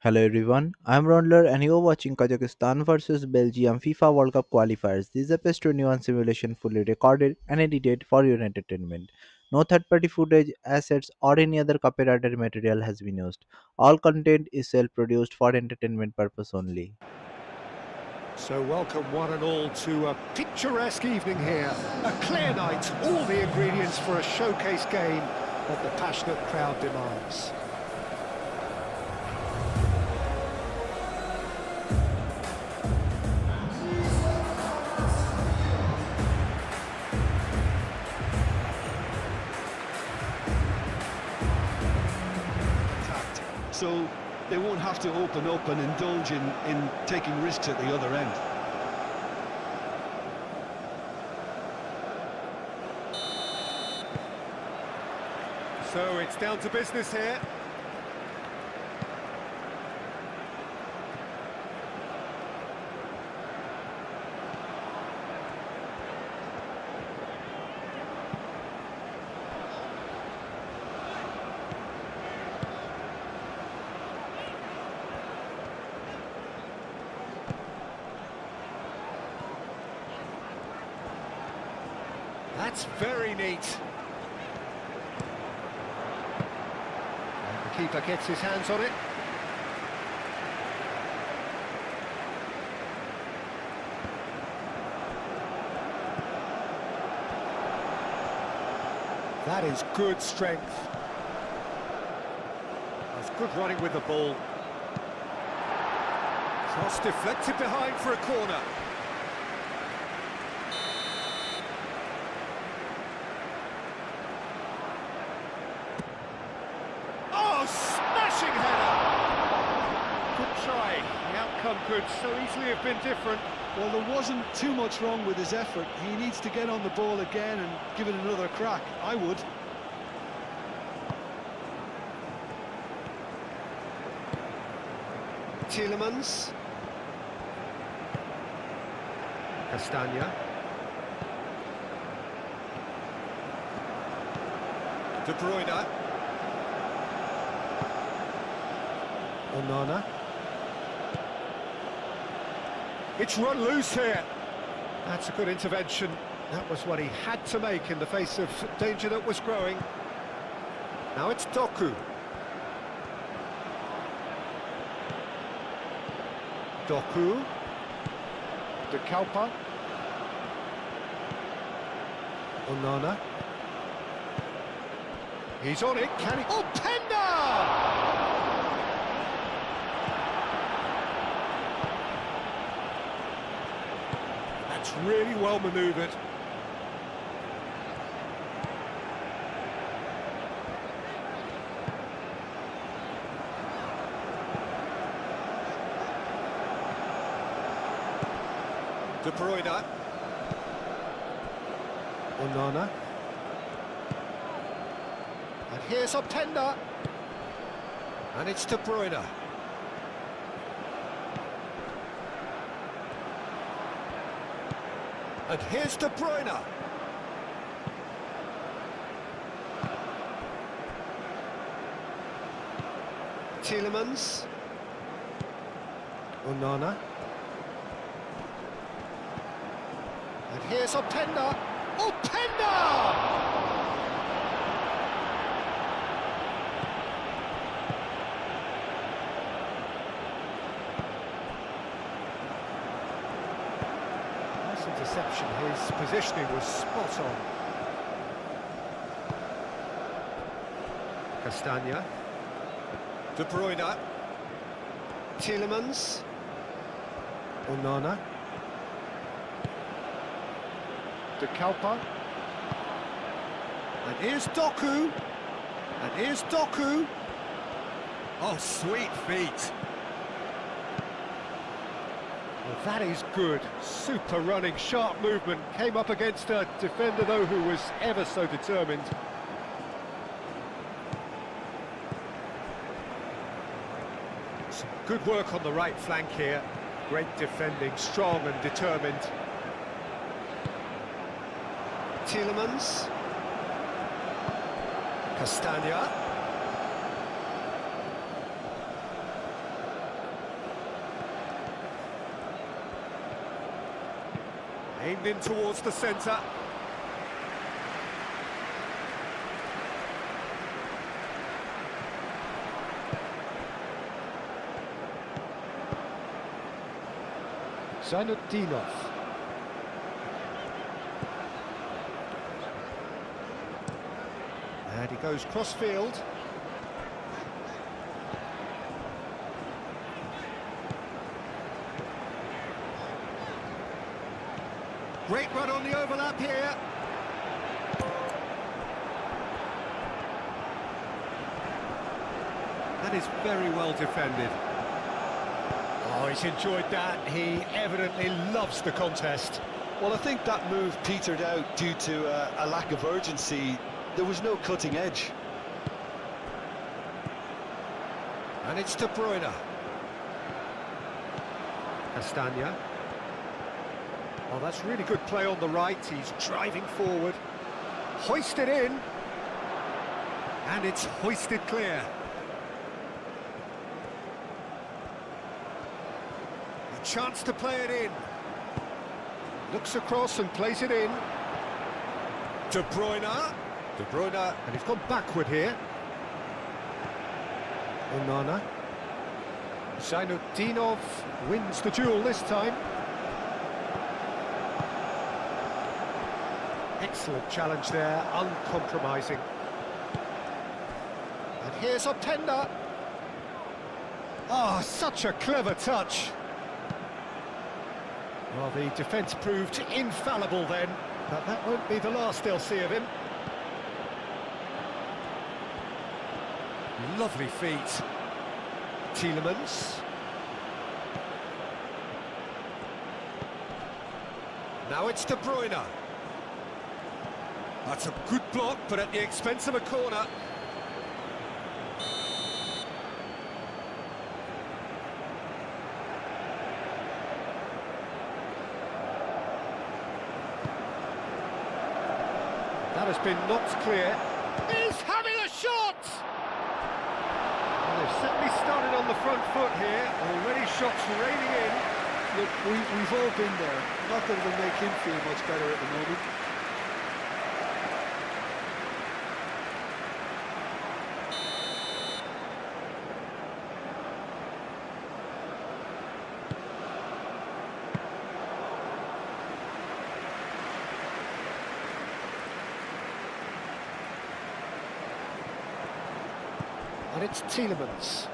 Hello everyone, I'm RAUNDLER and you're watching Kazakhstan versus Belgium FIFA World Cup qualifiers. This is a PES 21 simulation fully recorded and edited for your entertainment. No third-party footage, assets or any other copyrighted material has been used. All content is self-produced for entertainment purpose only. So welcome one and all to a picturesque evening here. A clear night, all the ingredients for a showcase game that the passionate crowd demands. So they won't have to open up and indulge in taking risks at the other end. So it's down to business here. That's very neat. And the keeper gets his hands on it. That is good strength. That's good running with the ball. Cross deflected behind for a corner. Oh, smashing header! Good try. The outcome could so easily have been different. Well, there wasn't too much wrong with his effort. He needs to get on the ball again and give it another crack. I would. Tielemans. Castagna. De Bruyne. Onana. It's run loose here. That's a good intervention. That was what he had to make in the face of danger that was growing. Now it's Doku. Doku. De Kalpa. Onana. He's on it, can he? Oh, Penda! That's really well manoeuvred. De Bruyne. Onana. And here's Openda. And it's De Bruyne. And here's De Bruyne. Tielemans. Onana. And here's Openda. Openda! Nice interception. His positioning was spot on. Castagna. De Bruyne. Tielemans. Onana. De Kalpa. And here's Doku. And here's Doku. Oh, sweet feet. Well, that is good. Super running, sharp movement. Came up against a defender, though, who was ever so determined. Some good work on the right flank here. Great defending, strong and determined. Tielemans. Castagna. Aimed in towards the centre. Zainutdinov. And he goes cross-field. Great run on the overlap here. That is very well defended. Oh, he's enjoyed that. He evidently loves the contest. Well, I think that move petered out due to a lack of urgency. There was no cutting edge. And it's De Bruyne. Castagna. Oh, that's really good play on the right. He's driving forward. Hoisted in. And it's hoisted clear. A chance to play it in. Looks across and plays it in. De Bruyne. De Bruyne, and he's gone backward here. Onana. Zainutdinov wins the duel this time. Excellent challenge there, uncompromising. And here's Openda. Oh, such a clever touch. Well, the defence proved infallible then, but that won't be the last they'll see of him. Lovely feet. Tielemans. Now it's De Bruyne. That's a good block, but at the expense of a corner. That has been knocked clear. He's having a shot! Well, they've certainly started on the front foot here. Already shots raining in. Look, we've all been there. Not that it'll make him feel much better at the moment. And it's Tielemans.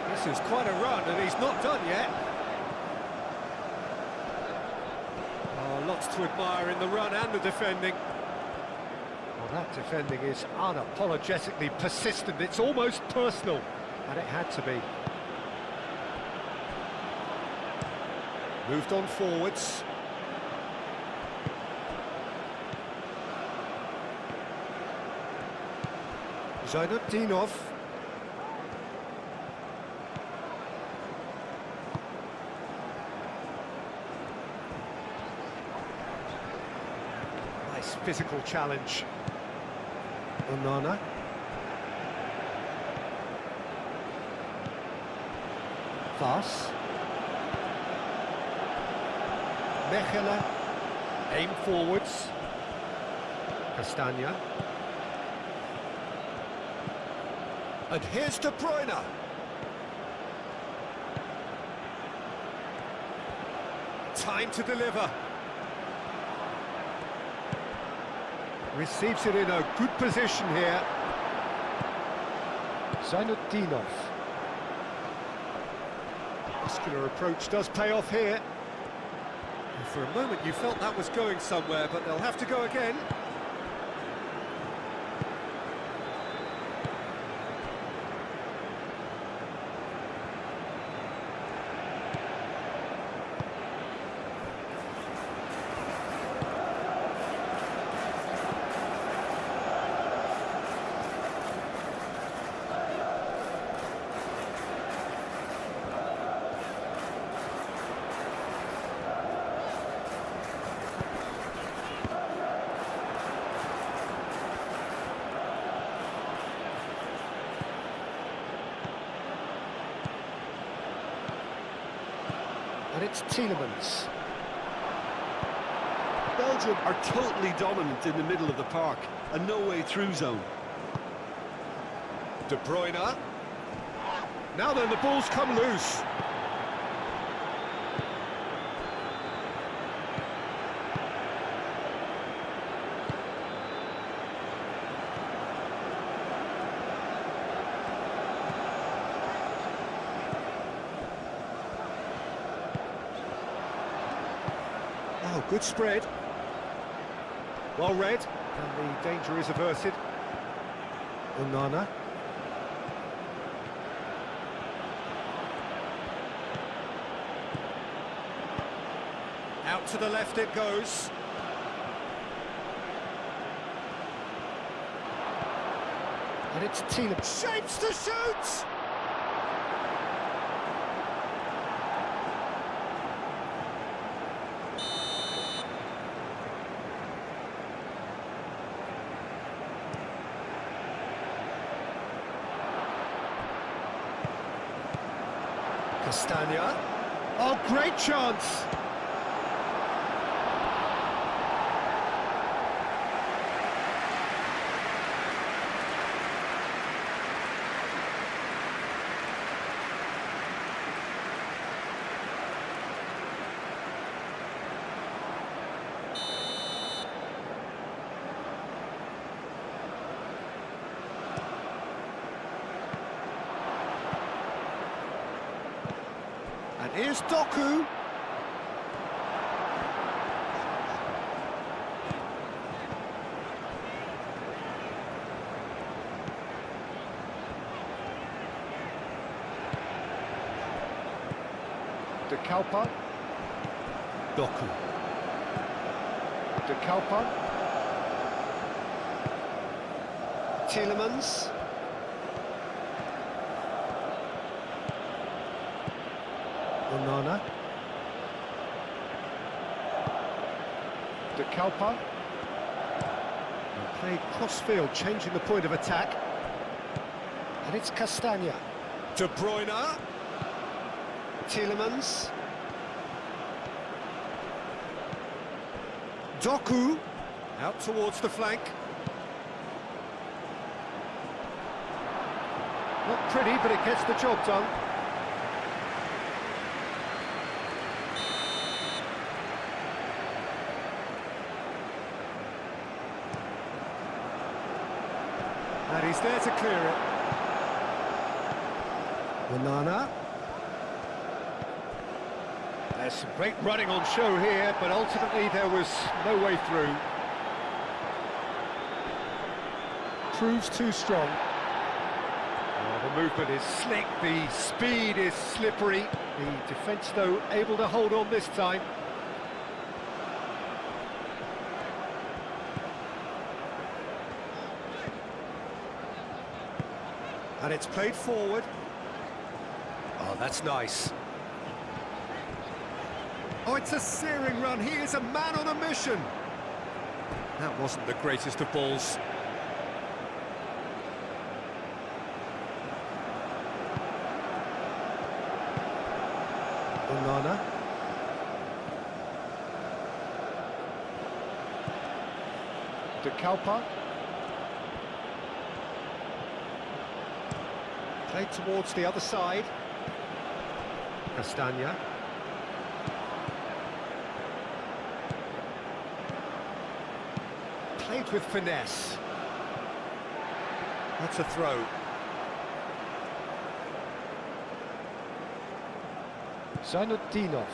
This is quite a run, and he's not done yet. Oh, lots to admire in the run and the defending. Well, that defending is unapologetically persistent. It's almost personal, and it had to be. Moved on forwards. Zainutdinov. Nice physical challenge. Onana. Vas. Mechelen. Aim forwards. Castagna. And here's De Bruyne. Time to deliver. Receives it in a good position here. Zainutdinov. Muscular approach does pay off here. And for a moment you felt that was going somewhere, but they'll have to go again. And it's Tielemans. Belgium are totally dominant in the middle of the park, a no-way through zone. De Bruyne. Now then, the ball's come loose. Oh, good spread. Well read, and the danger is averted. Onana. Out to the left it goes. And it's Tielemans. Shapes to shoot! Castagna. Oh, great chance! And here's Doku. De Kalpa. Doku. De Kalpa. Tielemans. Onana. De Kalpa. And played cross-field, changing the point of attack. And it's Castagna. De Bruyne. Tielemans. Doku. Out towards the flank. Not pretty, but it gets the job done. And he's there to clear it. Onana. There's some great running on show here, but ultimately there was no way through. Proves too strong. Oh, the movement is slick, the speed is slippery. The defence, though, able to hold on this time. And it's played forward. Oh, that's nice. Oh, it's a searing run. He is a man on a mission. That wasn't the greatest of balls. Onana. De Kalpa. Played towards the other side. Castagna. Played with finesse. That's a throw. Zainudinov.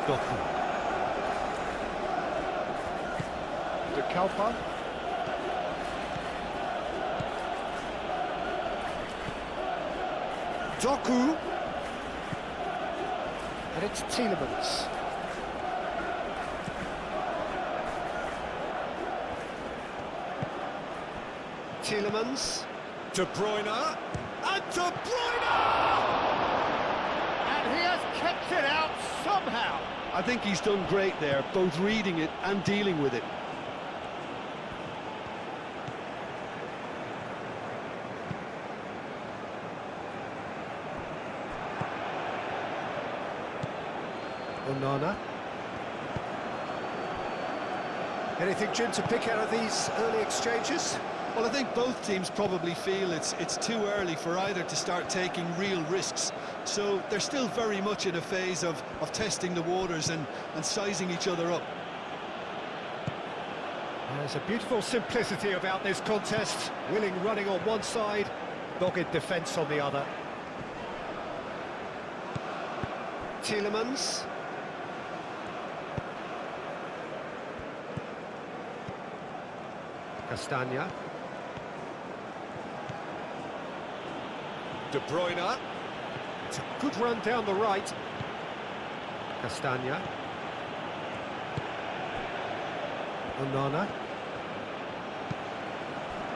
Doku. De Kalpa. Doku. And it's Tielemans. Tielemans. De Bruyne. And De Bruyne! I think he's done great there, both reading it and dealing with it. Onana. Anything, Jim, to pick out of these early exchanges? Well, I think both teams probably feel it's too early for either to start taking real risks. So they're still very much in a phase of testing the waters and sizing each other up. There's a beautiful simplicity about this contest. Willing running on one side, dogged defence on the other. Tielemans. Castagna. De Bruyne. It's a good run down the right. Castagna. Onana.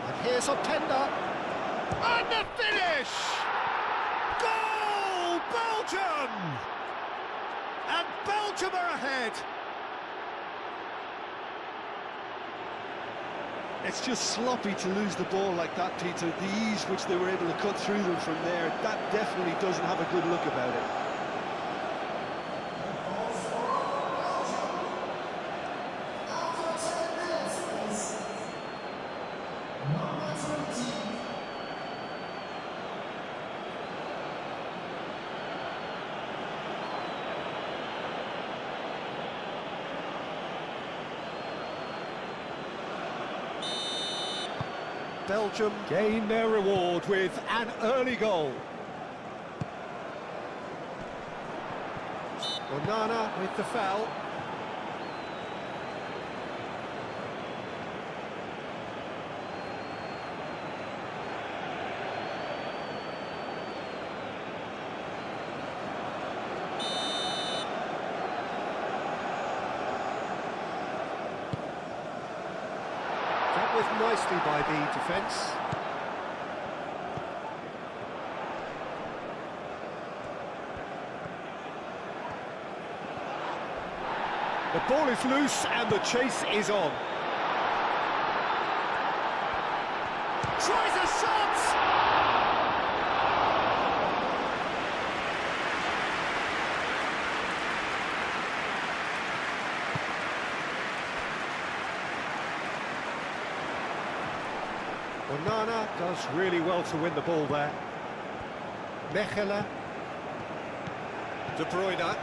And here's Openda. And the finish! Goal! Belgium! And Belgium are ahead. It's just sloppy to lose the ball like that, Peter. The ease which they were able to cut through them from there, that definitely doesn't have a good look about it. Belgium gain their reward with an early goal. Onana with the foul. Dealt with nicely by the defence. The ball is loose and the chase is on. Tries a shot! Onana does really well to win the ball there. Mechelen. De Bruyne.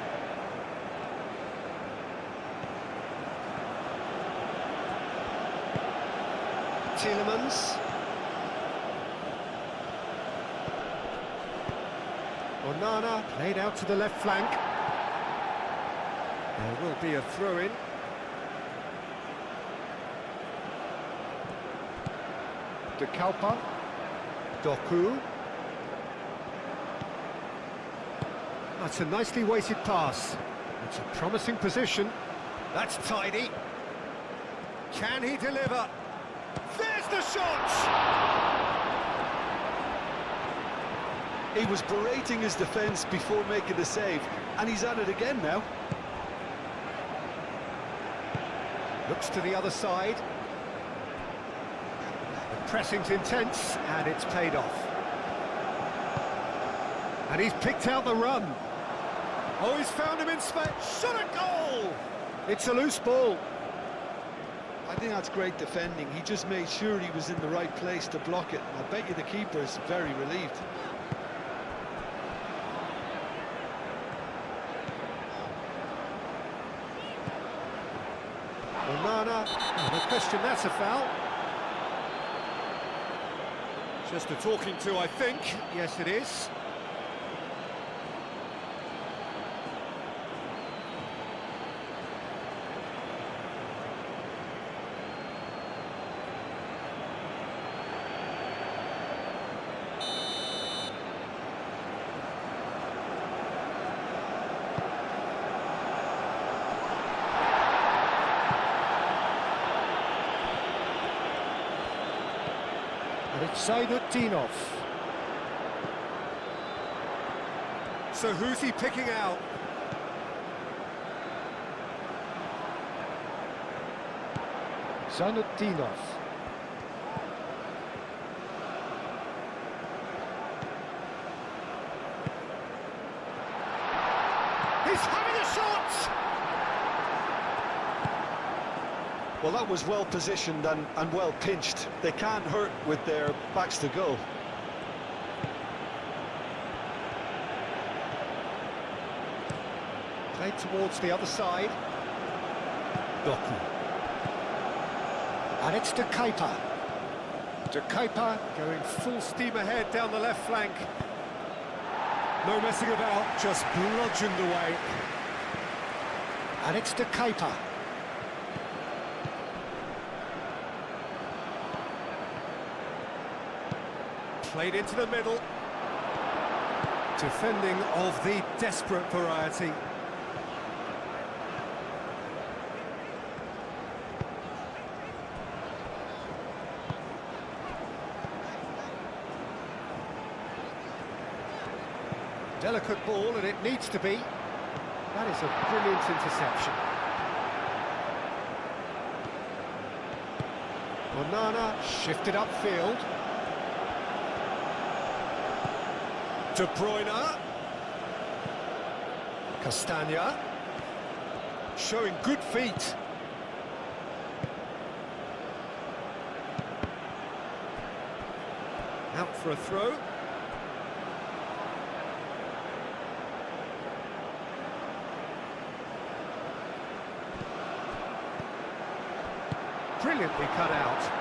Tielemans. Onana played out to the left flank. There will be a throw-in. De Kalpa. Doku. That's a nicely weighted pass. It's a promising position. That's tidy. Can he deliver? There's the shot! He was berating his defence before making the save, and he's at it again now. Looks to the other side. The pressing's intense, and it's paid off. And he's picked out the run. Oh, he's found him in space. Shot a goal! It's a loose ball. I think that's great defending. He just made sure he was in the right place to block it. I bet you the keeper is very relieved. Onana, no question that's a foul. Just a talking to, I think. Yes, it is. And it's Zaydutdinov. So who's he picking out? Zainutdinov. He's having a shot! Well, that was well positioned and well pinched. They can't hurt with their backs to goal. Played towards the other side. Doku. And it's De Kuyper. De Kuyper going full steam ahead down the left flank. No messing about, just bludgeoned away. And it's De Kuyper. Played into the middle. Defending of the desperate variety. Delicate ball, and it needs to be. That is a brilliant interception. Onana shifted upfield. De Bruyne. Castagna. Showing good feet. Out for a throw. Brilliantly cut out.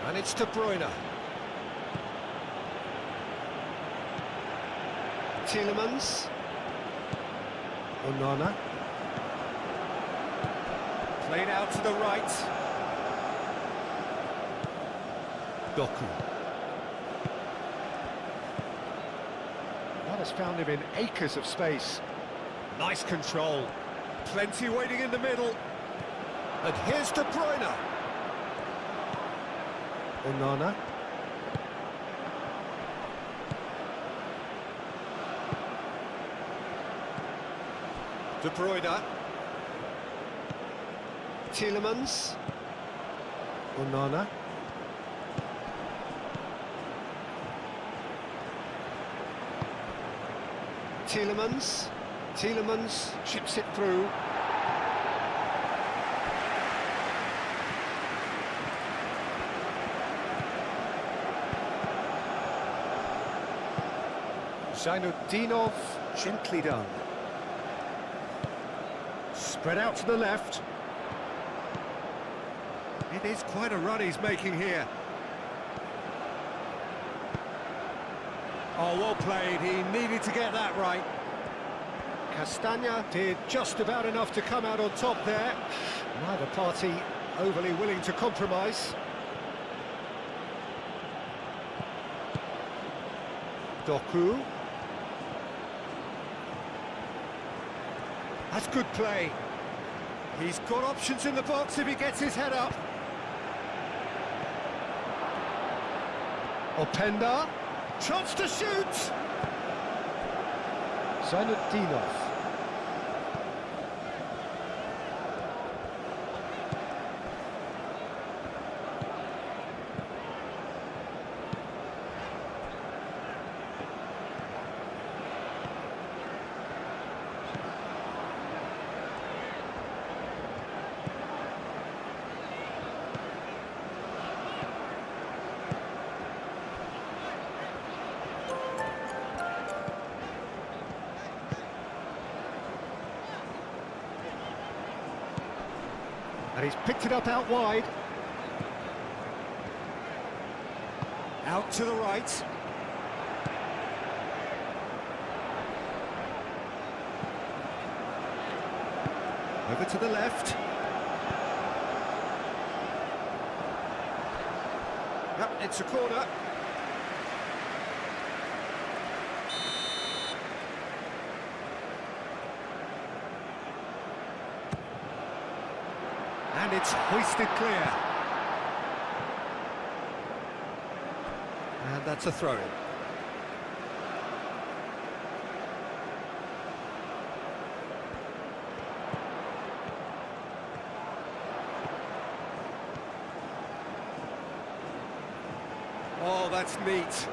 And it's De Bruyne. Tielemans. Onana. Played out to the right. Doku. That has found him in acres of space. Nice control. Plenty waiting in the middle. And here's De Bruyne. Onana. De Bruyne. Tielemans. Onana. Tielemans chips it through. Zainutdinov, gently done. Spread out to the left. It is quite a run he's making here. Oh, well played. He needed to get that right. Castagna did just about enough to come out on top there. Neither party overly willing to compromise. Doku. That's good play. He's got options in the box if he gets his head up. Openda. Chance to shoot! Zainutdinov. And he's picked it up out wide. Out to the right. Over to the left. Yep, it's a corner. And it's hoisted clear. And that's a throw-in. that's neat.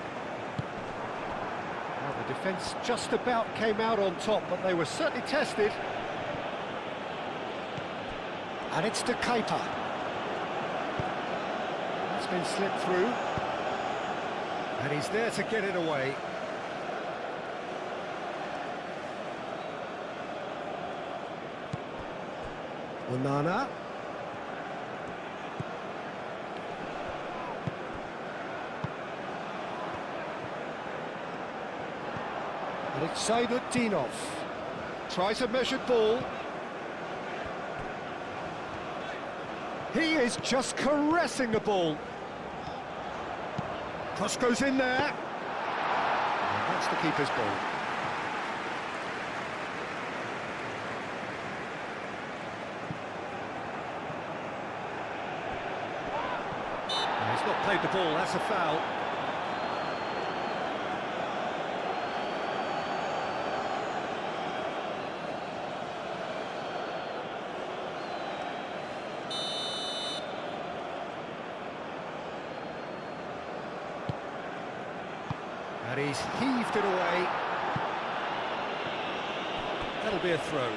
Well, the defence just about came out on top, but they were certainly tested. And it's to Kepa. That's been slipped through. And he's there to get it away. Onana. And it's Saidutdinov. Tries a measured ball. He is just caressing the ball. Cross goes in there. And that's the keeper's ball. He's not played the ball, that's a foul. And he's heaved it away. That'll be a throw.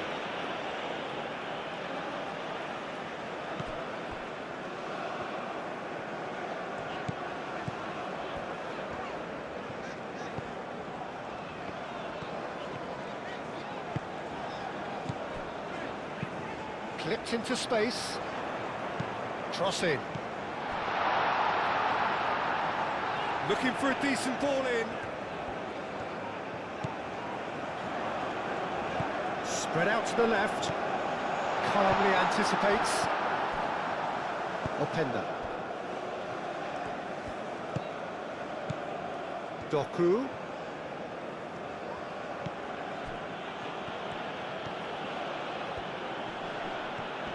Clipped into space. Cross in. Looking for a decent ball in. Spread out to the left. Calmly anticipates. Openda. Doku.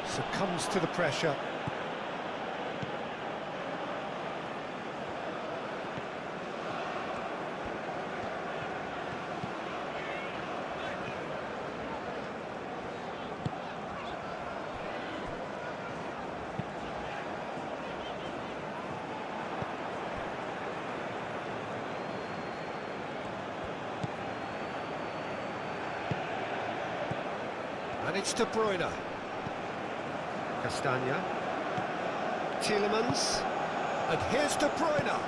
Succumbs to the pressure. And it's De Bruyne. Castagna. Tielemans. And here's De Bruyne.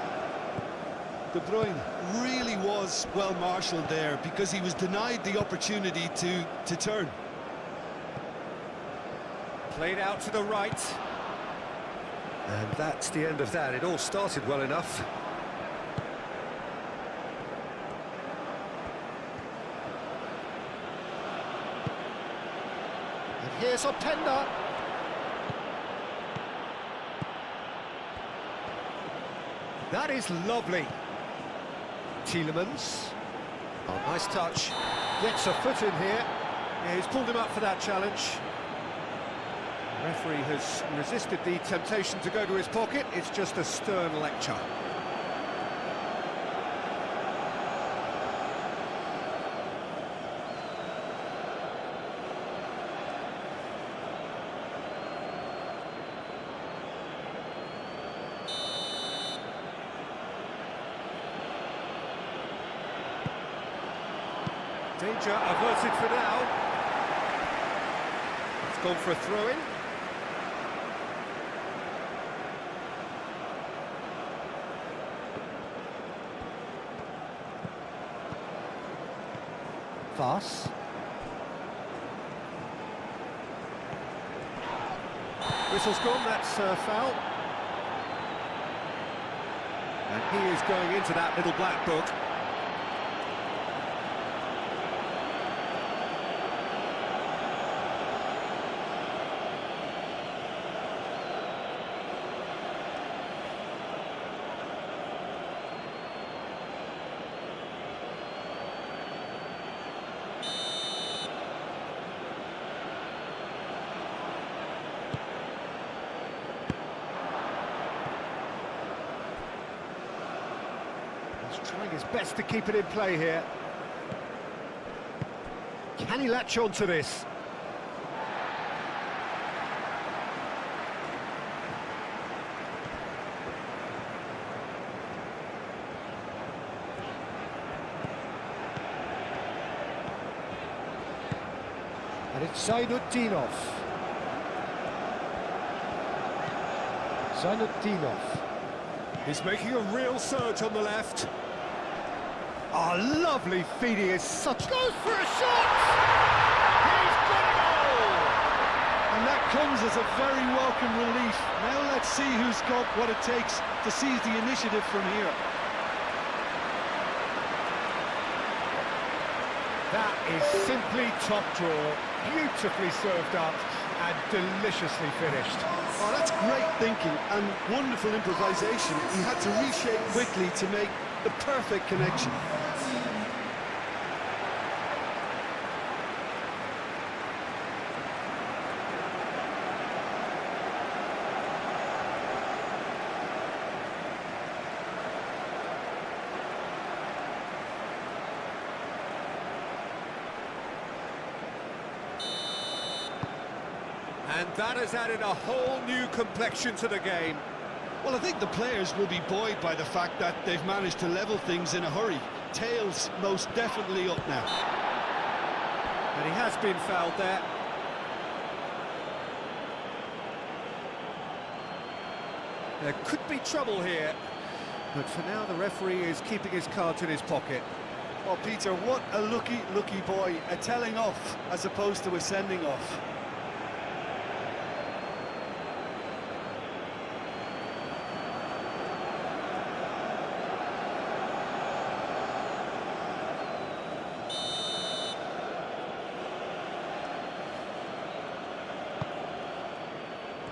De Bruyne really was well marshalled there because he was denied the opportunity to turn. Played out to the right. And that's the end of that. It all started well enough. And here's Openda. That is lovely. Tielemans. Oh, nice touch. Gets a foot in here. Yeah, he's pulled him up for that challenge. The referee has resisted the temptation to go to his pocket. It's just a stern lecture. Danger averted for now. It's gone for a throw-in. Pass. Whistle's gone, that's a foul. And he is going into that little black book. Trying his best to keep it in play here. Can he latch on to this? And it's Zainutdinov. Zainutdinov. He's making a real surge on the left. Oh, lovely feed, he is such... Goes for a shot! He's got it all! And that comes as a very welcome relief. Now let's see who's got what it takes to seize the initiative from here. That is simply top draw, beautifully served up and deliciously finished. Oh, that's great thinking and wonderful improvisation. He had to reshape quickly to make the perfect connection. And that has added a whole new complexion to the game. Well, I think the players will be buoyed by the fact that they've managed to level things in a hurry. Tails most definitely up now. And he has been fouled there. There could be trouble here, but for now the referee is keeping his cards in his pocket. Well, Peter, what a lucky boy. A telling off as opposed to a sending off.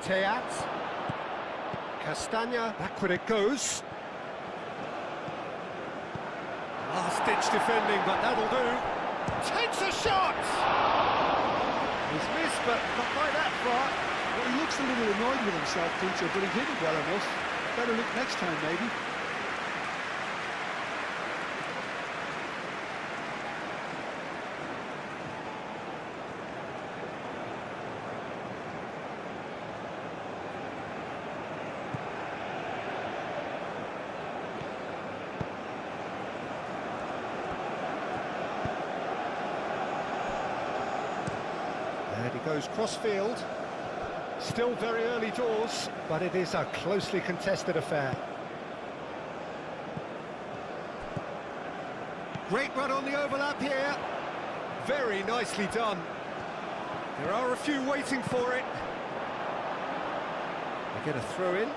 Teat. Castagna, backward it goes. Last-ditch defending, but that'll do. Takes a shot! He's missed, but not by that far. Well, he looks a little annoyed with himself, Peter, but he hit it well enough. Better look next time, maybe. And he goes cross-field. Still very early doors, but it is a closely contested affair. Great run on the overlap here. Very nicely done. There are a few waiting for it. They get a throw in.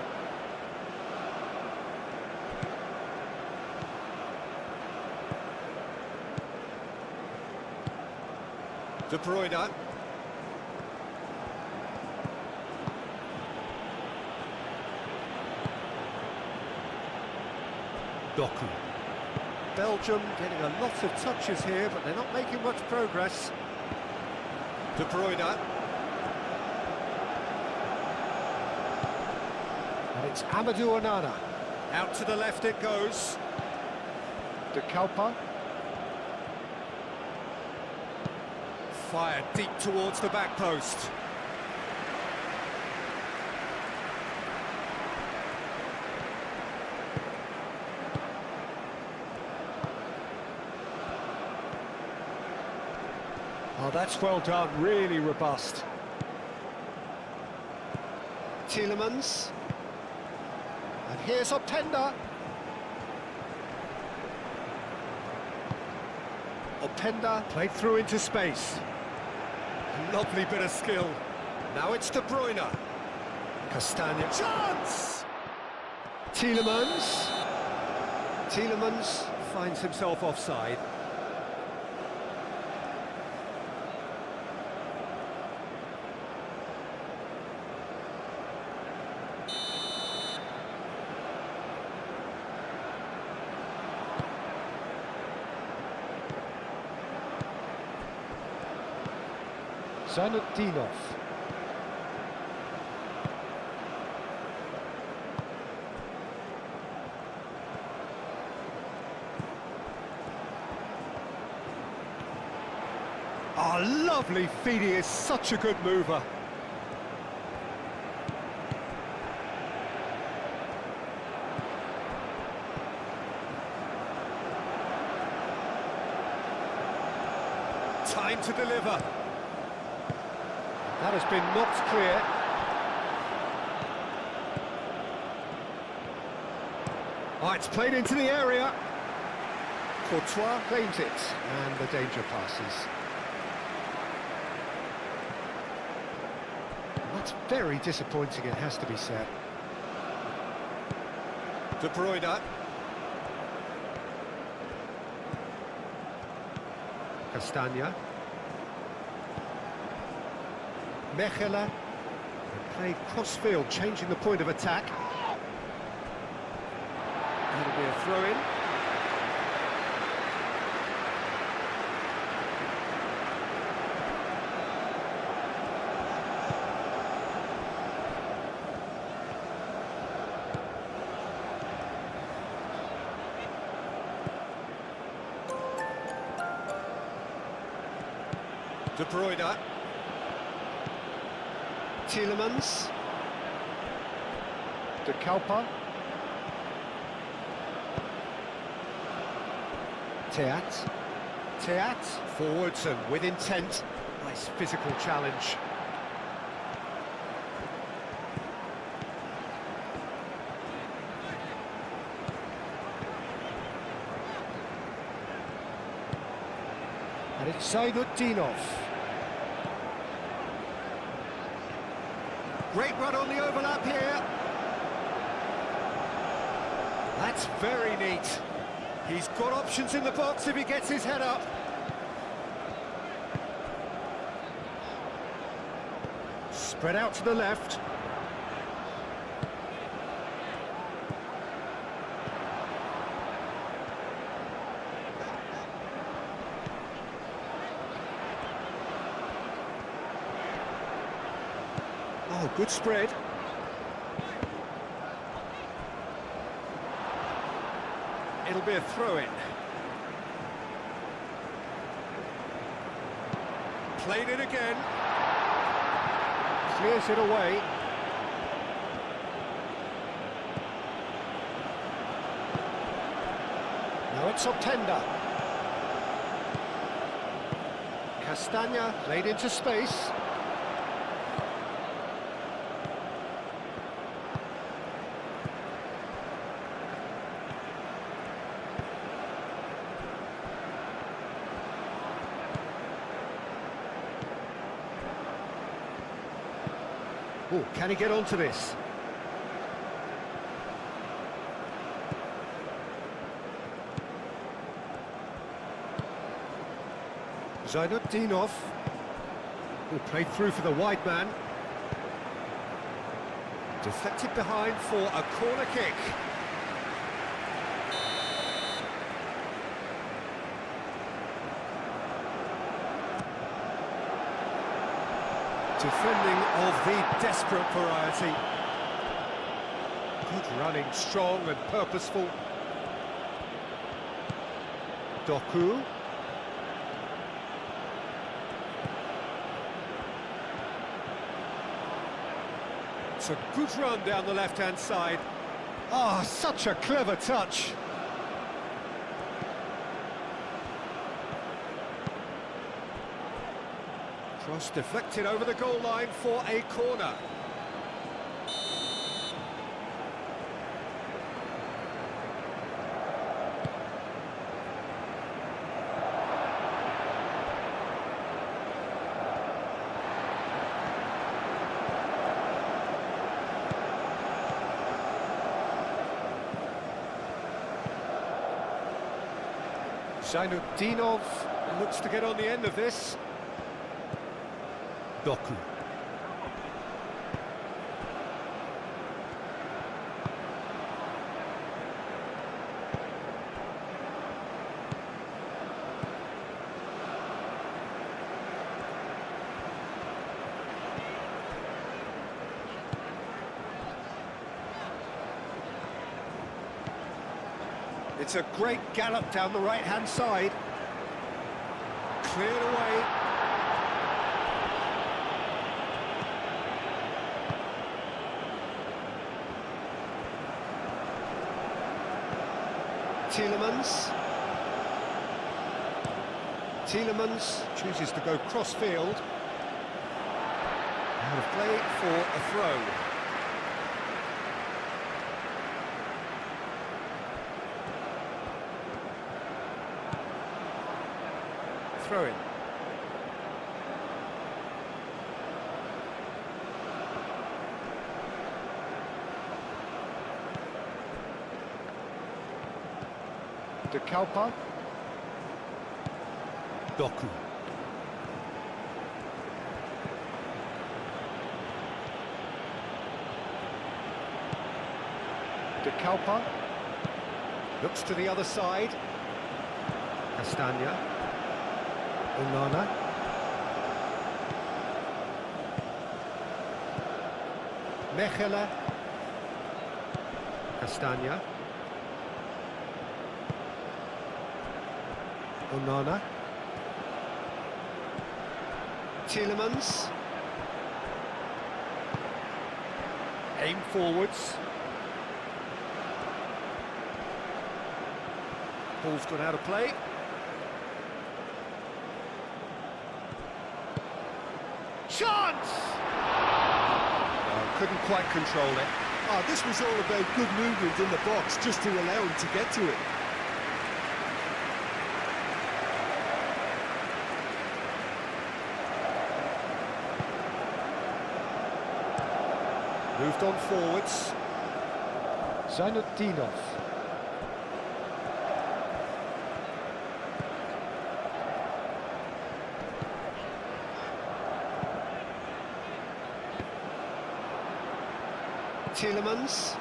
De Bruyne. Doku. Belgium getting a lot of touches here, but they're not making much progress. De Bruyne. And it's Amadou Onana. Out to the left it goes. De Kalpa. Fired deep towards the back post. Oh, that's well done, really robust. Tielemans. And here's Openda. Openda played through into space. Lovely bit of skill. Now it's De Bruyne. Castagna. Chance! Tielemans. Tielemans finds himself offside. Zainutdinov. Oh, lovely feed, he is such a good mover. Time to deliver. That has been knocked clear. Oh, it's played into the area. Courtois claims it, and the danger passes. That's very disappointing, it has to be said. De Bruyne. Castagna. Mechela. Played cross-field, changing the point of attack. That'll be a throw-in. De Bruyne. Tielemans. De Kalpa. Teat. Forwards and with intent. Nice physical challenge. And it's Zainutdinov. Great run on the overlap here. That's very neat. He's got options in the box if he gets his head up. Spread out to the left. Oh, good spread. It'll be a throw-in. Played it again. Clears it away. Now it's Optenda. Castagna played into space. Oh, can he get onto this? Zainutdinov, who played through for the wide man. Deflected behind for a corner kick. Defending of the desperate variety. Good running, strong and purposeful. Doku. It's a good run down the left-hand side. Ah, oh, such a clever touch. Cross deflected over the goal line for a corner. Zainutdinov looks to get on the end of this. Doku. It's a great gallop down the right-hand side. Cleared away. Tielemans chooses to go cross-field. Out of play for a throw. Throw in. De Kalpa. Doku. De Kalpa. Looks to the other side. Castagna. Onana. Mechele. Castagna. Onana. Tielemans. Aim forwards. Ball's gone out of play. Chance! Oh, couldn't quite control it. Oh, this was all about good movement in the box just to allow him to get to it. Moved on forwards. Zainutdinov. Tielemans.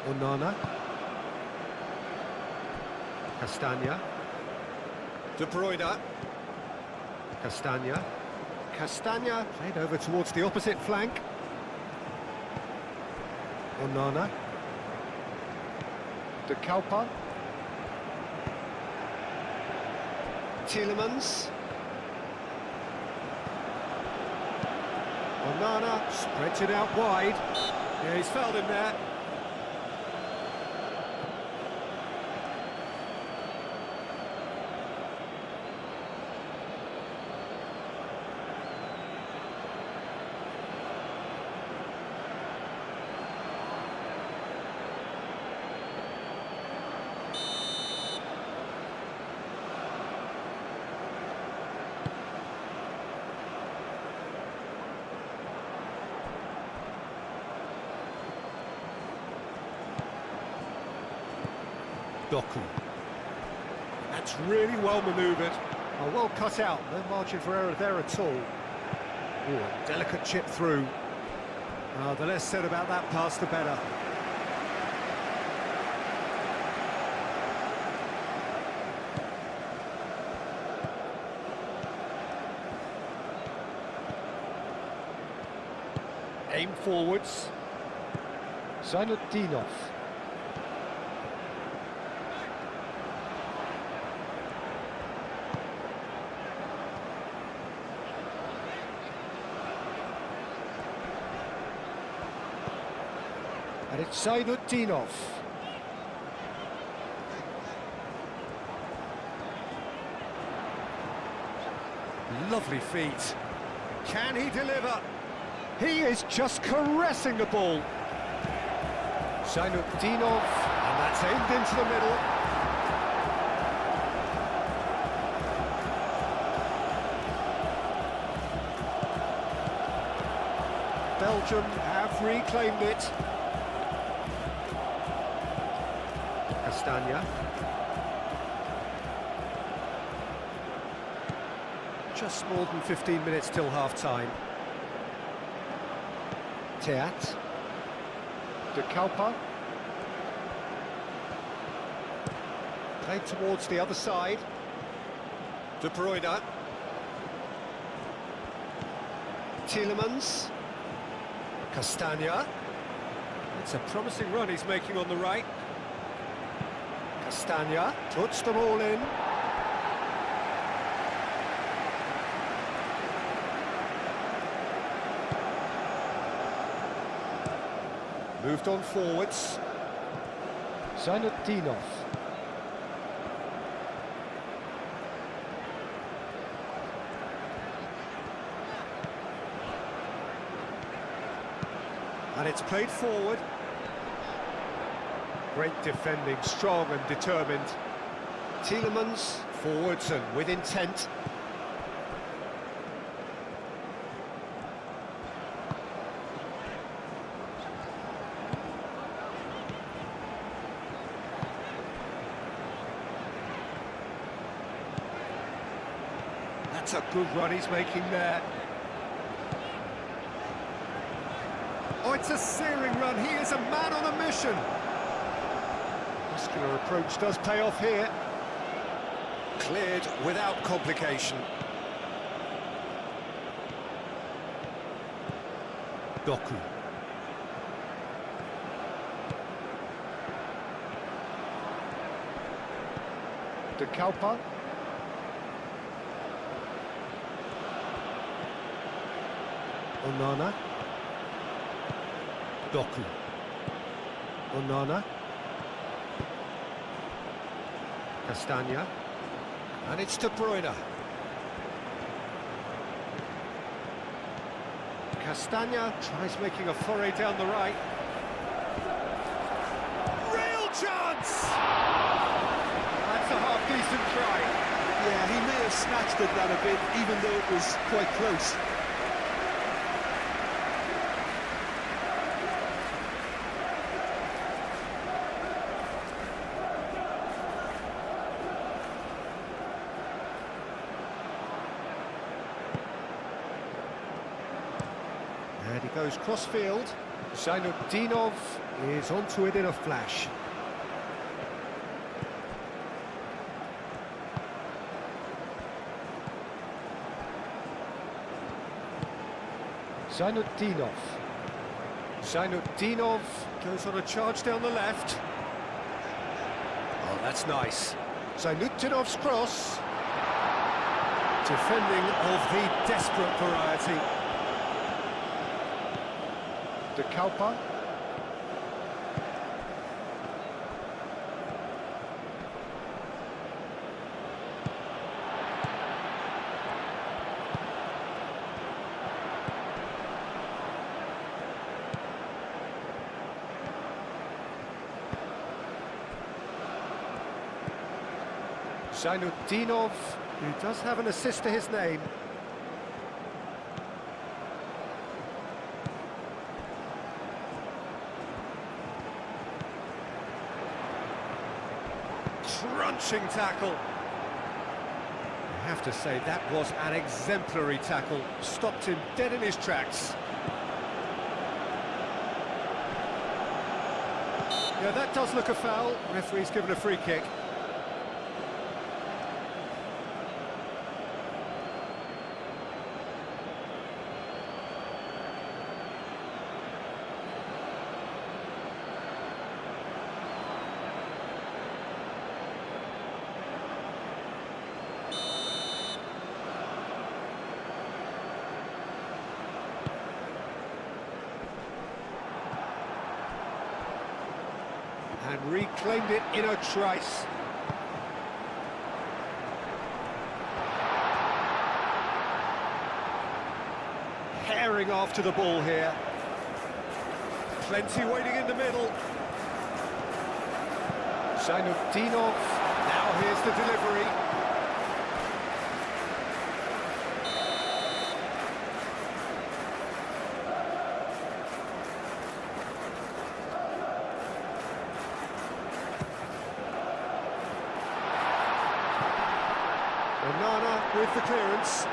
Onana. Castagna. De Bruyne. Castagna. Castagna played over towards the opposite flank. Onana. De Kalpa. Tielemans. Onana spreads it out wide. Yeah, he's fouled him there. Doku. That's really well manoeuvred. Oh, well cut out. No margin for error there at all. Oh, a delicate chip through. Oh, the less said about that pass, the better. Aim forwards. Zainutdinov. And it's Zainutdinov. Lovely feet. Can he deliver? He is just caressing the ball. Zainutdinov, and that's aimed into the middle. Belgium have reclaimed it. Castagna. Just more than 15 minutes till half-time. Teat. De Kalpa. Played towards the other side. De Bruyne. Tielemans. Castagna. It's a promising run he's making on the right. Castagna puts them all in. Moved on forwards. Zainutdinov. And it's played forward. Great defending, strong and determined. Tielemans, forwards and with intent. That's a good run he's making there. Oh, it's a searing run. He is a man on a mission. Muscular approach does pay off here. Cleared without complication. Doku. De Kalpa. Onana. Doku. Onana. Castagna. And it's De Bruyne. Castagna tries making a foray down the right. Real chance! That's a half-decent try. Yeah, he may have snatched at that a bit, even though it was quite close. And he goes cross-field. Zainudinov is onto it in a flash. Zainudinov. Zainudinov goes on a charge down the left. Oh, that's nice. Zainudinov's cross. Defending of the desperate variety. De Kalpa. Zainudinov, who does have an assist to his name. Crunching tackle. I have to say, that was an exemplary tackle. Stopped him dead in his tracks. Yeah, that does look a foul. Referee's given a free kick. And reclaimed it in a trice. Herring after the ball here. Plenty waiting in the middle. Zainudinov, now here's the delivery. Onana with the clearance.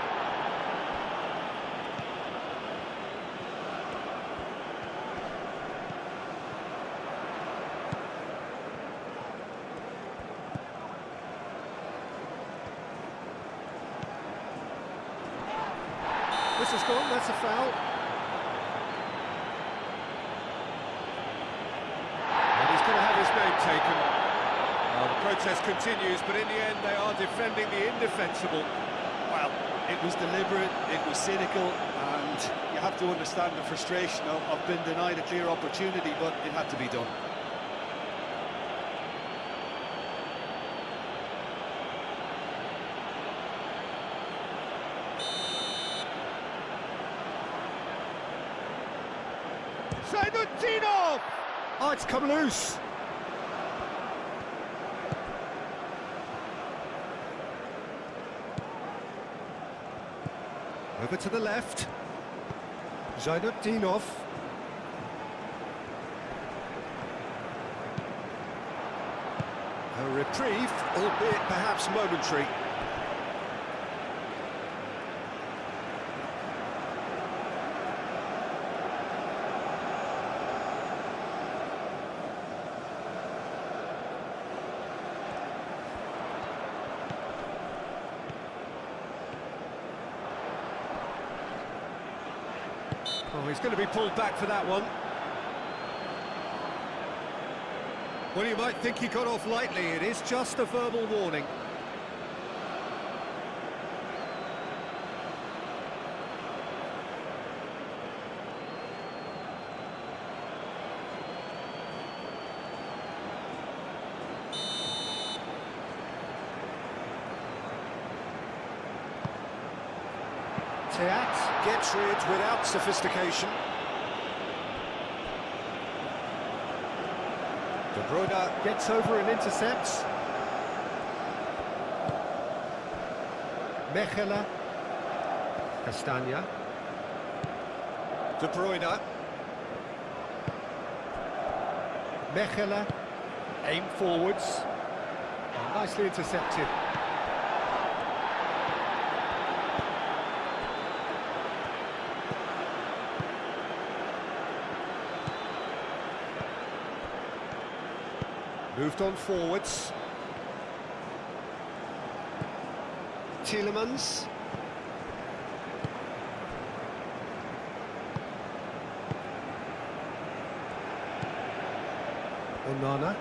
This is gone, that's a foul. And he's going to have his name taken. Well, the protest continues, but in the end they are defending the indefensible. Well, it was deliberate, it was cynical, and you have to understand the frustration of being denied a clear opportunity, but it had to be done. Zainuddinov! Oh, it's come loose. Over to the left. Zainuddinov. A reprieve, albeit perhaps momentary. Oh, he's going to be pulled back for that one. Well, you might think he got off lightly. It is just a verbal warning. Teat gets rid without sophistication. De Bruyne gets over and intercepts. Mechelen. Castagna. De Bruyne. Mechelen. Aim forwards. Oh, nicely intercepted. Moved on forwards. Tielemans. Onana.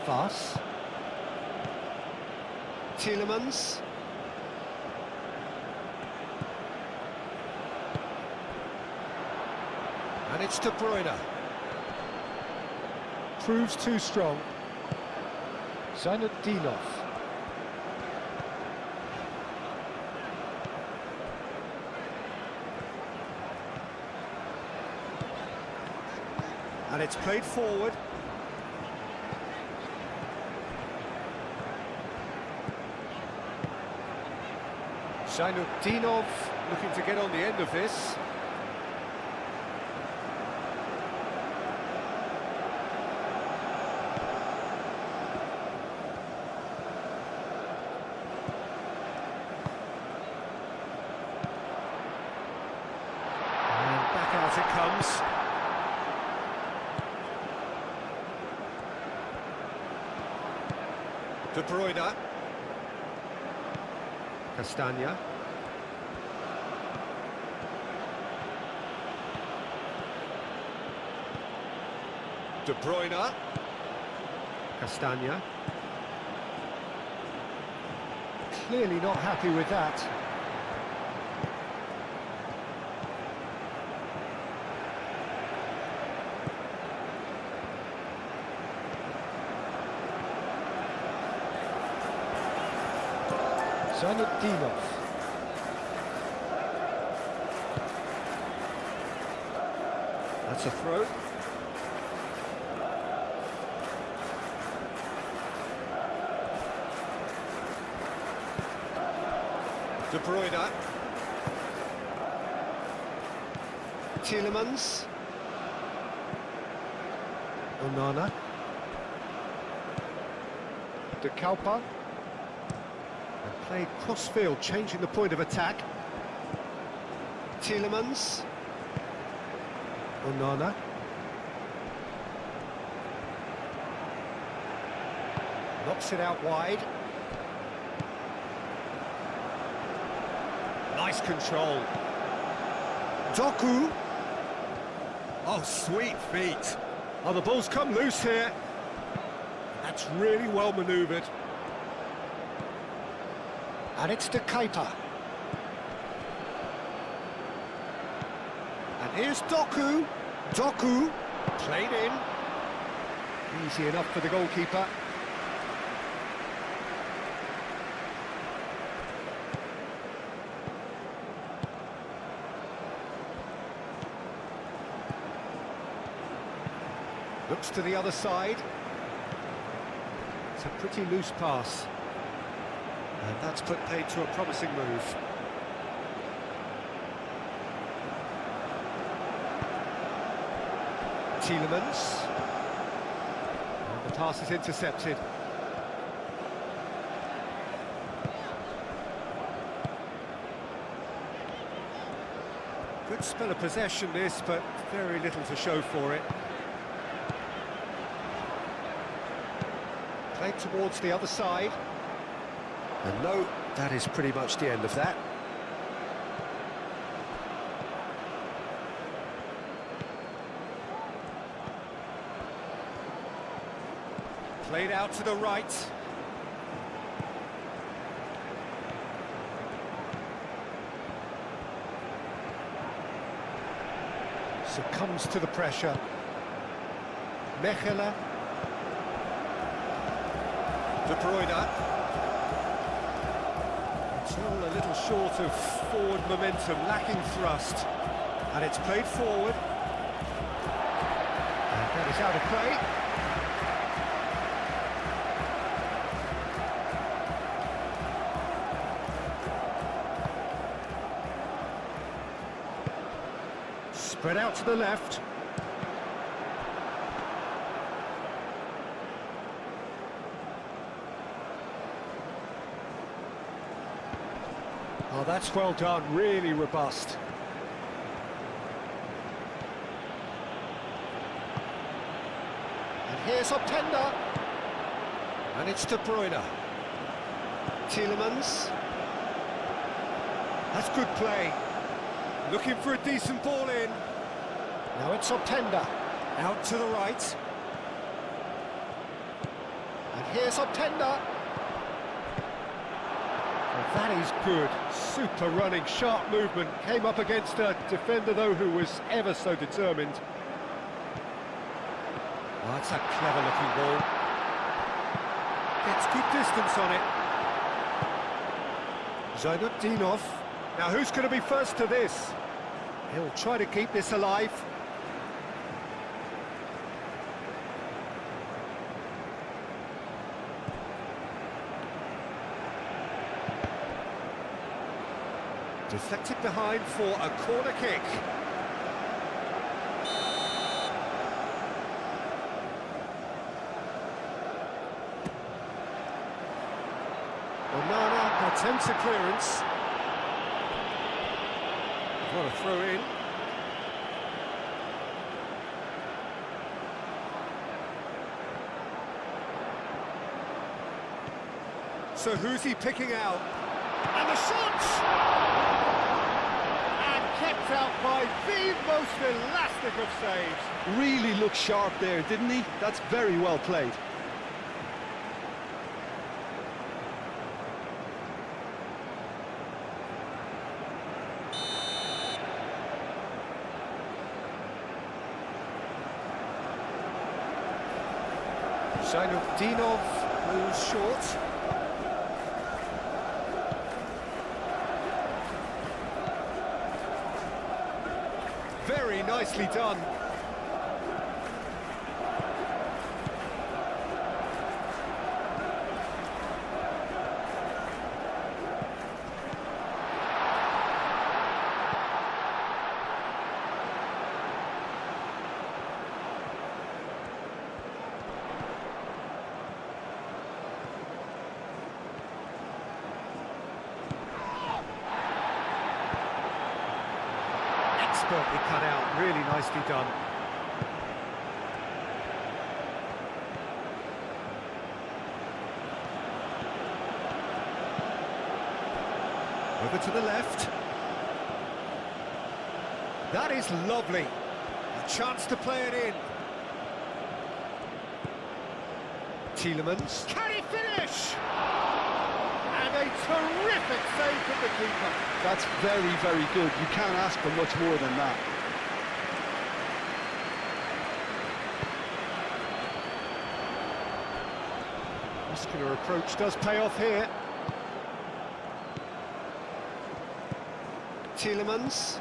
Voss. Tielemans. And it's De Bruyne. Proves too strong. Zainuddinov. And it's played forward. Zainuddinov looking to get on the end of this. And back out it comes. De Bruyne. Castagna. De Bruyne. Castagna. Clearly not happy with that. Zainuddinov. That's a throw. De Bruyne. Tielemans. Onana. De Kalpa. And played cross-field, changing the point of attack. Tielemans. Onana. Knocks it out wide. Nice control. Doku. Oh, sweet feet. Oh, the ball's come loose here. That's really well manoeuvred. And it's De Keita. And here's Doku. Doku. Played in. Easy enough for the goalkeeper. Looks to the other side. It's a pretty loose pass. And that's put paid to a promising move. Tielemans. And the pass is intercepted. Good spell of possession this, but very little to show for it. Played towards the other side. And no, that is pretty much the end of that. Played out to the right. Succumbs to the pressure. Mechelen. De Bruyne. Still a little short of forward momentum, lacking thrust. And it's played forward. And that is out of play. Spread out to the left. Oh, that's well done, really robust. And here's Optenda. And it's De Bruyne. Tielemans. That's good play. Looking for a decent ball in. Now it's Optenda. Out to the right. And here's Optenda. That is good. Super running, sharp movement. Came up against a defender, though, who was ever so determined. Oh, that's a clever-looking ball. Gets good distance on it. Zainutdinov. Now, who's going to be first to this? He'll try to keep this alive. Deflected behind for a corner kick. Onana attempts a clearance. What a throw in. So who's he picking out? And the shot! Kept out by the most elastic of saves. Really looked sharp there, didn't he? That's very well played. Zainutdinov moves short. Very nicely done. Expertly cut out, really nicely done. Over to the left. That is lovely. A chance to play it in. Tielemans. Can he finish? And a terrific save from the keeper. That's very, very good. You can't ask for much more than that. Muscular approach does pay off here. Tielemans.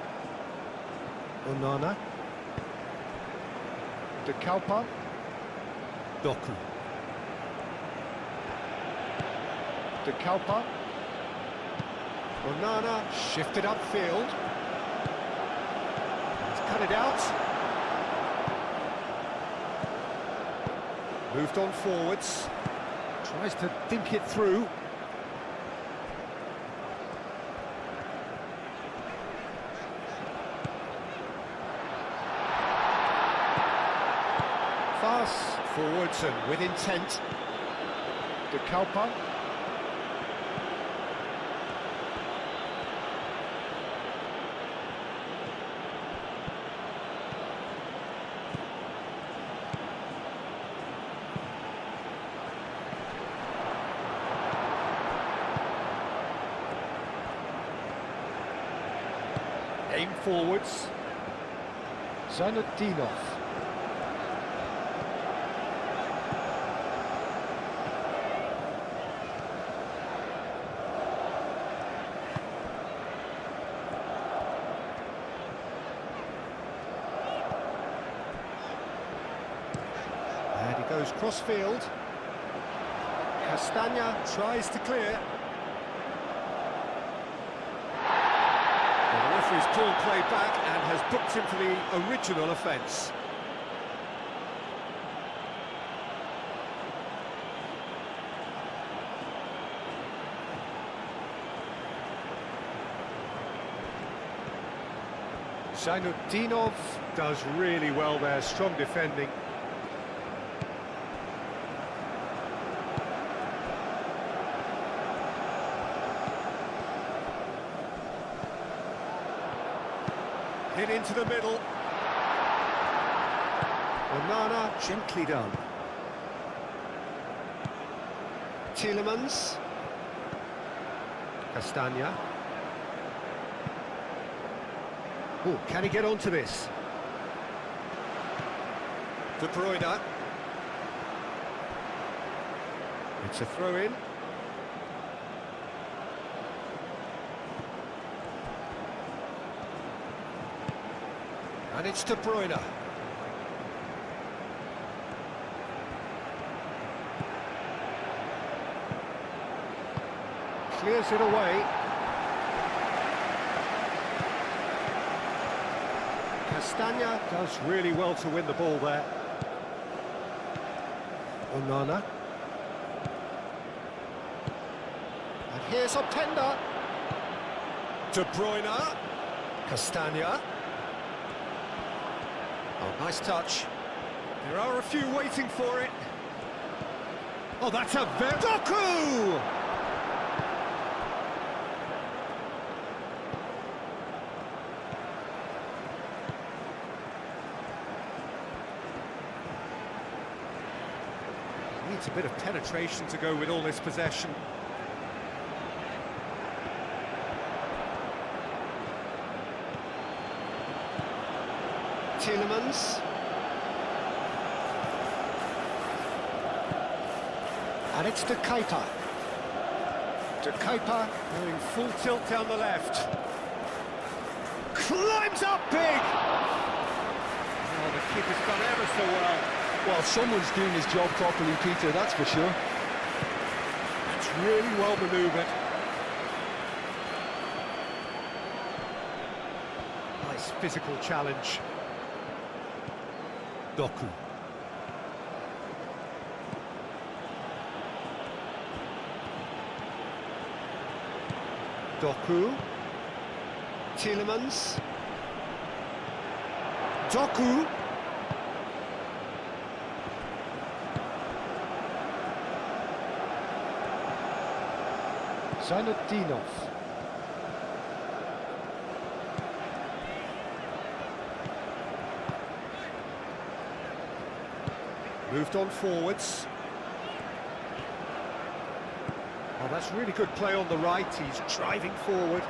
Onana. De Kalpa. Doku. De Kalpa. Onana shifted upfield. He's cut it out. Moved on forwards. Tries to dink it through. Fast forwards and with intent. De Kalpa. Aim forwards. Zainudinov. And he goes cross-field. Castagna tries to clear. The referee's called play back and has booked him for the original offence. Zainudinov does really well there, strong defending. Hit into the middle. Onana, gently done. Tielemans. Castagna. Oh, can he get onto this? De Bruyne. It's a throw-in. And it's De Bruyne. Clears it away. Castagna does really well to win the ball there. Onana. And here's Openda. De Bruyne. Castagna. Oh, nice touch. There are a few waiting for it. Oh, that's a very... Doku! Needs a bit of penetration to go with all this possession. Tielemans. And it's De Keita. De Keita going full tilt down the left. Climbs up big! Oh, the keeper's done ever so well. Well, someone's doing his job properly, Peter, that's for sure. It's really well manoeuvred. Nice physical challenge. Doku. Doku. Tielemans. Doku. Zainudinov. Moved on forwards. Oh, that's really good play on the right. He's driving forward.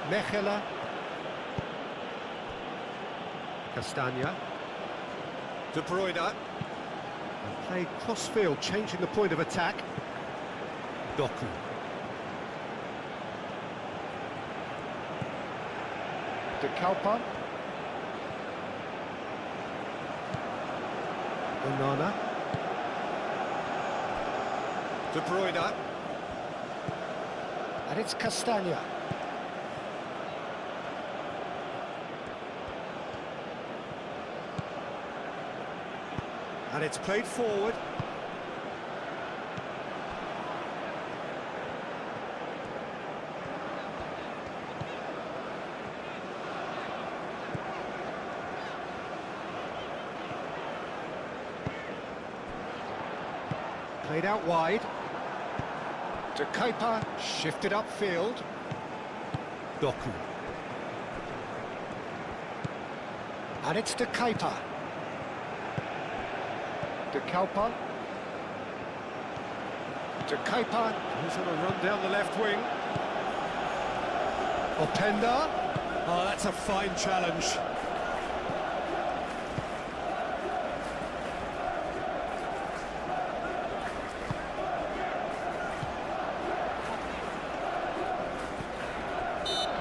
Mechela. Castagna. De Bruyne. And play cross-field, changing the point of attack. Doku. De Kalpa. Onana. De Bruyne. And it's Castagna. And it's played forward. Played out wide. De Kuiper shifted upfield. Doku. And it's De Kuiper. De Kalpa. De Kuiper. He's on a run down the left wing. Openda. Oh, that's a fine challenge.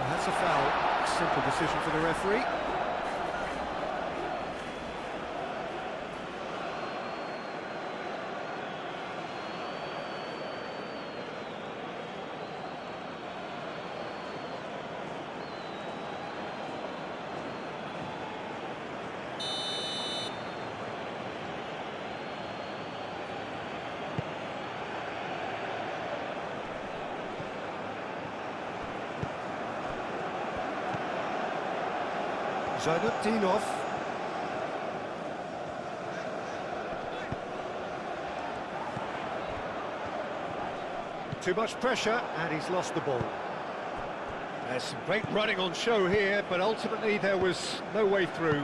That's a foul. Simple decision for the referee. Zainutdinov. Too much pressure, and he's lost the ball. There's some great running on show here, but ultimately there was no way through.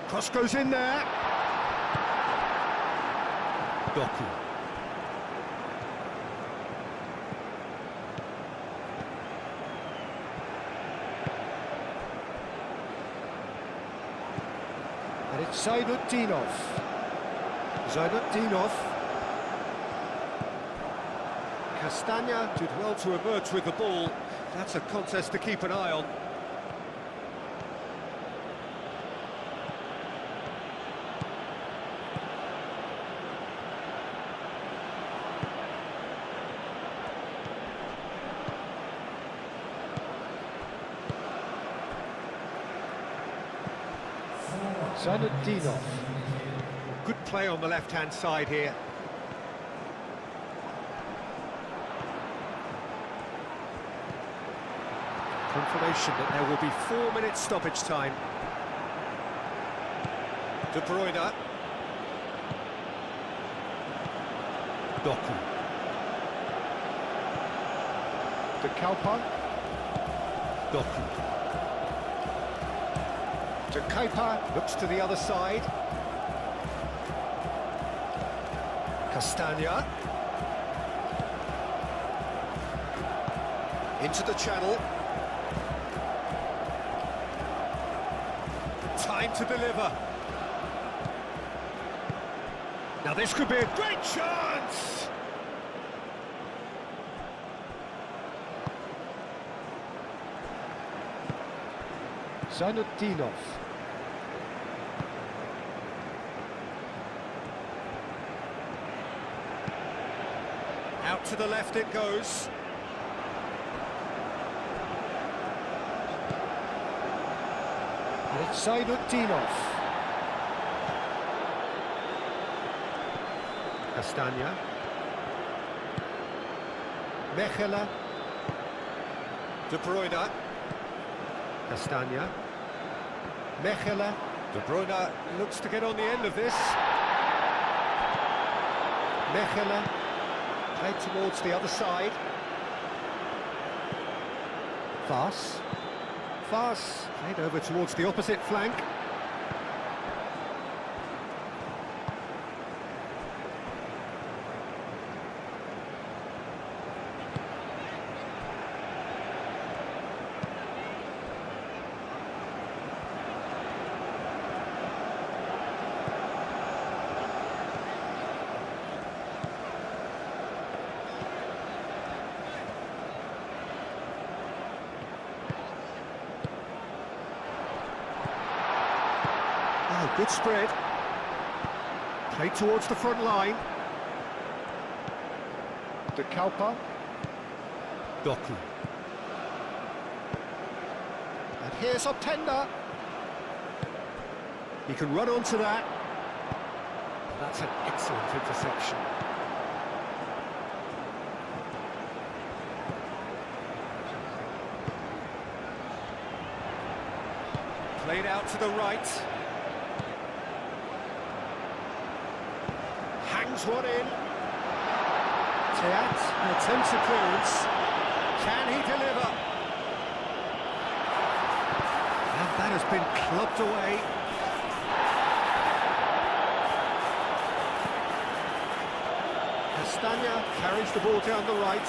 Cross goes in there. Doku. And it's Zainutdinov. Zainutdinov. Castagna did well to emerge with the ball. That's a contest to keep an eye on. Zainutdinov. Good play on the left-hand side here. Confirmation that there will be 4 minutes stoppage time. De Bruyne. Doku. De Kalpa. Doku. De Kuiper looks to the other side. Castagna. Into the channel. Time to deliver. Now this could be a great chance! Zainutdinov. Out to the left it goes. And it's Zainutdinov. Castagna. Mechelen. De Bruyne. Castagna. Mechelen. De Bruyne looks to get on the end of this. Mechelen. Played towards the other side. Fas. Fas. Played over towards the opposite flank. Good spread. Played towards the front line. De Kalpa. Doku. And here's Openda. He can run onto that. That's an excellent interception. Played out to the right. Hangs one in. Teat attempts a clearance. Can he deliver? And that has been clubbed away. Castagna carries the ball down the right.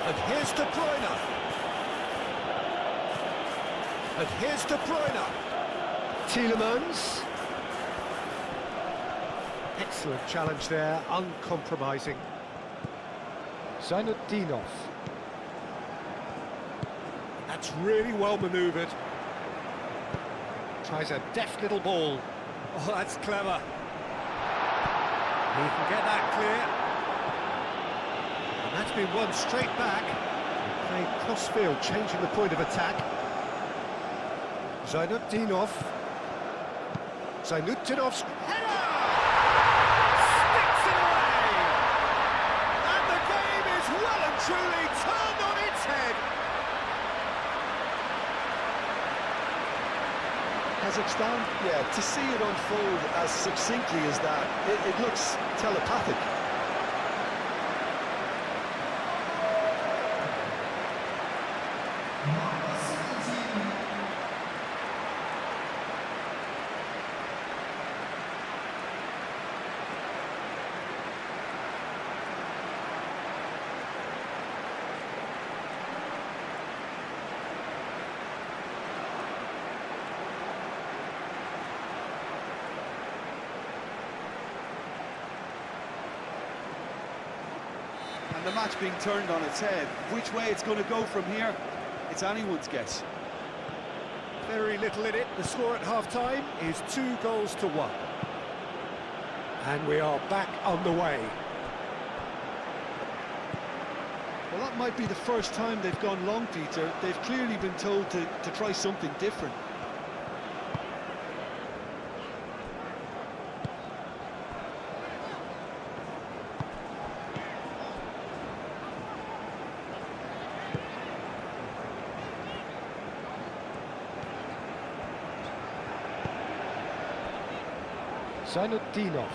And here's De Bruyne. And here's De Bruyne. Tielemans. Excellent challenge there, uncompromising. Zainudinov. That's really well manoeuvred. Tries a deft little ball. Oh, that's clever. He can get that clear. And that's been won straight back. Playing cross-field, changing the point of attack. Zainudinov. Zainudinov's header! Sticks it away! And the game is well and truly turned on its head. Kazakhstan, yeah, to see it unfold as succinctly as that, it looks telepathic. And the match being turned on its head. Which way it's going to go from here, it's anyone's guess. Very little in it. The score at half-time is 2-1. And we are back on the way. Well, that might be the first time they've gone long, Peter. They've clearly been told to try something different. Zainudinov.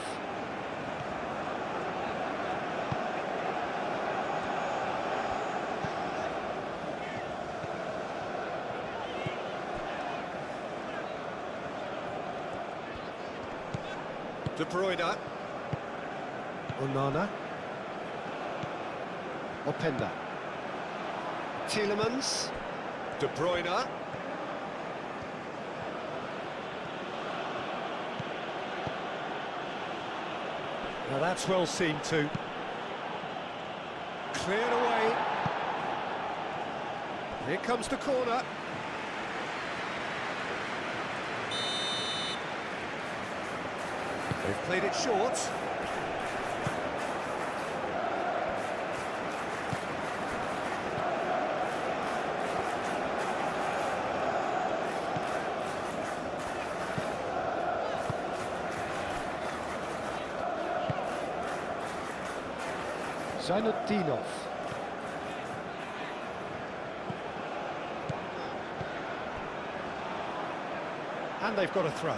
De Bruyne. Onana. Openda. Tielemans. De Bruyne. Now that's well seen too. Cleared away. Here comes the corner. They've played it short. Zainudinov. And they've got a throw.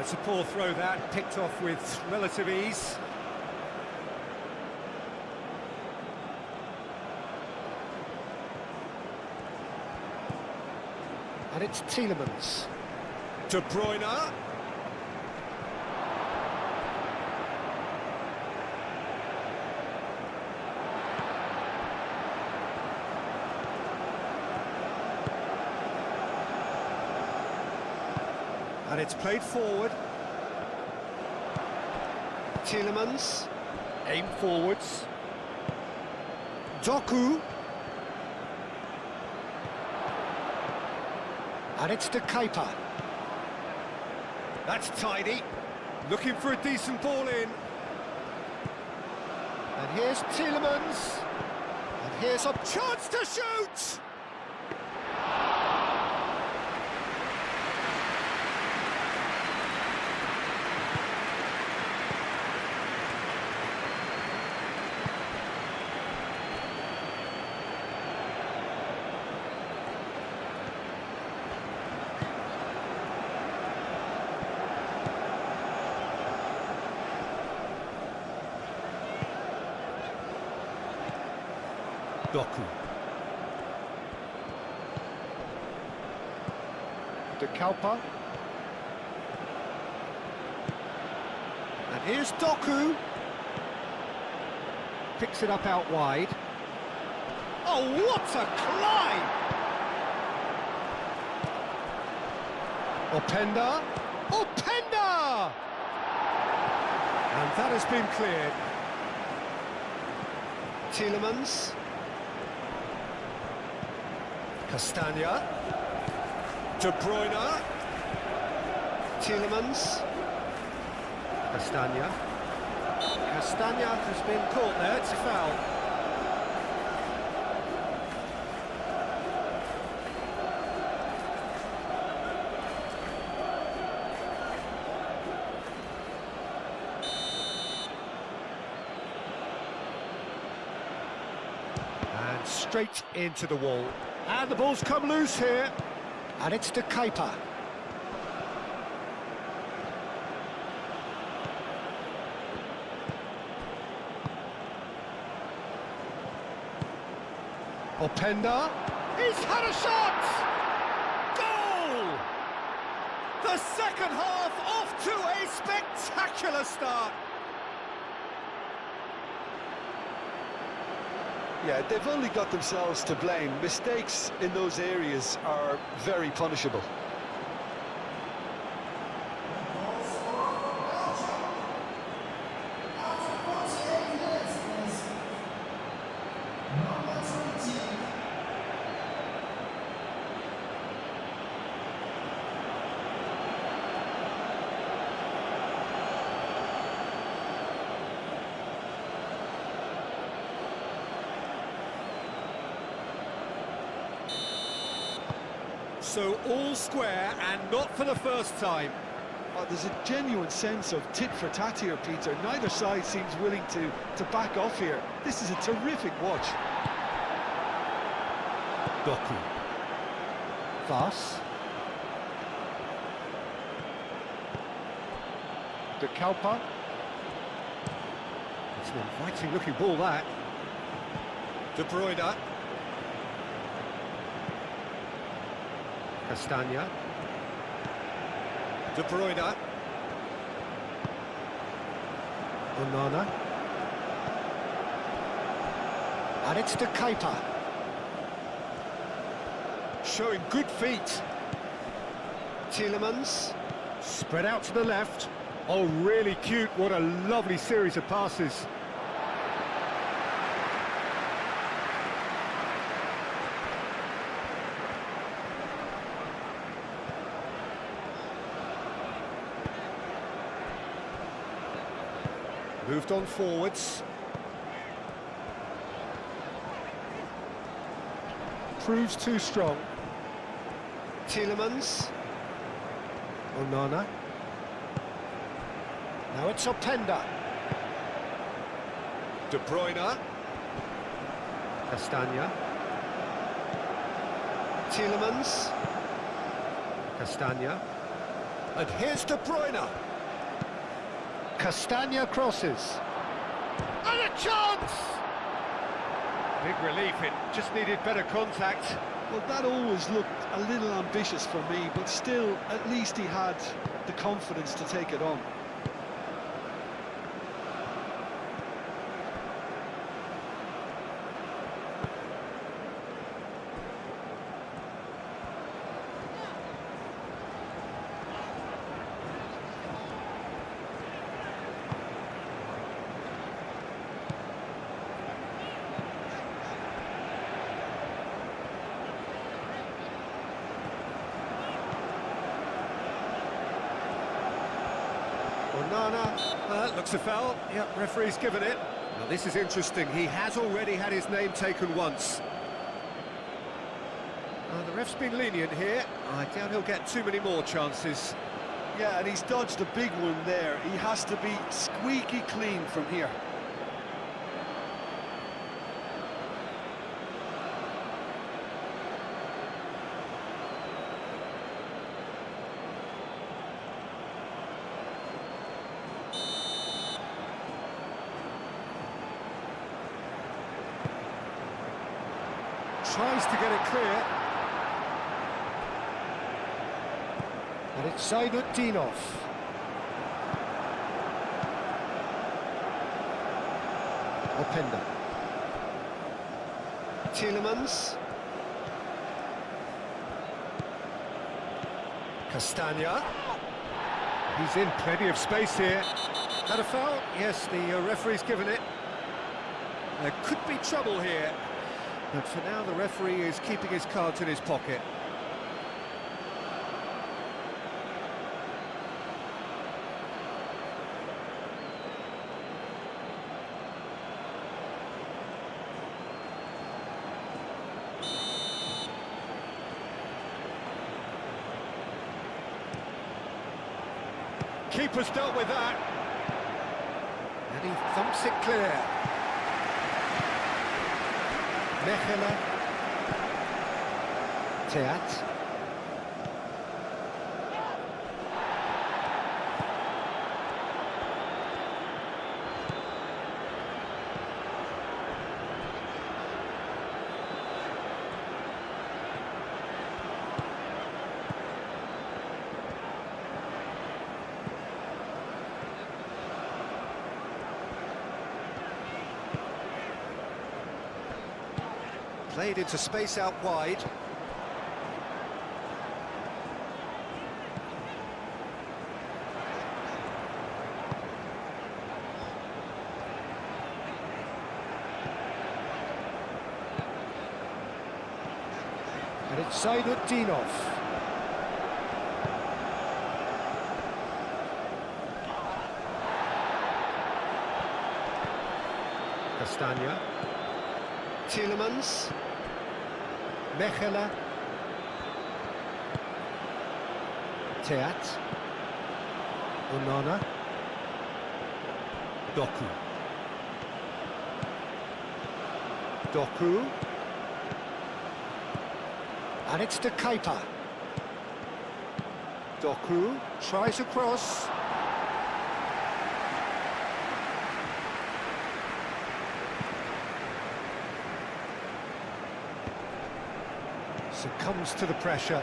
It's a poor throw that, picked off with relative ease. And it's Tielemans. De Bruyne. And it's played forward. Tielemans. Aim forwards. Doku. And it's to Kuiper. That's tidy. Looking for a decent ball in. And here's Tielemans. And here's a chance to shoot! Doku. De Kalpa. And here's Doku. Picks it up out wide. Oh, what a climb! Openda. Openda! And that has been cleared. Tielemans. Castagna. De Bruyne. Tielemans. Castagna. Castagna has been caught there, it's a foul. And straight into the wall. And the ball's come loose here. And it's to Kuiper. Openda. He's had a shot! Goal! The second half off to a spectacular start. Yeah, they've only got themselves to blame. Mistakes in those areas are very punishable. So all square and not for the first time. Oh, there's a genuine sense of tit for tat here, Peter. Neither side seems willing to back off here. This is a terrific watch. Doku. Voss. De Kalpa. It's an inviting looking ball, that. De Bruyne. Castagna. De Bruyne. Onana. And it's to Kuiper. Showing good feet. Tielemans. Spread out to the left. Oh, really cute. What a lovely series of passes. Moved on forwards. Proves too strong. Tielemans. Onana. Now it's Openda. De Bruyne. Castagna. Tielemans. Castagna. And here's De Bruyne. Castagna crosses. And a chance! Big relief, it just needed better contact. Well, that always looked a little ambitious for me, but still, at least he had the confidence to take it on. Onana, looks a foul. Yep, referee's given it. Now this is interesting. He has already had his name taken once. The ref's been lenient here. I doubt he'll get too many more chances. Yeah, and he's dodged a big one there. He has to be squeaky clean from here. Tries to get it clear. And it's Zaynutdinov. Openda. Tielemans. Castagna. He's in plenty of space here. Had a foul? Yes, the referee's given it. There could be trouble here. But for now, the referee is keeping his cards in his pocket. Keeper's dealt with that. And he thumps it clear. Mechelen. Teat. Played into space out wide. And it's Zaynutdinov. Castagna. Tielemans. Mechelen. Teat. Onana. Doku. Doku. And it's to Kaipa. Doku tries a cross. Succumbs to the pressure.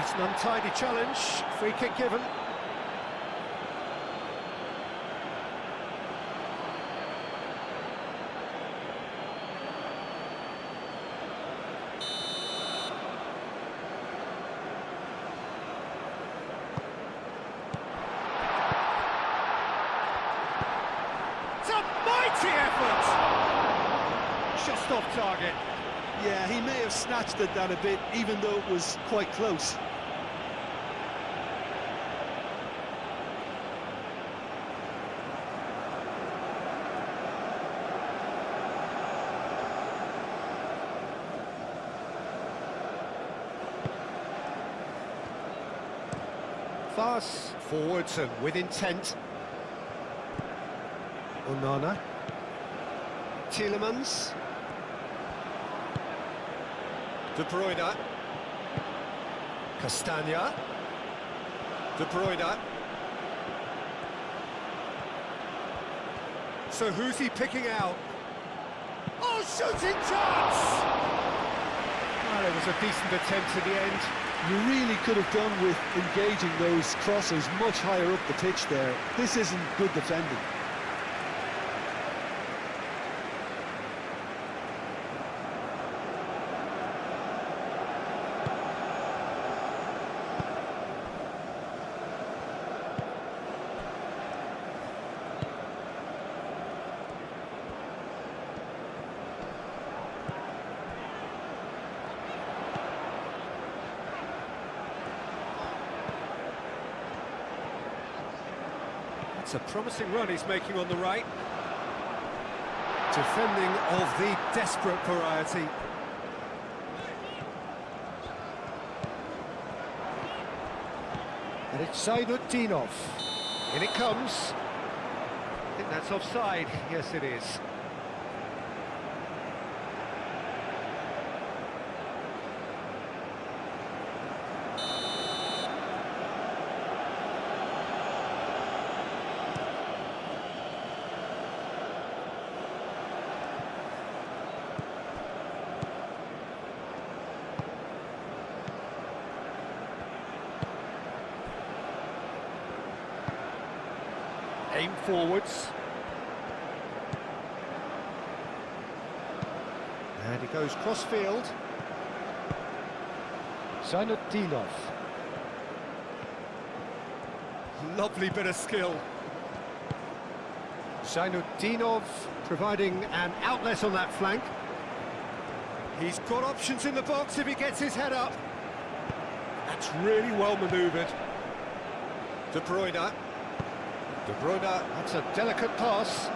It's an untidy challenge. Free kick given. Mighty effort! Just off target. Yeah, he may have snatched at that a bit, even though it was quite close. Fast forwards and with intent. Onana. Tielemans. De Bruyne. Castagna. De Bruyne. So who's he picking out? Oh, shooting chance! Well, it was a decent attempt at the end. You really could have done with engaging those crosses much higher up the pitch there. This isn't good defending. That's a promising run he's making on the right. Defending of the desperate variety. And it's Zainutdinov. In it comes. I think that's offside. Yes, it is. Aim forwards. And he goes cross-field. Zainutdinov. Lovely bit of skill. Zainutdinov providing an outlet on that flank. He's got options in the box if he gets his head up. That's really well manoeuvred. De Bruyne. De Bruyne, that's a delicate pass.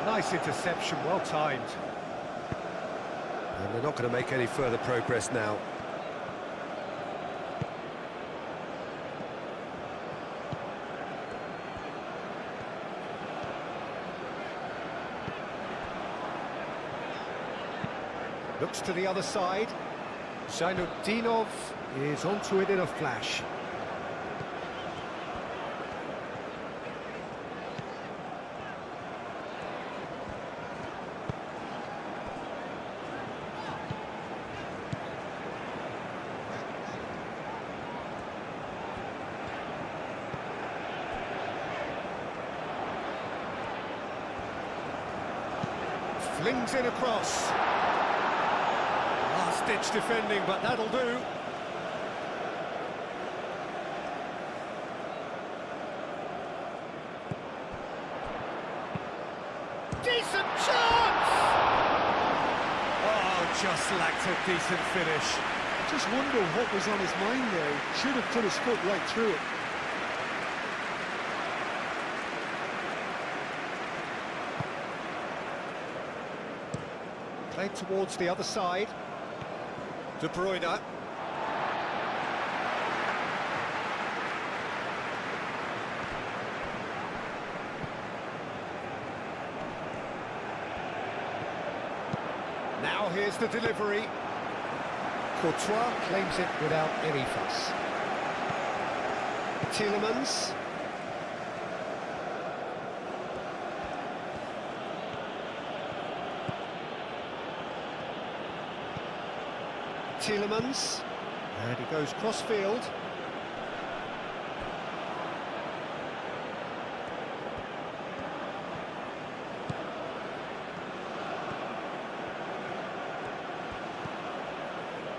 Nice interception, well timed. And they're not going to make any further progress now. Looks to the other side. Zainutdinov is onto it in a flash. Flings it across. Last-ditch defending, but that'll do. Decent chance! Oh, just lacked a decent finish. Just wonder what was on his mind there. Should have put his foot right through it. Played towards the other side. De Bruyne. Now here's the delivery. Courtois claims it without any fuss. Tielemans. Tielemans, and he goes cross-field.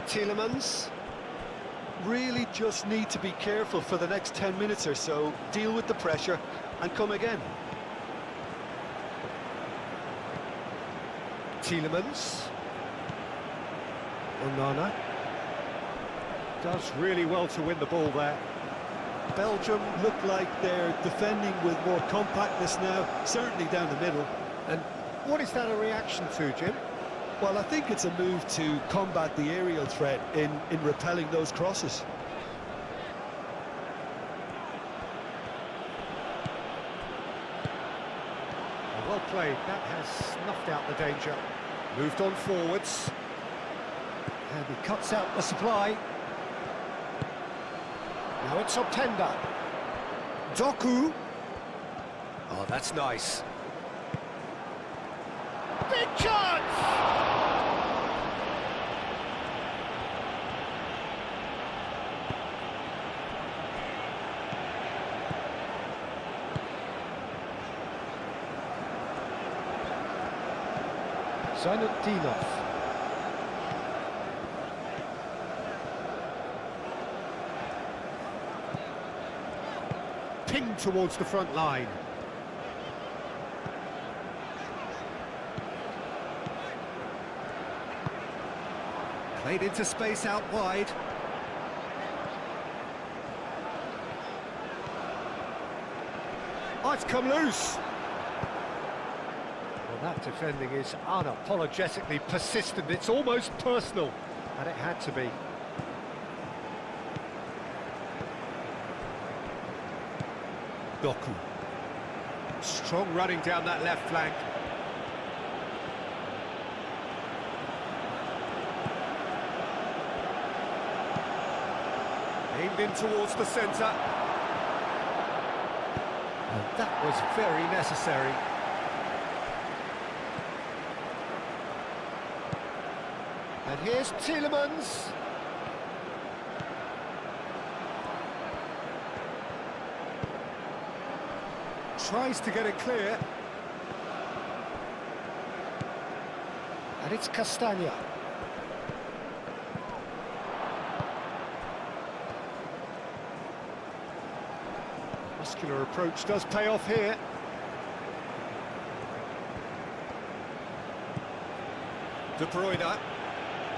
Tielemans. Really just need to be careful for the next 10 minutes or so, deal with the pressure and come again. Tielemans. Onana does really well to win the ball there. Belgium look like they're defending with more compactness now, certainly down the middle. And what is that a reaction to, Jim? Well, I think it's a move to combat the aerial threat in repelling those crosses. Well played, that has snuffed out the danger. Moved on forwards. And he cuts out the supply. Now it's Optenda. Doku. Oh, that's nice. Big chance! Zainutdinov. Pinged towards the front line. Played into space out wide. Oh, it's come loose. Well, that defending is unapologetically persistent. It's almost personal, and it had to be. Doku. Strong running down that left flank. Aimed in towards the centre. And that was very necessary. And here's Tielemans. Tries to get it clear. And it's Castagna. Muscular approach does pay off here. De Bruyne.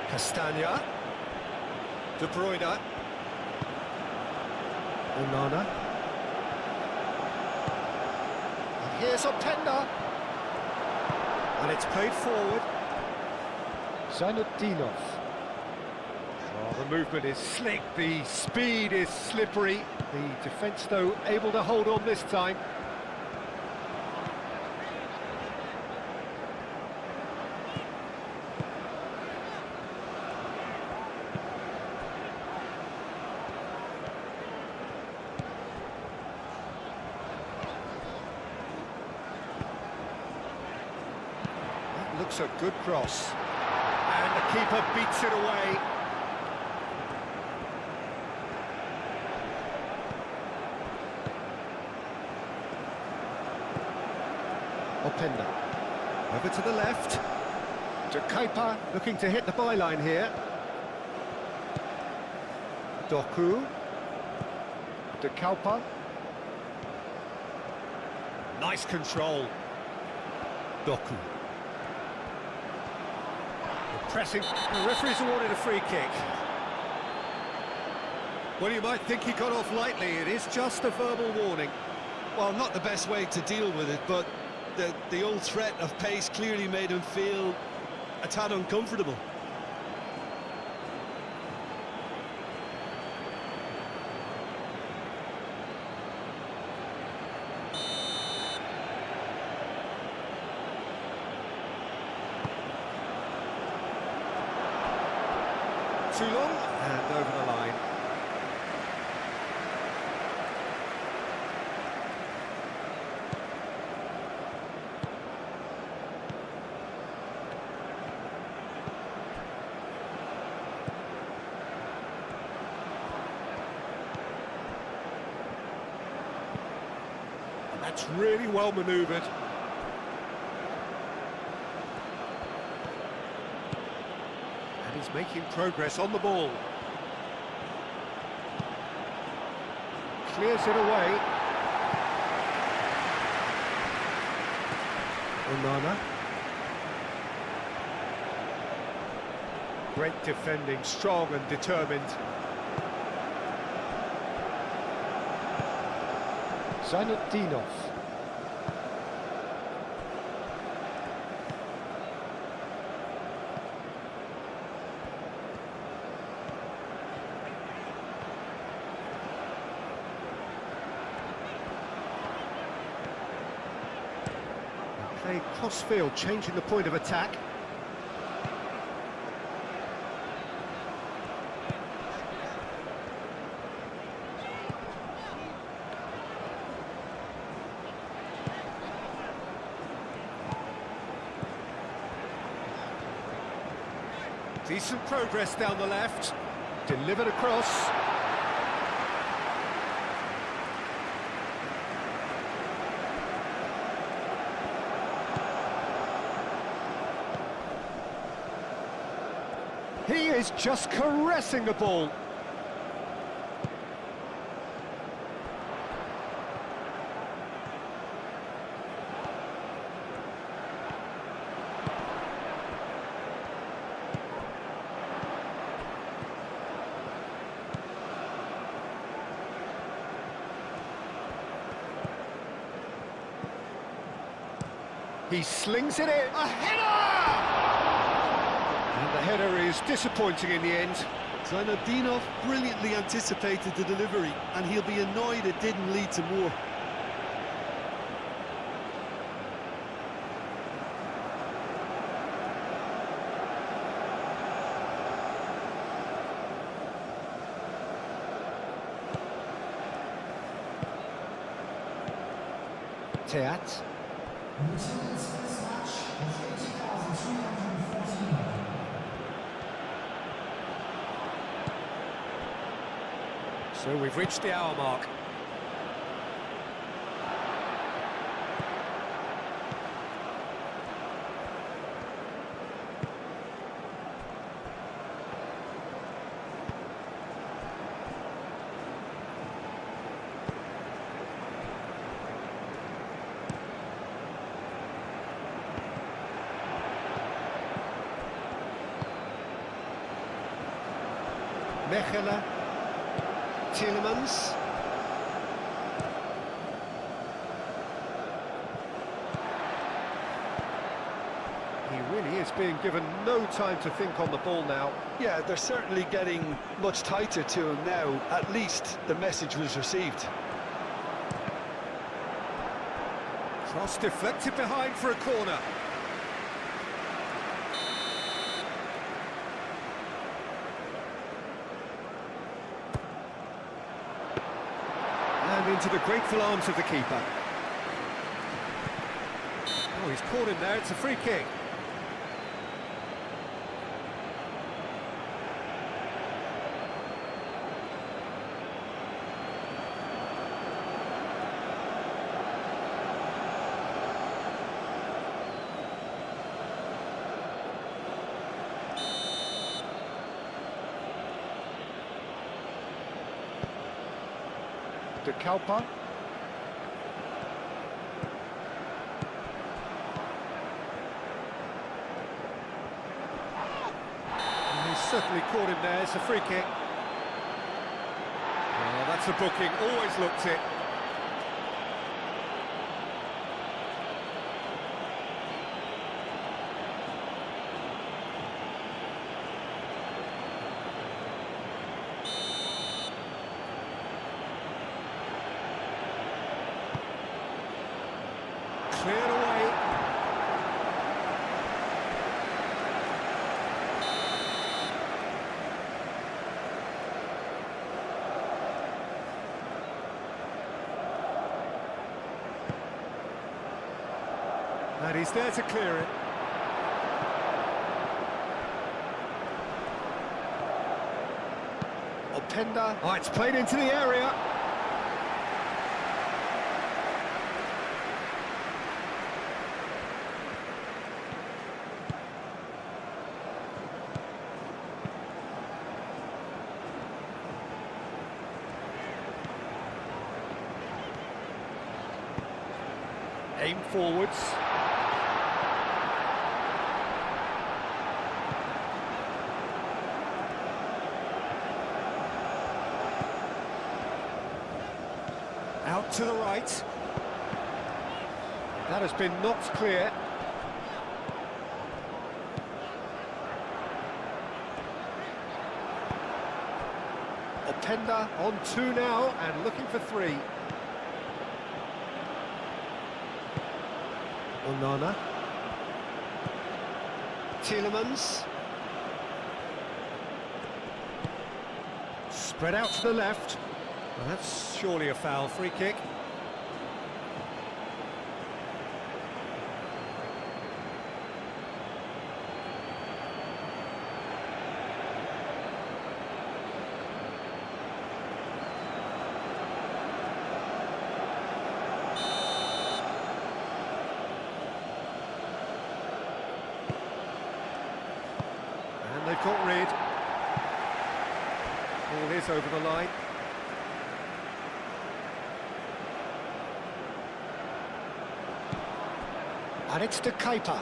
Castagna. De Bruyne. Onana. And here's Openda. And it's played forward. Zainudinov. Oh, the movement is slick, the speed is slippery. The defence, though, able to hold on this time. That looks a good cross. And the keeper beats it away. Openda. Over to the left. To Kaipa, looking to hit the byline here. Doku. De Kaupa. Nice control. Doku. Pressing. The referee's awarded a free kick. Well, you might think he got off lightly. It is just a verbal warning. Well, not the best way to deal with it, but the old threat of pace clearly made him feel a tad uncomfortable. Too long, and over the line. And that's really well manoeuvred. He's making progress on the ball. Clears it away. Onana. Great defending, strong and determined. Zainudinov. Played cross-field, changing the point of attack. Decent progress down the left. Delivered across. He is just caressing the ball. He slings it in. A header! And the header is disappointing in the end. Zainadinov brilliantly anticipated the delivery, and he'll be annoyed it didn't lead to more. Teat. So we've reached the hour mark. Mechelen, Tielemans. He really is being given no time to think on the ball now. Yeah, they're certainly getting much tighter to him now. At least the message was received. Cross deflected behind for a corner. And into the grateful arms of the keeper. Oh, he's caught him there, it's a free kick. De Kalpa. And he's certainly caught him there, it's a free kick. Oh, that's a booking, always looked it. Cleared away. And he's there to clear it. Openda. Oh, it's played into the area. Aim forwards. Out to the right. That has been knocked clear. Openda on two now and looking for three. Onana. Tielemans. Spread out to the left. Well, that's surely a foul. Free kick. And they've got rid. Ball is over the line. And it's to Kuiper.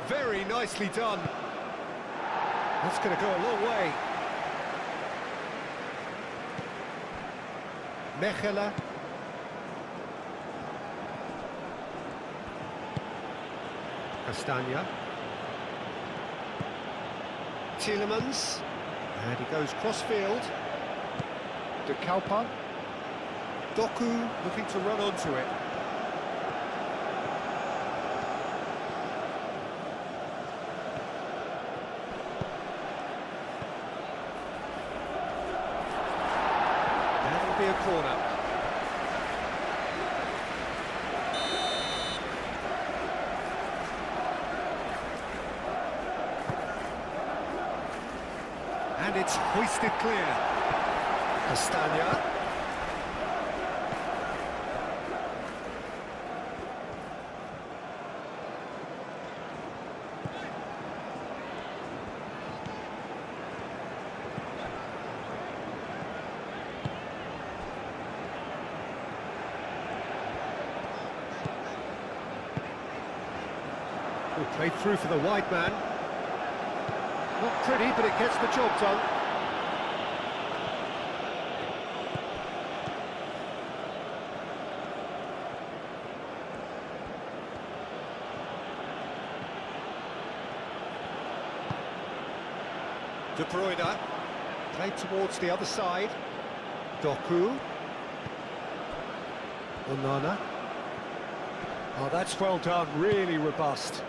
Very nicely done. That's going to go a long way. Mechelen. Castagna. Tielemans. And he goes cross-field. De Kalpa. Doku looking to run onto it. That'll be a corner. And it's hoisted clear. Castagna. Played through for the wide man. Not pretty, but it gets the job done. De Bruyne. Played towards the other side. Doku. Onana. Oh, that's well done, really robust.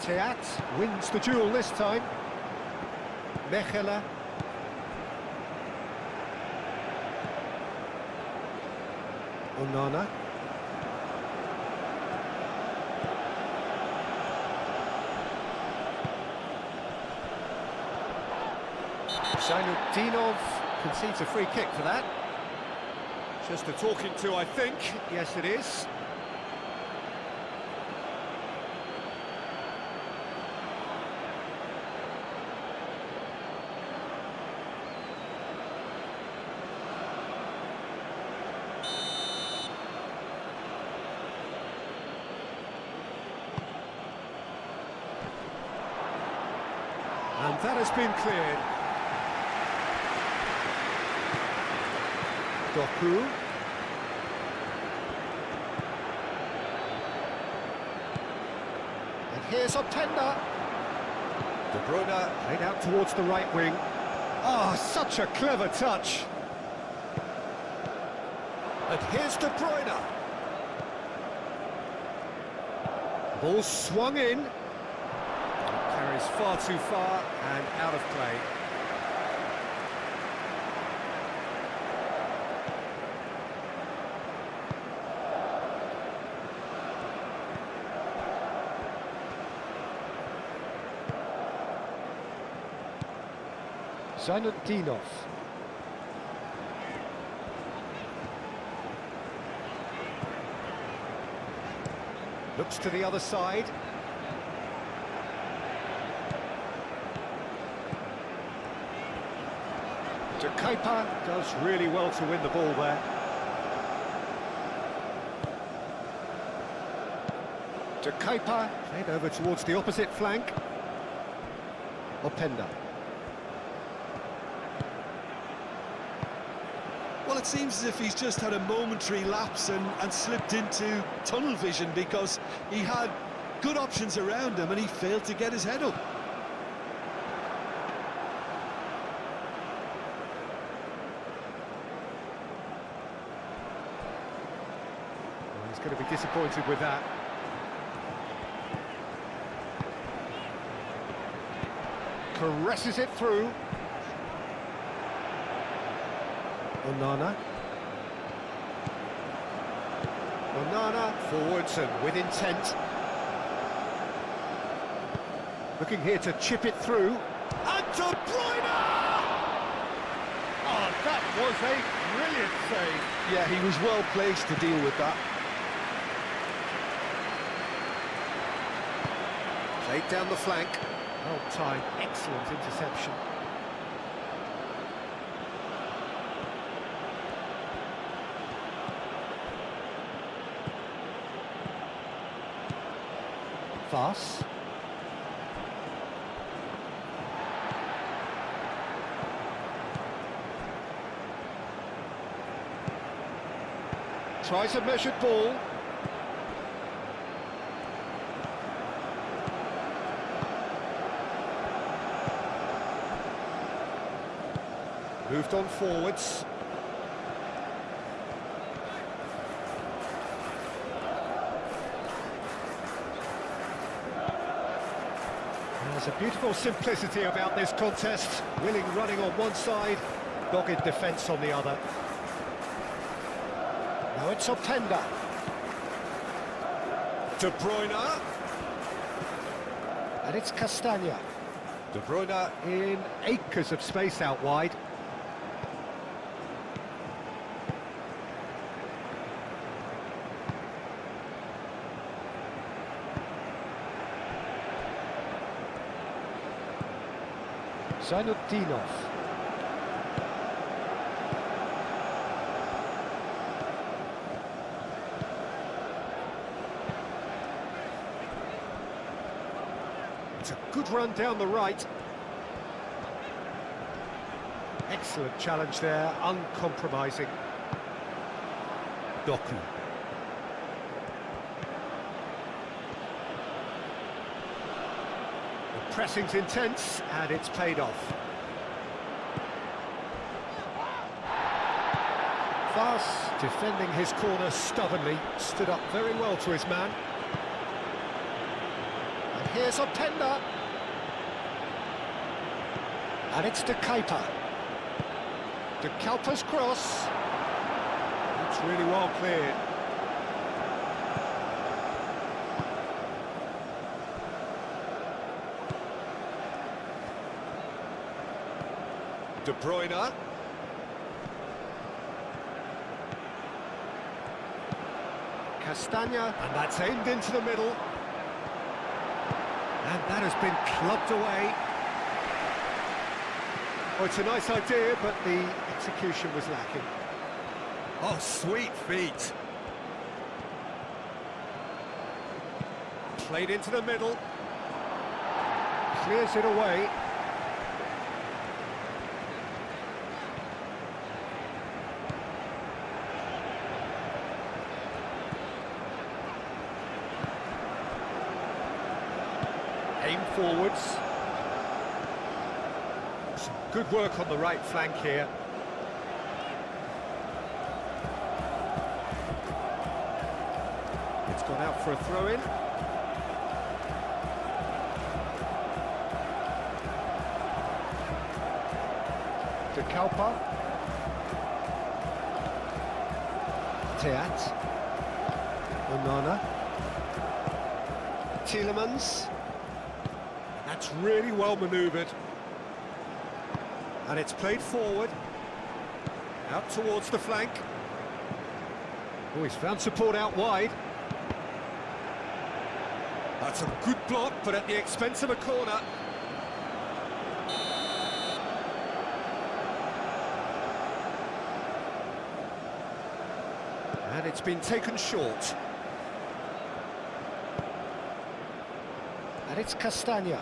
Teat wins the duel this time. Mechela. Onana. Zainudinov concedes a free kick for that. Just a talking to, I think. Yes, it is. And that has been cleared. Doku. And here's Openda. De Bruyne played out towards the right wing. Oh, such a clever touch. And here's De Bruyne. Ball swung in. Carries far too far and out of play. Zainudinov. Looks to the other side. De Kepa does really well to win the ball there. De Kepa played over towards the opposite flank. Openda. Well, it seems as if he's just had a momentary lapse and slipped into tunnel vision, because he had good options around him and he failed to get his head up. Well, he's going to be disappointed with that. Caresses it through. Onana. Onana forwards and with intent. Looking here to chip it through. And De Bruyne! Oh, that was a brilliant save. Yeah, he was well placed to deal with that. Played down the flank. Well timed, excellent interception. Fast. Tries a measured ball. Moved on forwards. There's a beautiful simplicity about this contest. Willing running on one side, dogged defence on the other. Now it's Openda. De Bruyne. And it's Castagna. De Bruyne in acres of space out wide. Zainutdinov. It's a good run down the right. Excellent challenge there, uncompromising. Doku. The pressing's intense, and it's paid off. Fast, defending his corner stubbornly, stood up very well to his man. And here's Openda. And it's De Kuiper. De Kuiper's cross. That's really well cleared. De Bruyne. Castagna, and that's aimed into the middle. And that has been clubbed away. Oh, it's a nice idea, but the execution was lacking. Oh, sweet feet. Played into the middle. Clears it away. Aim forwards. Some good work on the right flank here. It's gone out for a throw-in. De Kuiper. Teat. Onana. Tielemans. That's really well manoeuvred. And it's played forward. Out towards the flank. Oh, he's found support out wide. That's a good block, but at the expense of a corner. And it's been taken short. And it's Castagna.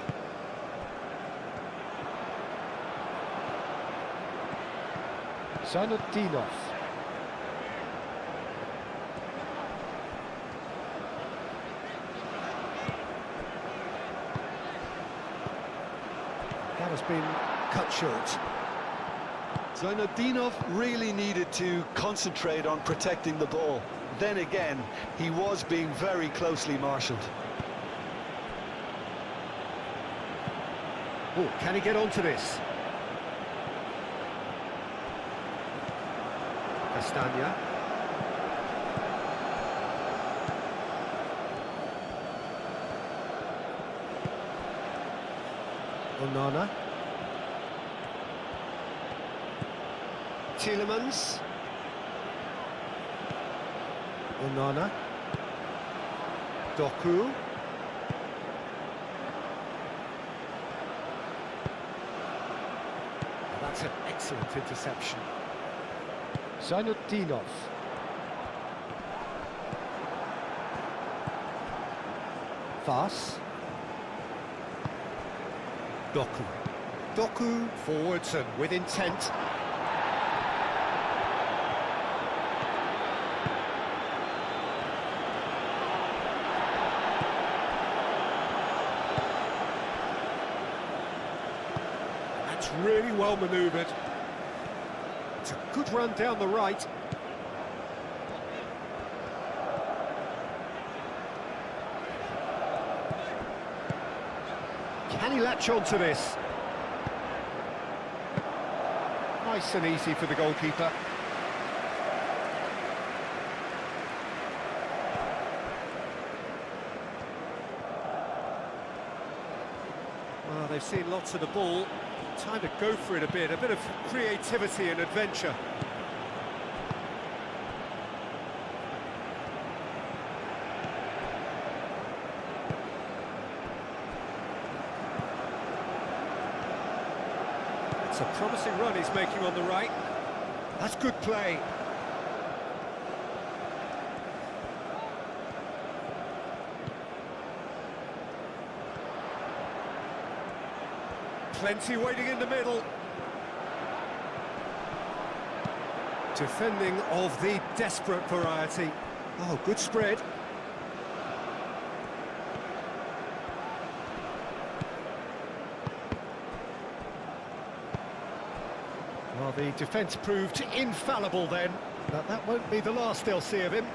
Zainutdinov. That has been cut short. Zainutdinov really needed to concentrate on protecting the ball. Then again, he was being very closely marshalled. Oh, can he get onto this? Castagna. Onana. Tielemans. Onana. Doku. That's an excellent interception. Zainutdinov. Fas. Doku. Doku forwards and with intent. That's really well manoeuvred. It's a good run down the right. Can he latch on to this? Nice and easy for the goalkeeper. Well, they've seen lots of the ball. Time to go for it a bit of creativity and adventure. It's a promising run he's making on the right. That's good play. Plenty waiting in the middle. Defending of the desperate variety. Oh, good spread. Well, the defence proved infallible then, but that won't be the last they'll see of him.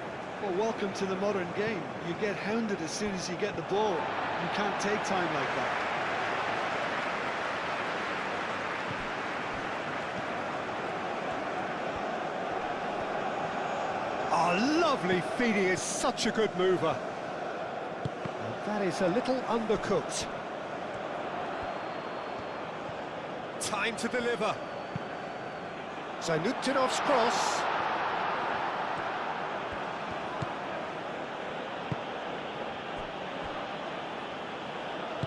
Well, welcome to the modern game. You get hounded as soon as you get the ball. You can't take time like that. Oh, lovely feed, he is such a good mover. And that is a little undercooked. Time to deliver. Zaynutinov's cross.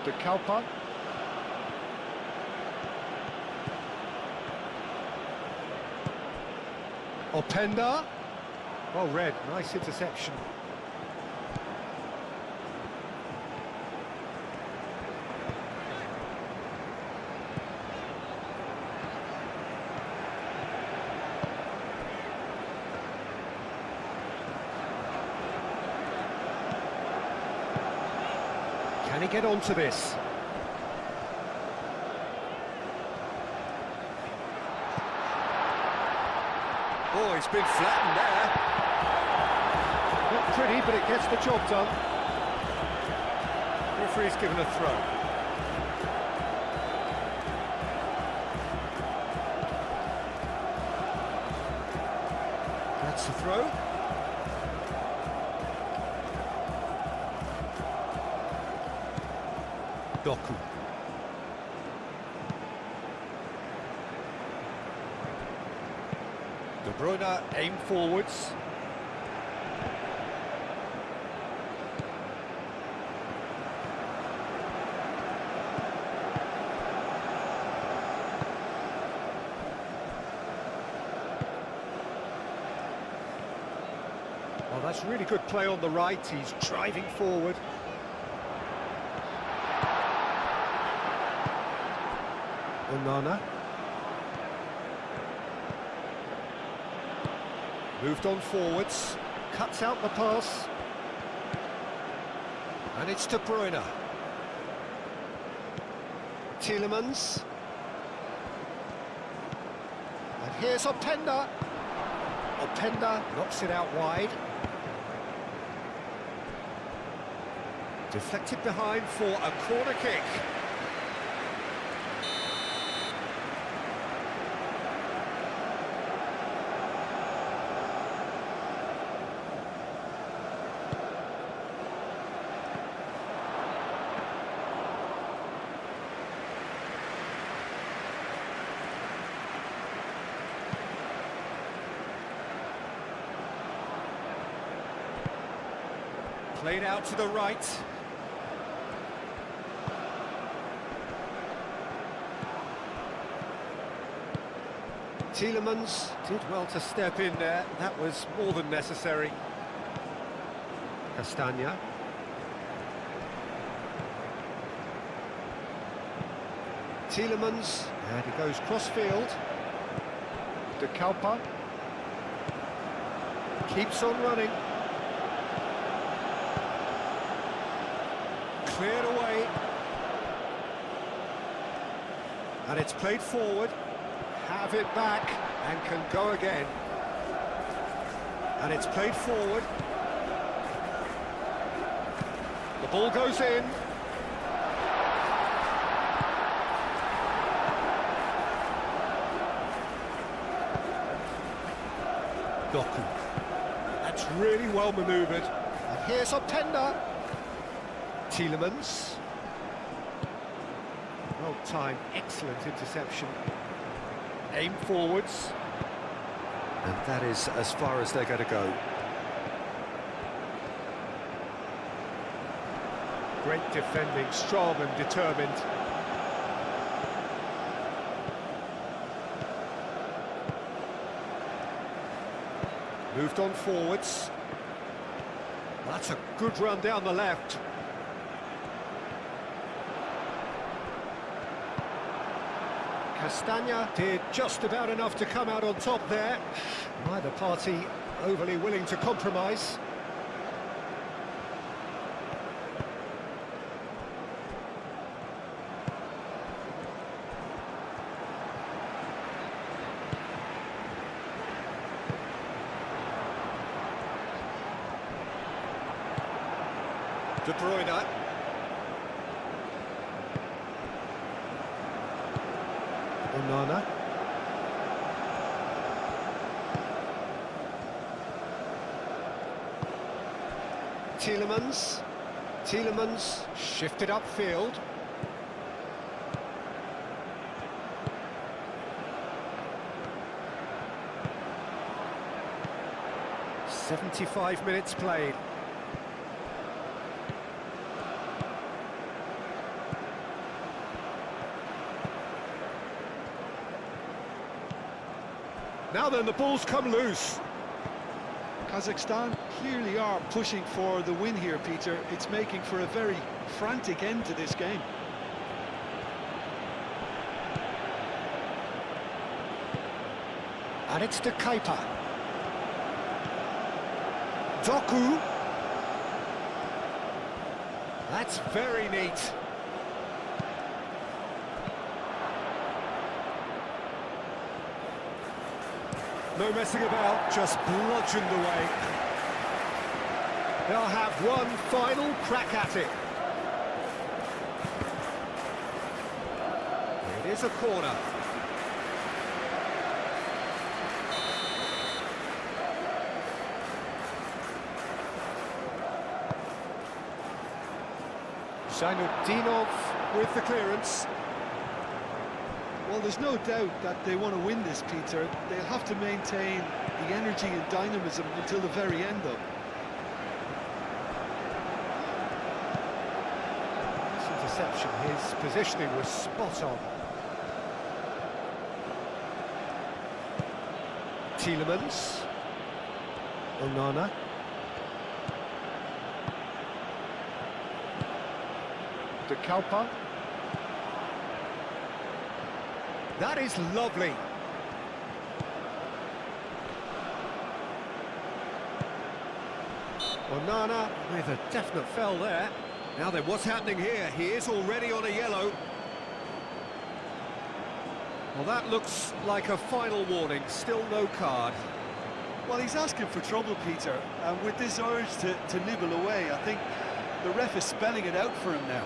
De Kalpa. Openda. Well read, nice interception. Can he get onto this? Oh, he's been flattened there. Not pretty, but it gets the job done. Referee's given a throw. That's the throw. Doku. De Bruyne aim forwards. Well, that's really good play on the right. He's driving forward. Onana. Moved on forwards. Cuts out the pass. And it's De Bruyne. Tielemans. And here's Openda. Openda knocks it out wide. Deflected behind for a corner kick. Played out to the right. Tielemans did well to step in there. That was more than necessary. Castagna. Tielemans, and he goes cross-field. De Kalpa. Keeps on running. Cleared away. And it's played forward. Have it back and can go again. And it's played forward. The ball goes in. Doku. That's really well manoeuvred. And here's Optenda. Tielemans. Well timed, excellent interception. Aim forwards. And that is as far as they're going to go. Great defending, strong and determined. Moved on forwards. That's a good run down the left. Castagna did just about enough to come out on top there. Neither party overly willing to compromise. De Bruyne. Onana. Tielemans. Tielemans shifted upfield. "75 minutes played. Now then, the ball's come loose. Kazakhstan clearly are pushing for the win here, Peter. It's making for a very frantic end to this game. And it's to Kepa. Doku. That's very neat. No messing about, just bludgeoned away. They'll have one final crack at it. It is a corner. Zainudinov with the clearance. Well, there's no doubt that they want to win this, Peter. They'll have to maintain the energy and dynamism until the very end, though. This interception, his positioning was spot on. Tielemans. Onana. De Kalpa. That is lovely. Onana with a definite foul there. Now then, what's happening here? He is already on a yellow. Well, that looks like a final warning. Still no card. Well, he's asking for trouble, Peter, and with this urge to nibble away, I think the ref is spelling it out for him now.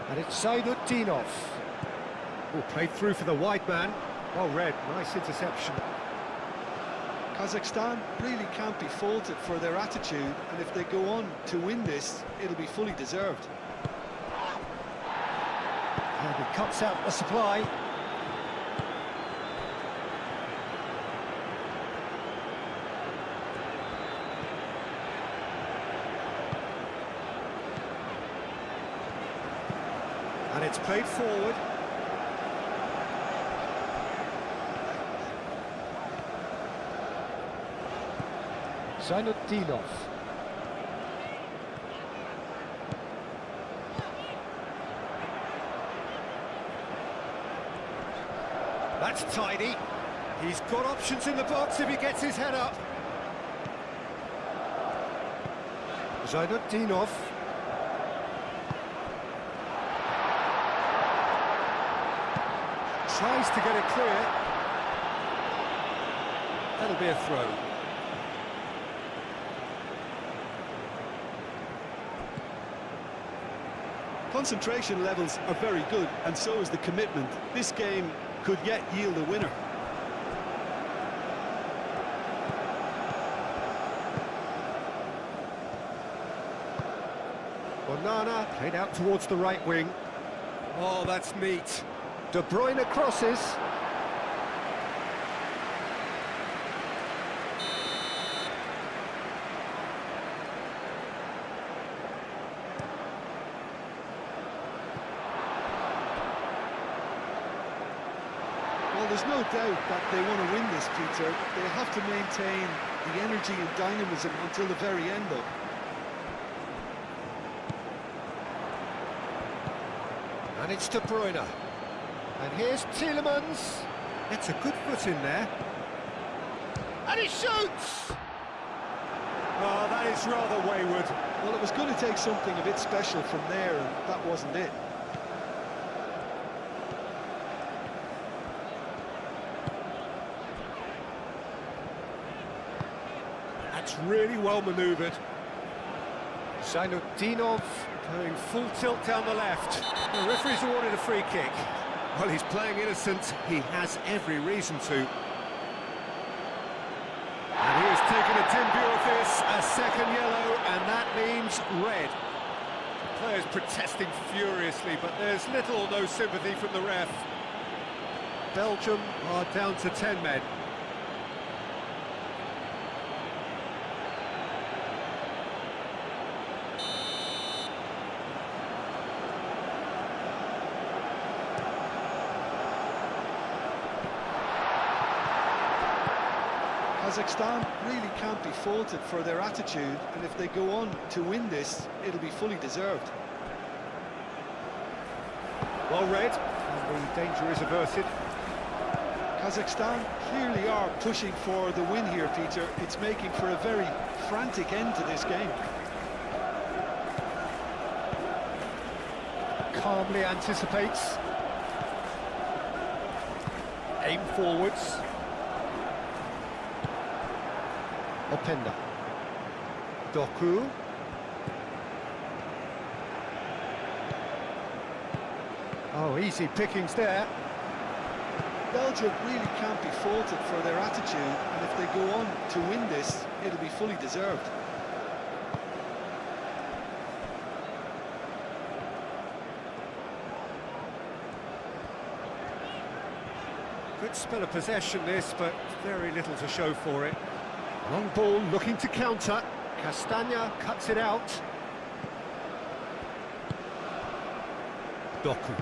And it's Zainudinov. Oh, played through for the wide man. Well read, nice interception. Kazakhstan really can't be faulted for their attitude, and if they go on to win this, it'll be fully deserved. And he cuts out the supply. And it's played forward. Zainudinov. That's tidy. He's got options in the box if he gets his head up. Zainutdinov. Tries to get it clear. That'll be a throw. Concentration levels are very good, and so is the commitment. This game could yet yield a winner. Onana played out towards the right wing. Oh, that's neat. De Bruyne crosses. Well, there's no doubt that they want to win this, Peter. They'll have to maintain the energy and dynamism until the very end, though. And it's De Bruyne. And here's Tielemans. It's a good foot in there. And he shoots! Oh, that is rather wayward. Well, it was going to take something a bit special from there, and that wasn't it. That's really well manoeuvred. Zainutdinov going full tilt down the left. The referee's awarded a free kick. Well, he's playing innocent. He has every reason to. And he has taken a dim view of this, a second yellow, and that means red. The players protesting furiously, but there's little or no sympathy from the ref. Belgium are down to 10 men. Kazakhstan really can't be faulted for their attitude, and if they go on to win this, it'll be fully deserved. Well read, and the danger is averted. Kazakhstan clearly are pushing for the win here, Peter. It's making for a very frantic end to this game. Calmly anticipates. Aim forwards. Openda. Doku. Oh, easy pickings there. Belgium really can't be faulted for their attitude, and if they go on to win this, it'll be fully deserved. Good spell of possession this, but very little to show for it. Long ball looking to counter. Castagna cuts it out. Doku.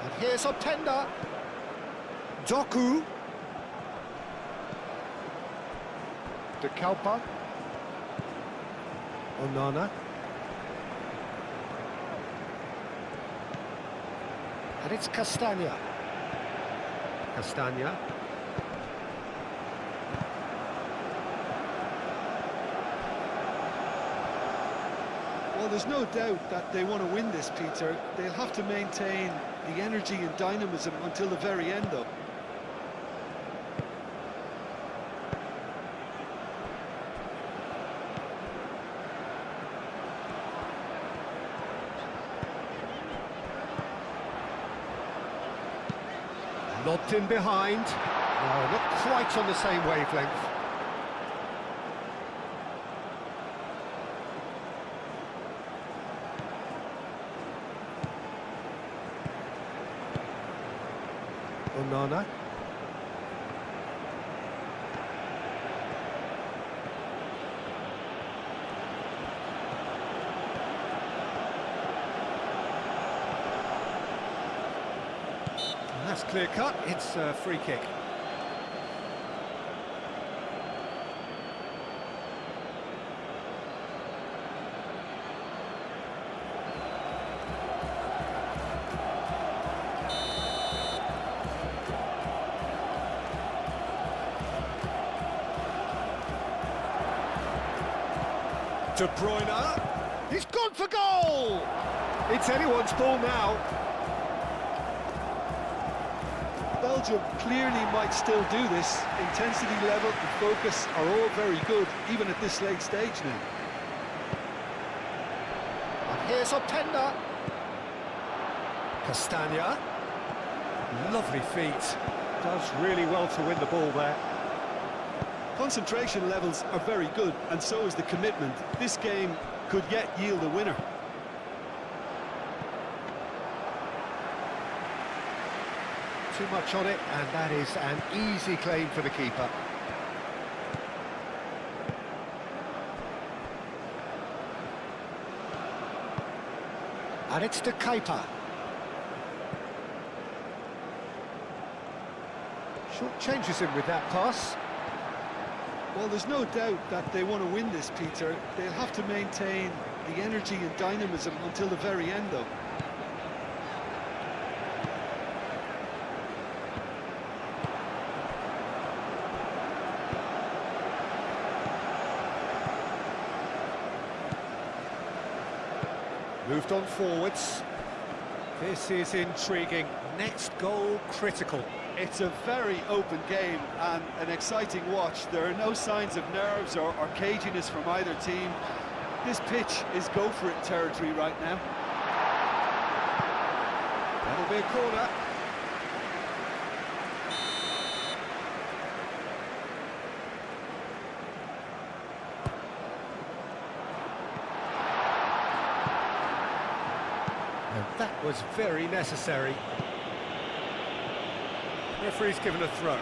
And here's Openda. Doku. De Kalpa. Onana. And it's Castagna. Castagna. Well, there's no doubt that they want to win this, Peter. They'll have to maintain the energy and dynamism until the very end, though. Lobbed in behind. No, not quite on the same wavelength. Onana. That's clear cut. It's a free kick. De Bruyne. He's gone for goal! It's anyone's ball now. Belgium clearly might still do this. Intensity level and focus are all very good, even at this late stage now. And here's Openda. Castagna. Lovely feet. Does really well to win the ball there. Concentration levels are very good, and so is the commitment. This game could yet yield a winner. Too much on it, and that is an easy claim for the keeper. And it's to Kepa. Short changes him with that pass. Well, there's no doubt that they want to win this, Peter. They'll have to maintain the energy and dynamism until the very end, though. Moved on forwards. This is intriguing. Next goal critical. It's a very open game and an exciting watch. There are no signs of nerves or caginess from either team. This pitch is go-for-it territory right now. That'll be a corner. And that was very necessary. Referee's given a throw.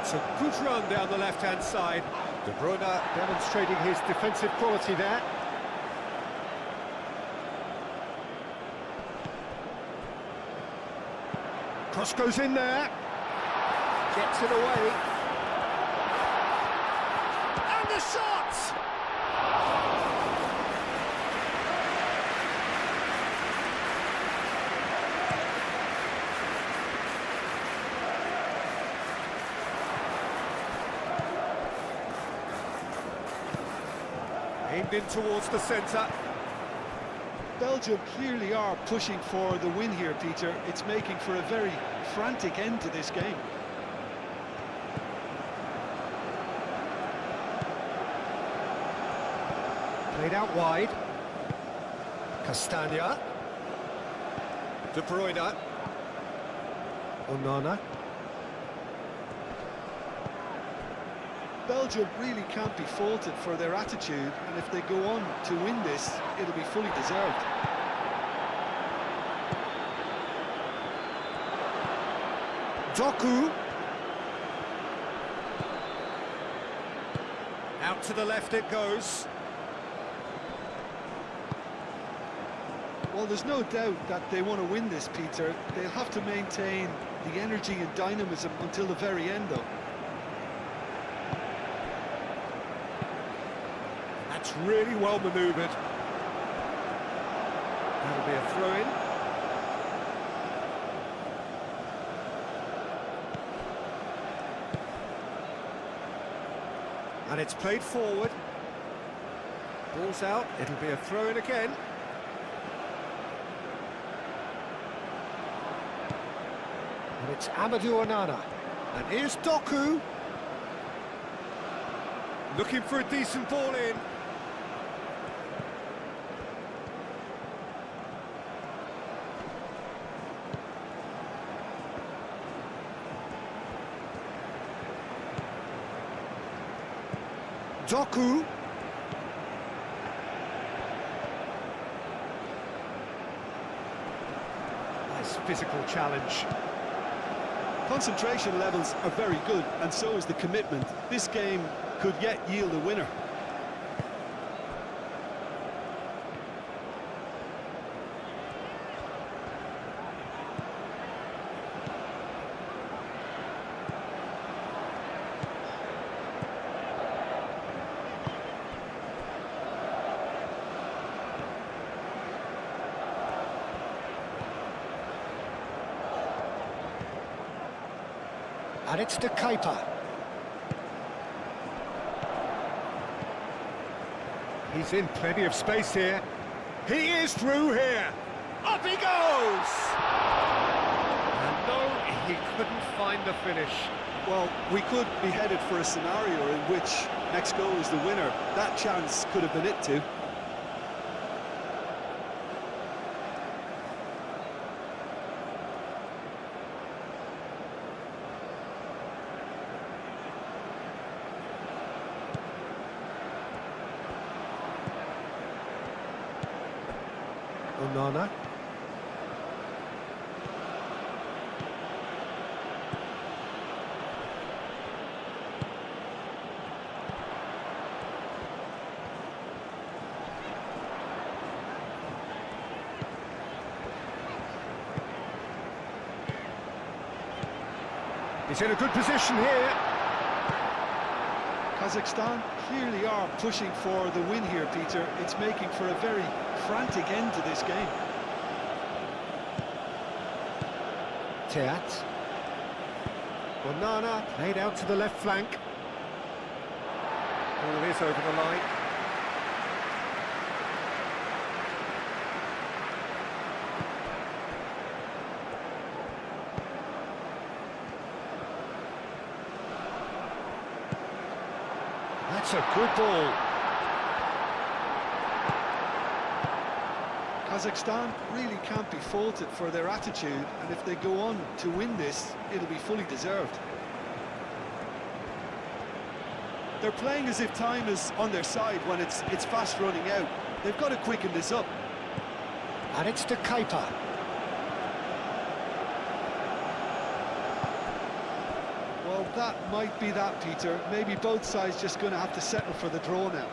It's a good run down the left-hand side. De Bruyne demonstrating his defensive quality there. Cross goes in there. Gets it away. And the shot! Aimed in towards the centre. Belgium clearly are pushing for the win here, Peter. It's making for a very frantic end to this game. Played out wide. Castagna. De Bruyne. Onana. Belgium really can't be faulted for their attitude, and if they go on to win this, it'll be fully deserved. Doku. Out to the left it goes. Well, there's no doubt that they want to win this, Peter. They'll have to maintain the energy and dynamism until the very end, though. That's really well manoeuvred. That'll be a throw-in. And it's played forward. Ball's out, it'll be a throw-in again. And it's Amadou Onana. And here's Doku. Looking for a decent ball in. Doku. Nice physical challenge. Concentration levels are very good, and so is the commitment. This game could yet yield a winner. And it's to Kuiper. He's in plenty of space here. He is through here. Up he goes! And no, he couldn't find the finish. Well, we could be headed for a scenario in which next goal is the winner. That chance could have been it too. Onana. He's in a good position here. Kazakhstan clearly are pushing for the win here, Peter. It's making for a very frantic end to this game. Teat. Onana played out to the left flank. Ball is over the line. That's a good ball. Kazakhstan really can't be faulted for their attitude, and if they go on to win this, it'll be fully deserved. They're playing as if time is on their side when it's fast running out. They've got to quicken this up. And it's to Kuiper. Well, that might be that, Peter. Maybe both sides just going to have to settle for the draw now.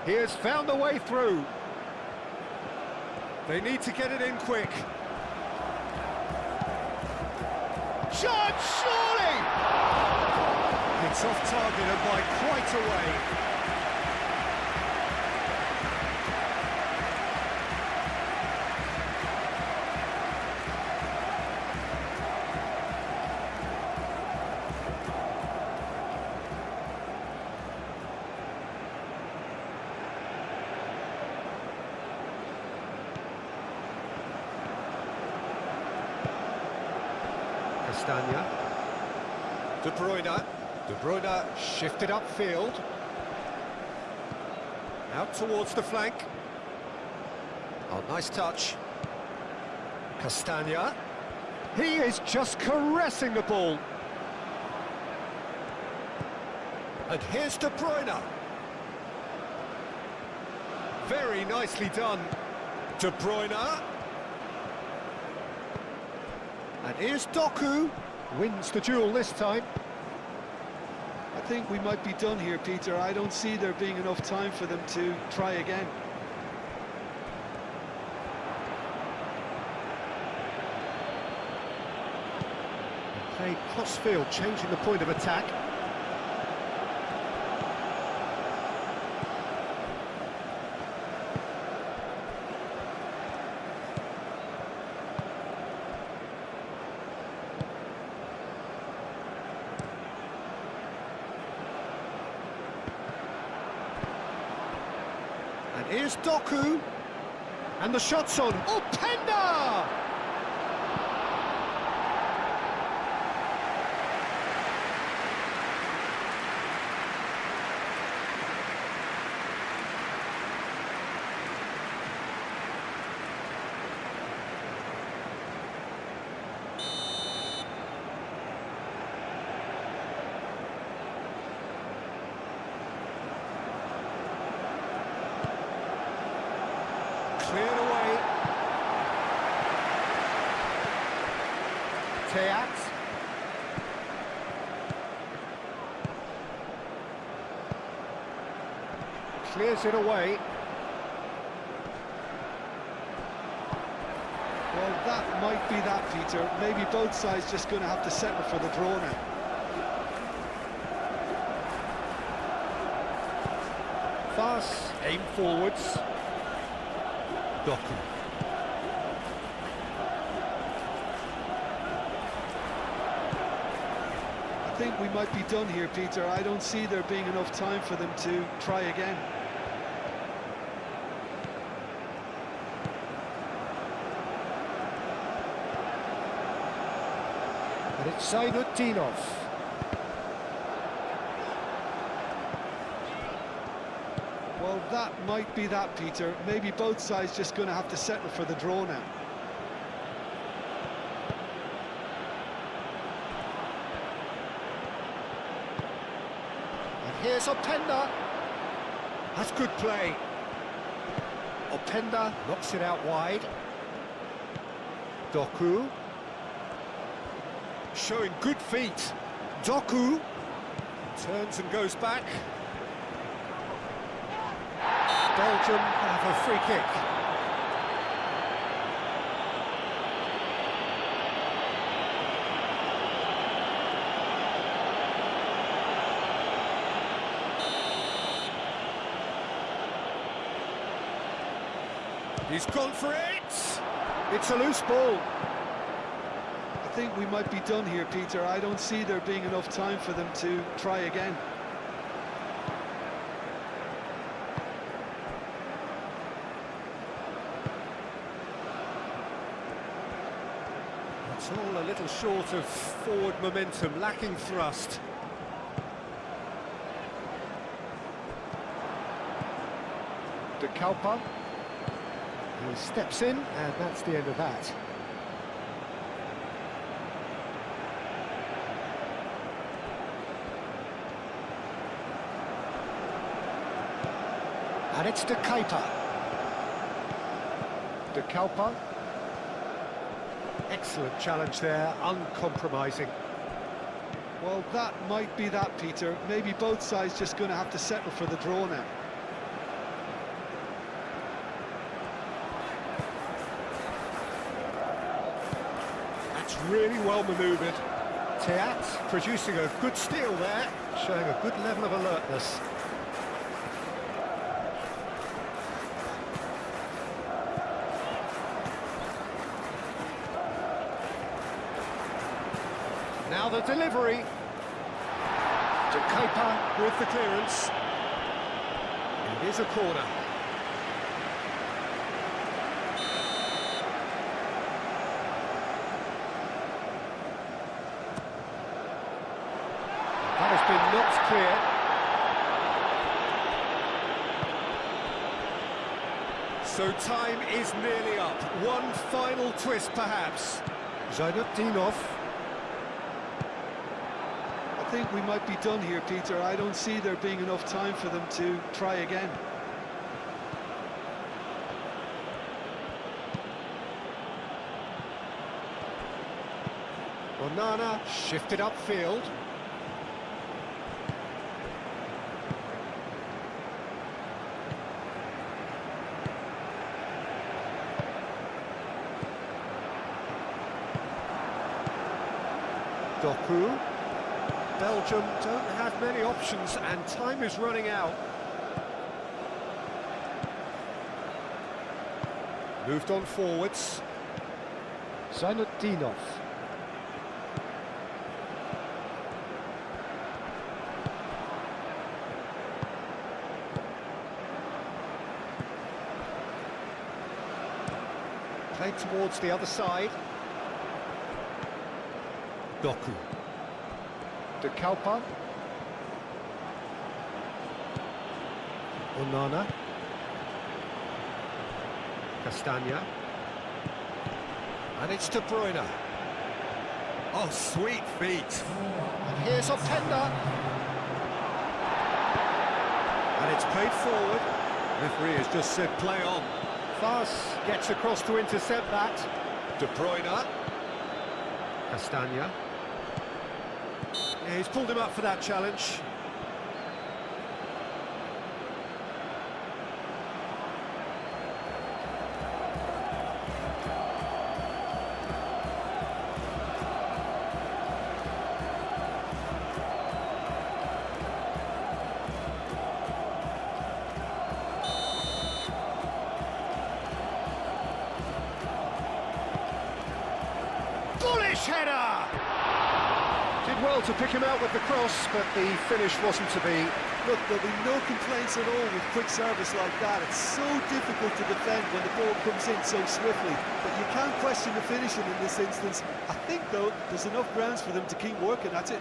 He has found a way through. They need to get it in quick. Shot, surely! It's off target and by quite a way. Castagna. De Bruyne. De Bruyne shifted upfield. Out towards the flank. Oh, nice touch. Castagna. He is just caressing the ball. And here's De Bruyne. Very nicely done. De Bruyne. And here's Doku, wins the duel this time. I think we might be done here, Peter. I don't see there being enough time for them to try again. Played cross-field, changing the point of attack. And here's Doku. And the shot's on. Oh, Penda! Cleared away. Teat. Clears it away. Well, that might be that, Peter. Maybe both sides just going to have to settle for the draw now. Fast, aim forwards. Doku. I think we might be done here, Peter. I don't see there being enough time for them to try again. And it's Zainutdinov. Well, that might be that, Peter. Maybe both sides just going to have to settle for the draw now. And here's Openda. That's good play. Openda knocks it out wide. Doku. Showing good feet. Doku. Turns and goes back. Belgium have a free kick. He's gone for it! It's a loose ball. I think we might be done here, Peter. I don't see there being enough time for them to try again. It's all a little short of forward momentum, lacking thrust. De Kalpa. He steps in, and that's the end of that. And it's De Kalpa. De Kalpa. Excellent challenge there, uncompromising. Well, that might be that, Peter. Maybe both sides just going to have to settle for the draw now. That's really well manoeuvred. Teat producing a good steal there, showing a good level of alertness. Now the delivery. De Kepa with the clearance. It is a corner. That has been knocked clear. So time is nearly up. One final twist perhaps. Zainutdinov. I think we might be done here, Peter. I don't see there being enough time for them to try again. Onana shifted upfield. Doku. Belgium don't have many options and time is running out. Moved on forwards. Zainutdinov. Played towards the other side. Doku. De Kalpa. Onana. Castagna. And it's De Bruyne. Oh, sweet feet. And here's Openda. And it's played forward. Referee has just said play on. Fas gets across to intercept that. De Bruyne. Castagna. Yeah, he's pulled him up for that challenge. Bullish header! Did well to pick him out with the cross, but the finish wasn't to be. Look, there'll be no complaints at all with quick service like that. It's so difficult to defend when the ball comes in so swiftly. But you can't question the finishing in this instance. I think, though, there's enough grounds for them to keep working at it.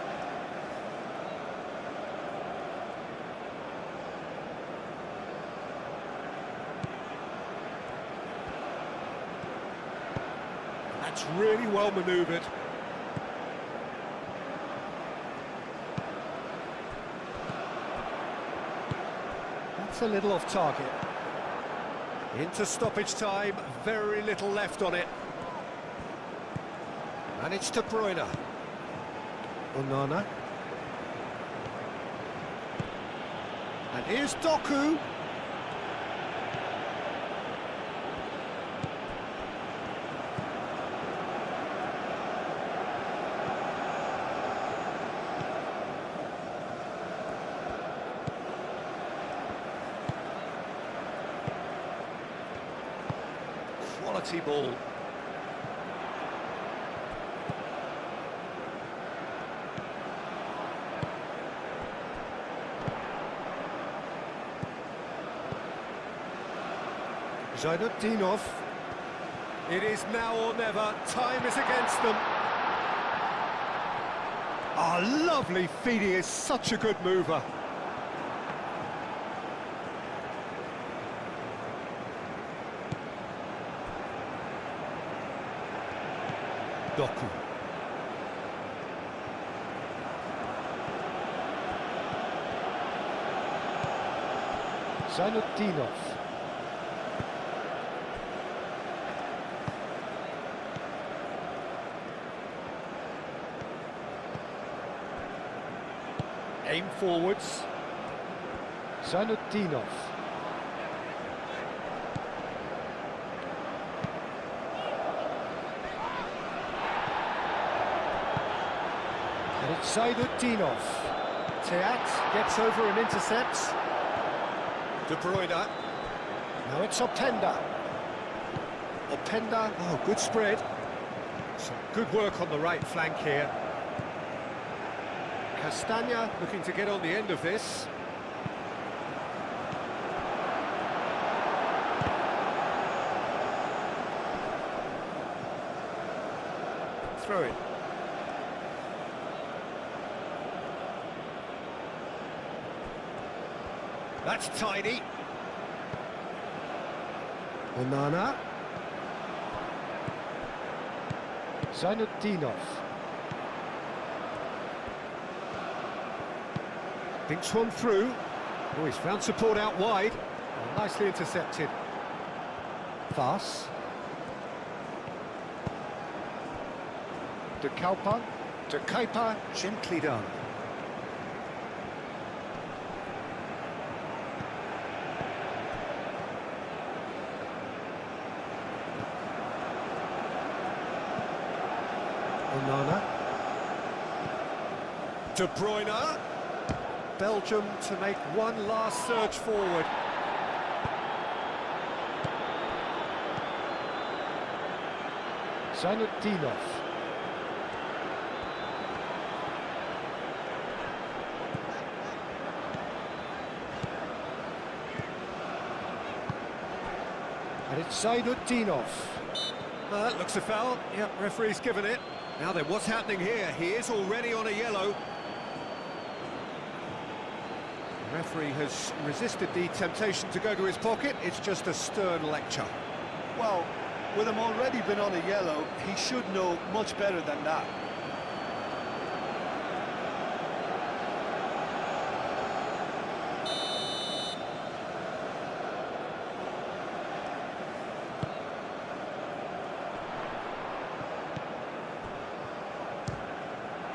That's really well manoeuvred. That's a little off target. Into stoppage time, very little left on it. And it's De Bruyne. Onana. And here's Doku. Quality ball. Zainutdinov. It is now or never. Time is against them. Ah, lovely feed. He is such a good mover. Doku. Zainutdinov. Aim forwards. Zainutdinov. And it's Zainutdinov. Teat gets over and intercepts. De Bruyne. Now it's Openda. Openda, oh, good spread. Some good work on the right flank here. Castagna looking to get on the end of this. Throw it. That's tidy. Onana. Zainutdinov. Thinks one through. Oh, he's found support out wide. Oh, nicely intercepted. Thas. De Kaupa. De Kuiper, gently done. Onana. De Bruyne. Belgium to make one last surge forward. Zainutdinov. And it's Zainutdinov. That looks a foul. Yep, referee's given it. Now then, what's happening here? He is already on a yellow. The referee has resisted the temptation to go to his pocket. It's just a stern lecture. Well, with him already been on a yellow, he should know much better than that.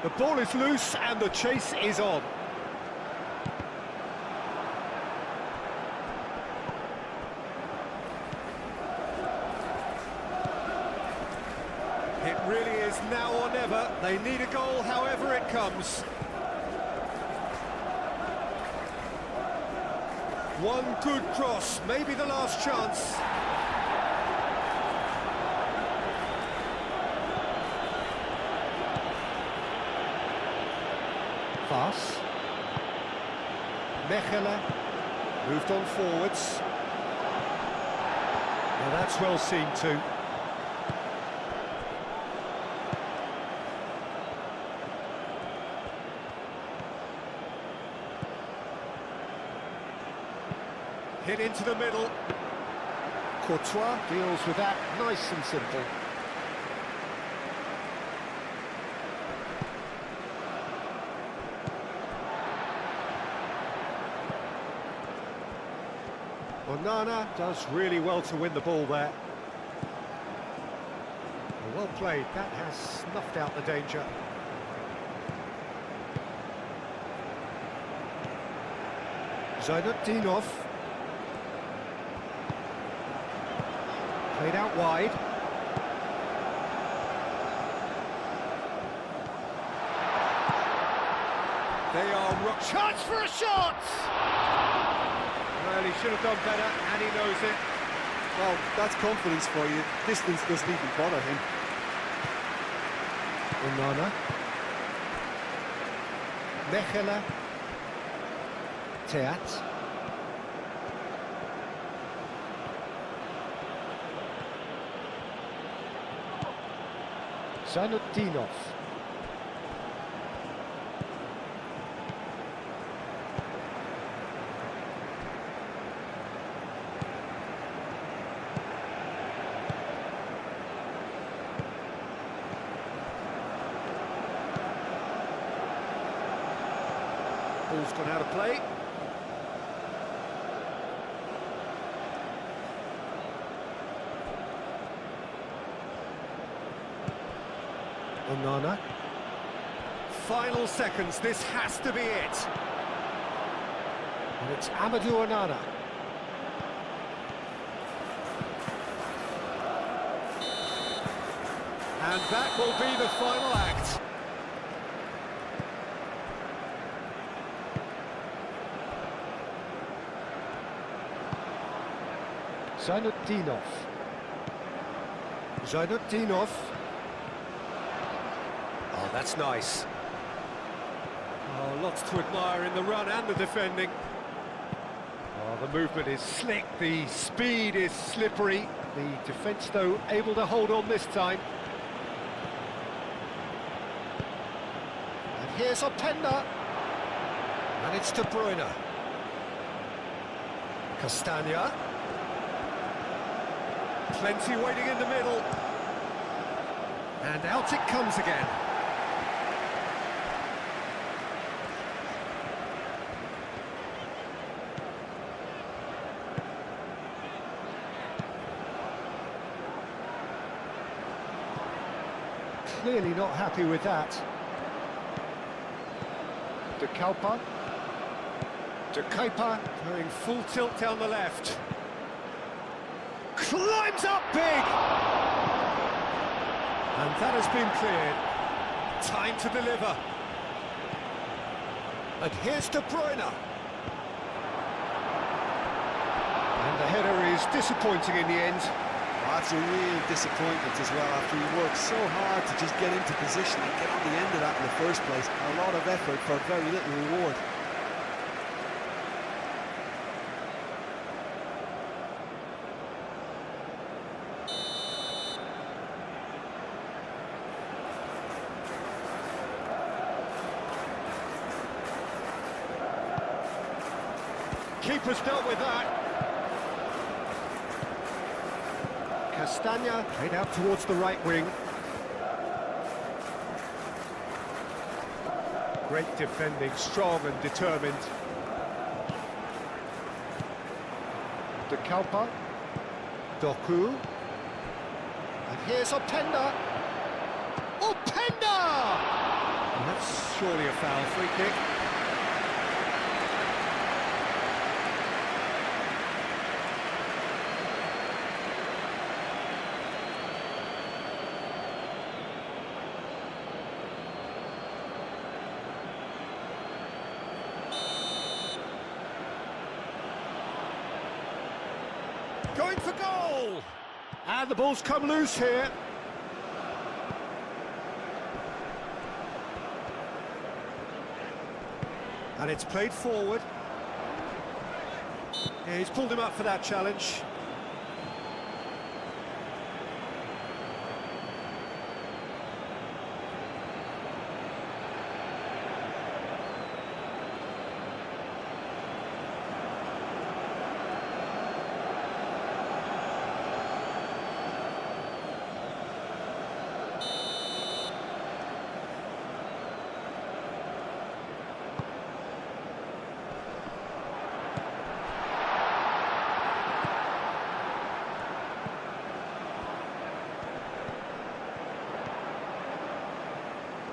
The ball is loose and the chase is on. It really is now or never. They need a goal however it comes. One good cross, maybe the last chance. Pass. Mechelen moved on forwards. Now that's well seen too. Hit into the middle. Courtois deals with that nice and simple. Onana does really well to win the ball there. Well played, that has snuffed out the danger. Zainutdinov. Played out wide. They are chance for a shot! Well, he should have done better, and he knows it. Well, that's confidence for you. Distance doesn't even bother him. Onana. Mechelen. Teat. Zainutdinov. Ball's gone out of play. Onana. Final seconds, this has to be it. And it's Amadou Onana. And that will be the final act. Zainutdinov. Zainutdinov. Oh, that's nice. Oh, lots to admire in the run and the defending. Oh, the movement is slick, the speed is slippery. The defence, though, able to hold on this time. And here's Openda. And it's De Bruyne. Castagna. Plenty waiting in the middle. And out it comes again. Clearly not happy with that. De Kalpa. De Kuiper going full tilt down the left. Climbs up big! And that has been cleared. Time to deliver. And here's De Bruyne. And the header is disappointing in the end. That's a real disappointment as well, after he worked so hard to just get into position and get on the end of that in the first place. A lot of effort for very little reward. Keeper's dealt with that. Castagna played out towards the right wing. Great defending, strong and determined. De Kalpa. Doku. And here's Openda. Openda! And that's surely a foul, free kick. Going for goal! And the ball's come loose here. And it's played forward. Yeah, he's pulled him up for that challenge.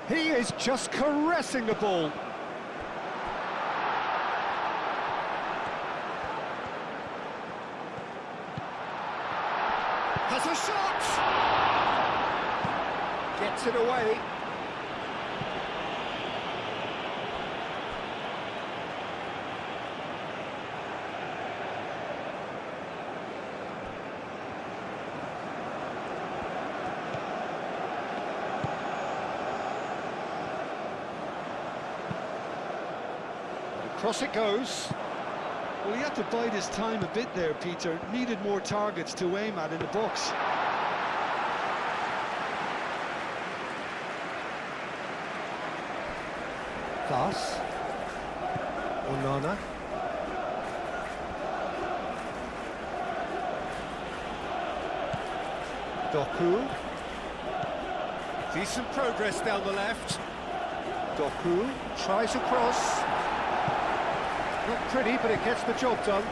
He is just caressing the ball. Has a shot! Gets it away. Across it goes. Well, he had to bide his time a bit there, Peter. Needed more targets to aim at in the box. Thus, Onana. Doku. Decent progress down the left. Doku tries a cross. Not pretty, but it gets the job done.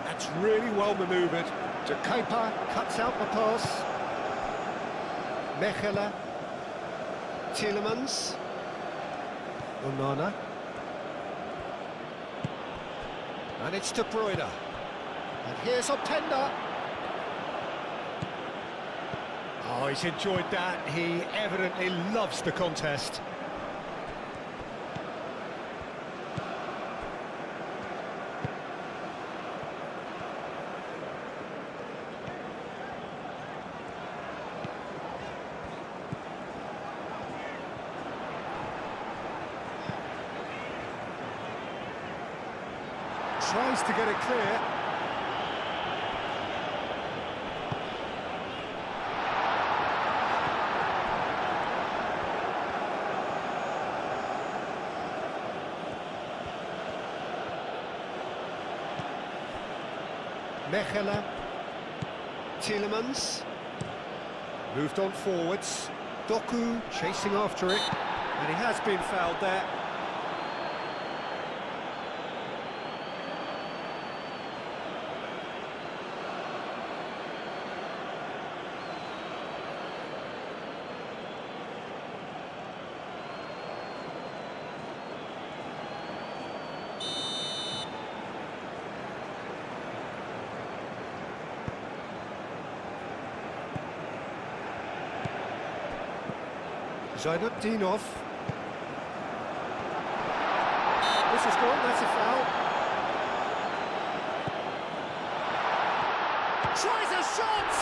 That's really well manoeuvred. De Kuiper cuts out the pass. Mechelen. Tielemans. Onana. And it's De Bruyne. And here's Openda. Oh, he's enjoyed that. He evidently loves the contest. Tries to get it clear. Mechelen, Tielemans, moved on forwards, Doku chasing after it, and he has been fouled there. Zainutdinov. This is gone, that's a foul. Tries a shot!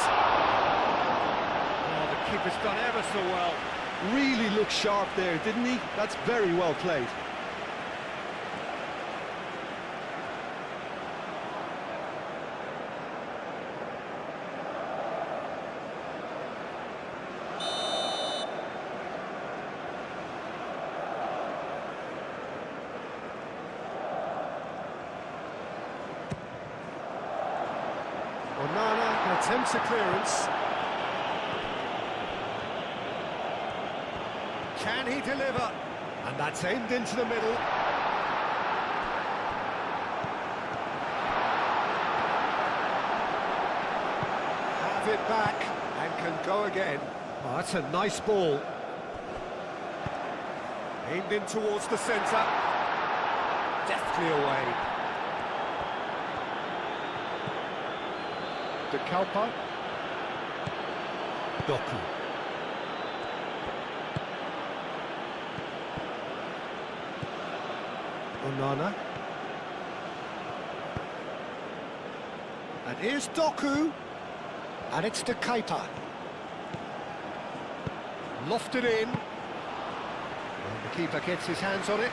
Oh, the keeper's done ever so well. Really looked sharp there, didn't he? That's very well played. Onana attempts a clearance. Can he deliver? And that's aimed into the middle. Have it back and can go again. Oh, that's a nice ball. Aimed in towards the centre. Deftly away. De Kuiper. Doku. Onana. And here's Doku. And it's De Kuiper. Lofted in. And the keeper gets his hands on it.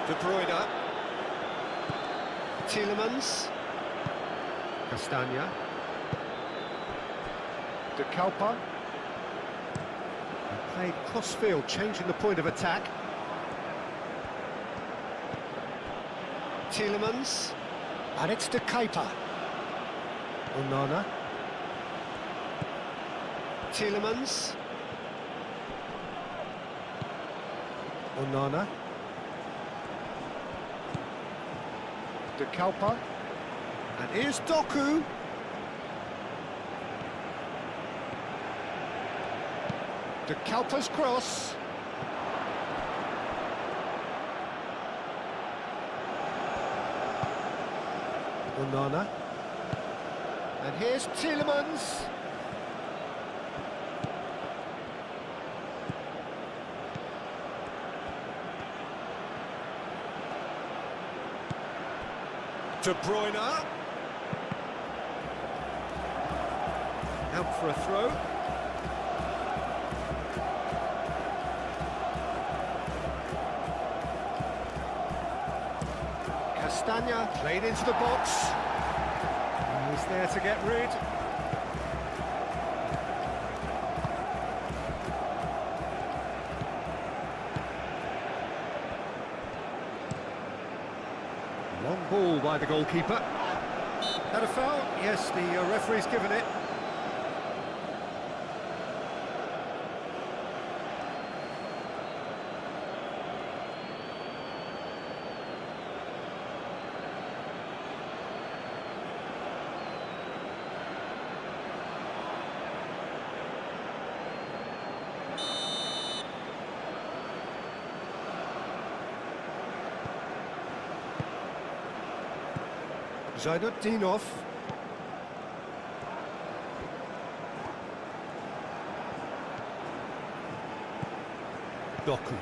De Bruyne. Tielemans. Castagna. De Kalpa. Played cross-field, changing the point of attack. Tielemans. And it's De Keeper. Onana. Tielemans. Onana. De Kalpa. And here's Doku. De Kalpa's cross. Onana. And here's Tielemans. De Bruyne. Out for a throw. Castagna played into the box. He's there to get rid. Long ball by the goalkeeper. Had a foul? Yes, the referee's given it. Zainutdinov. Doku.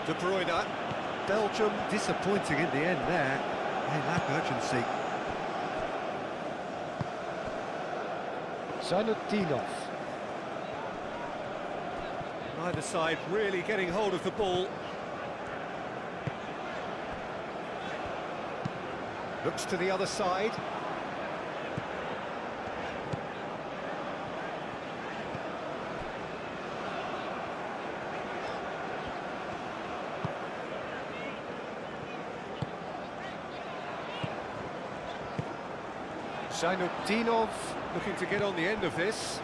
De Bruyne. Belgium disappointing in the end there. They lack urgency. Zainutdinov. Either side really getting hold of the ball. Looks to the other side. Zainutdinov looking to get on the end of this.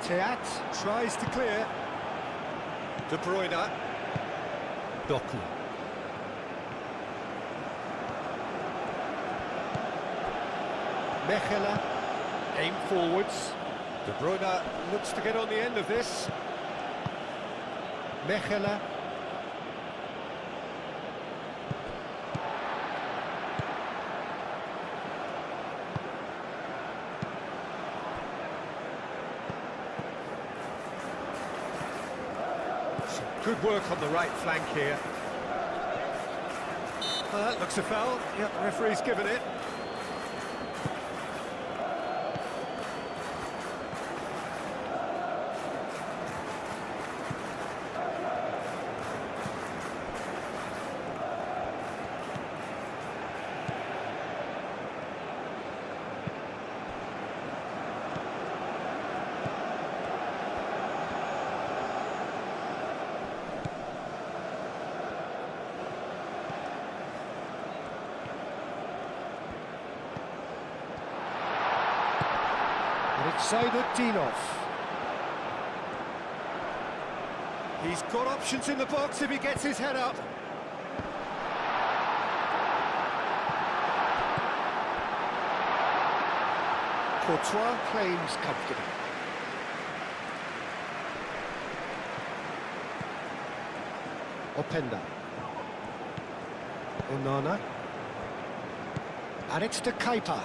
Teat tries to clear. De Bruyne. Doku. Mechelen. Aim forwards. De Bruyne looks to get on the end of this. Mechelen. Good work on the right flank here. Well, that looks a foul. Yep, the referee's given it. And it's Zainutdinov. He's got options in the box if he gets his head up. Courtois claims comfortably. Openda. Onana. And it's to Kuiper.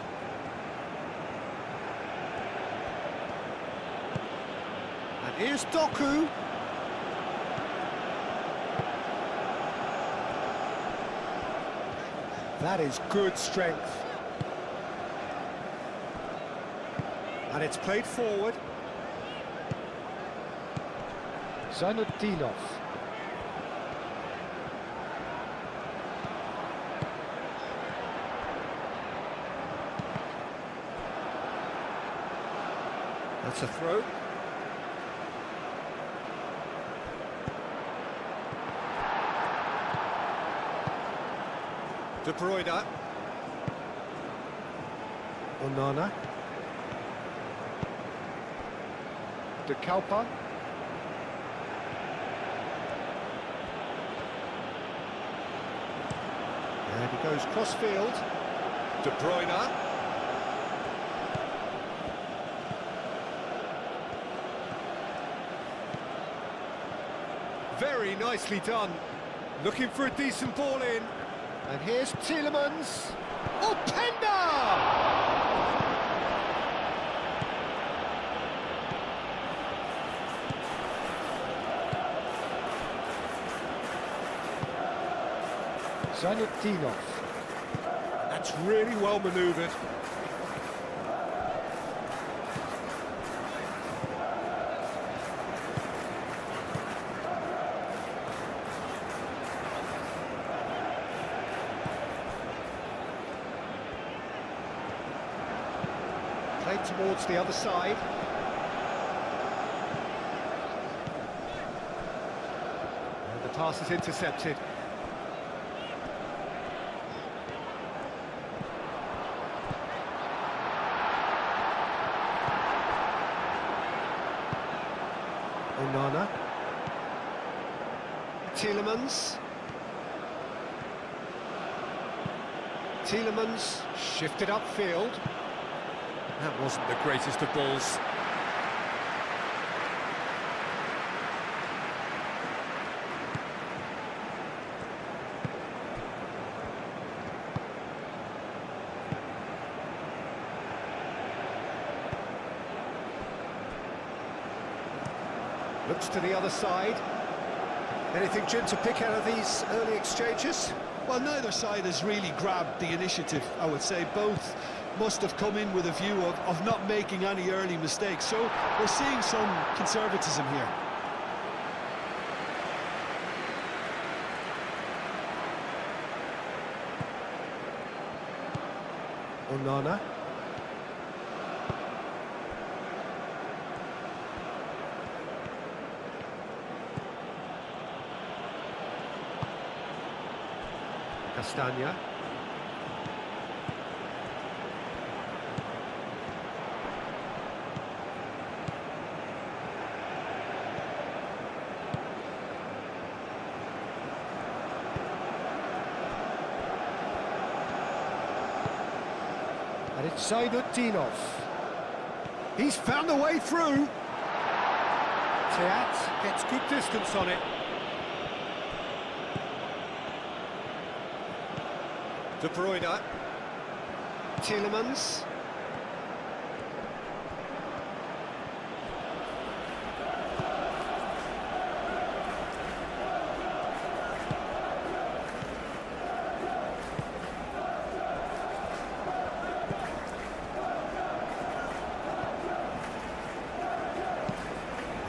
And here's Doku. That is good strength. And it's played forward. Zainudinov. That's a throw. De Bruyne. Onana. De Kuiper. And he goes cross-field. De Bruyne. Very nicely done. Looking for a decent ball in. And here's Tielemans. Openda! Zainudinov. That's really well manoeuvred. Played towards the other side. And the pass is intercepted. Onana. Tielemans. Tielemans shifted upfield. That wasn't the greatest of balls. Looks to the other side. Anything, Jim, to pick out of these early exchanges? Well, neither side has really grabbed the initiative, I would say. Both must have come in with a view of not making any early mistakes. So we're seeing some conservatism here. Onana. Castagna. And it's Zainudinov. He's found a way through. Teat gets good distance on it. De Bruyne. Tielemans.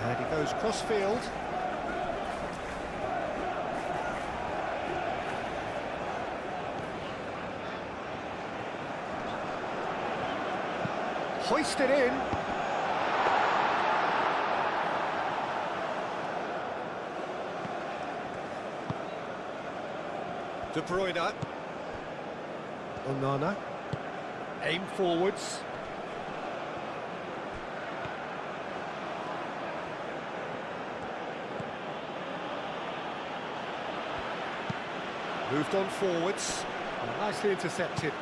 And he goes cross-field. Hoisted in. De Bruyne. Onana. Aim forwards. Moved on forwards. And nicely intercepted.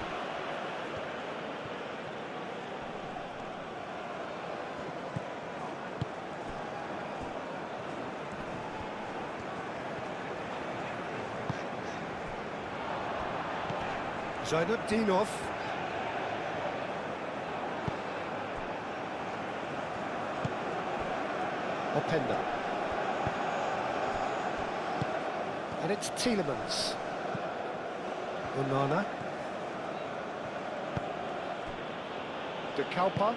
Zainudinov. Openda. And it's Tielemans. Onana. De Kalpa.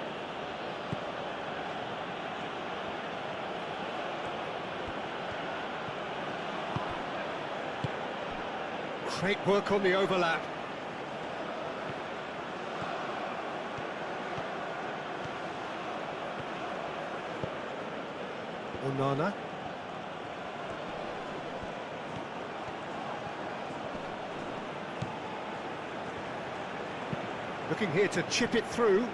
Great work on the overlap. Onana. Looking here to chip it through.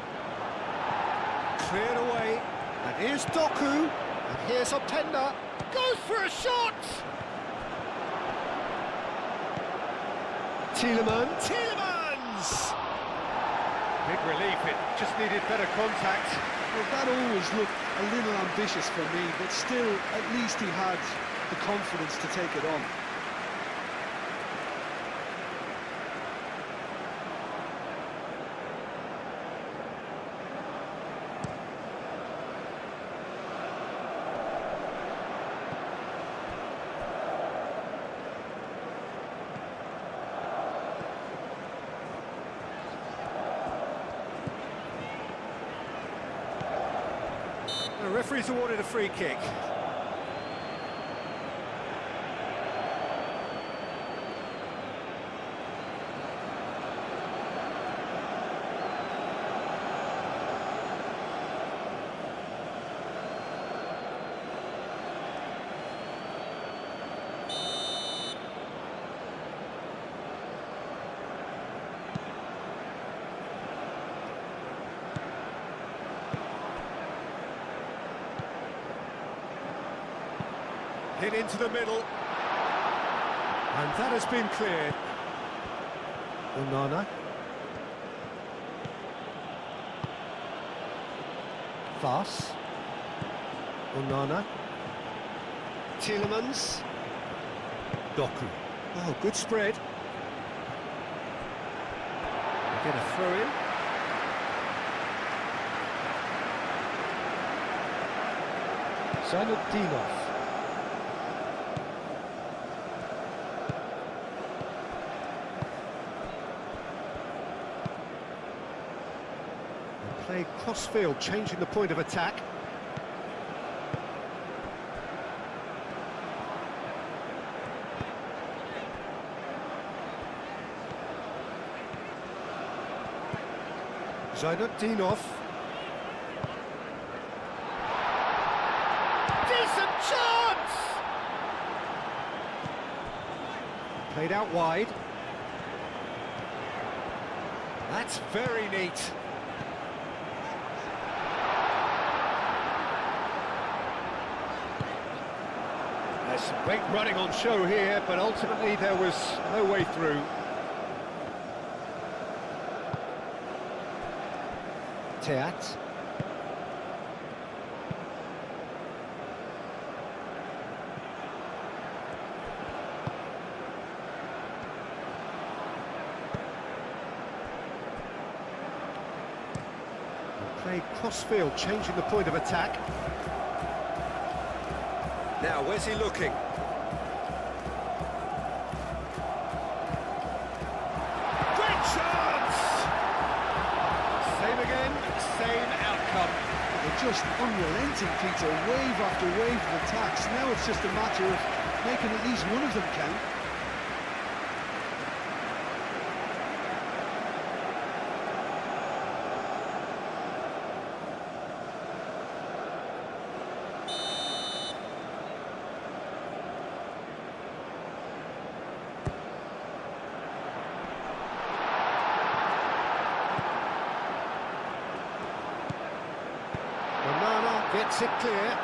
Cleared away. And here's Doku. And here's Openda. Goes for a shot! Tielemans! Big relief, it just needed better contact. Well, that always looked a little ambitious for me, but still, at least he had the confidence to take it on. The referee's awarded a free kick. Hit into the middle. And that has been cleared. Onana. Voss. Onana. Tielemans. Doku. Oh, good spread. They get a throw in. Zainudinov. Play cross-field, changing the point of attack. Zainudinov. Decent chance! Played out wide. That's very neat. There's some great running on show here, but ultimately there was no way through. Teat. Play cross-field, changing the point of attack. Now, where's he looking? Great chance! Same again, same outcome. They're just unrelenting, Peter, wave after wave of attacks. Now it's just a matter of making at least one of them count. Onana gets it clear.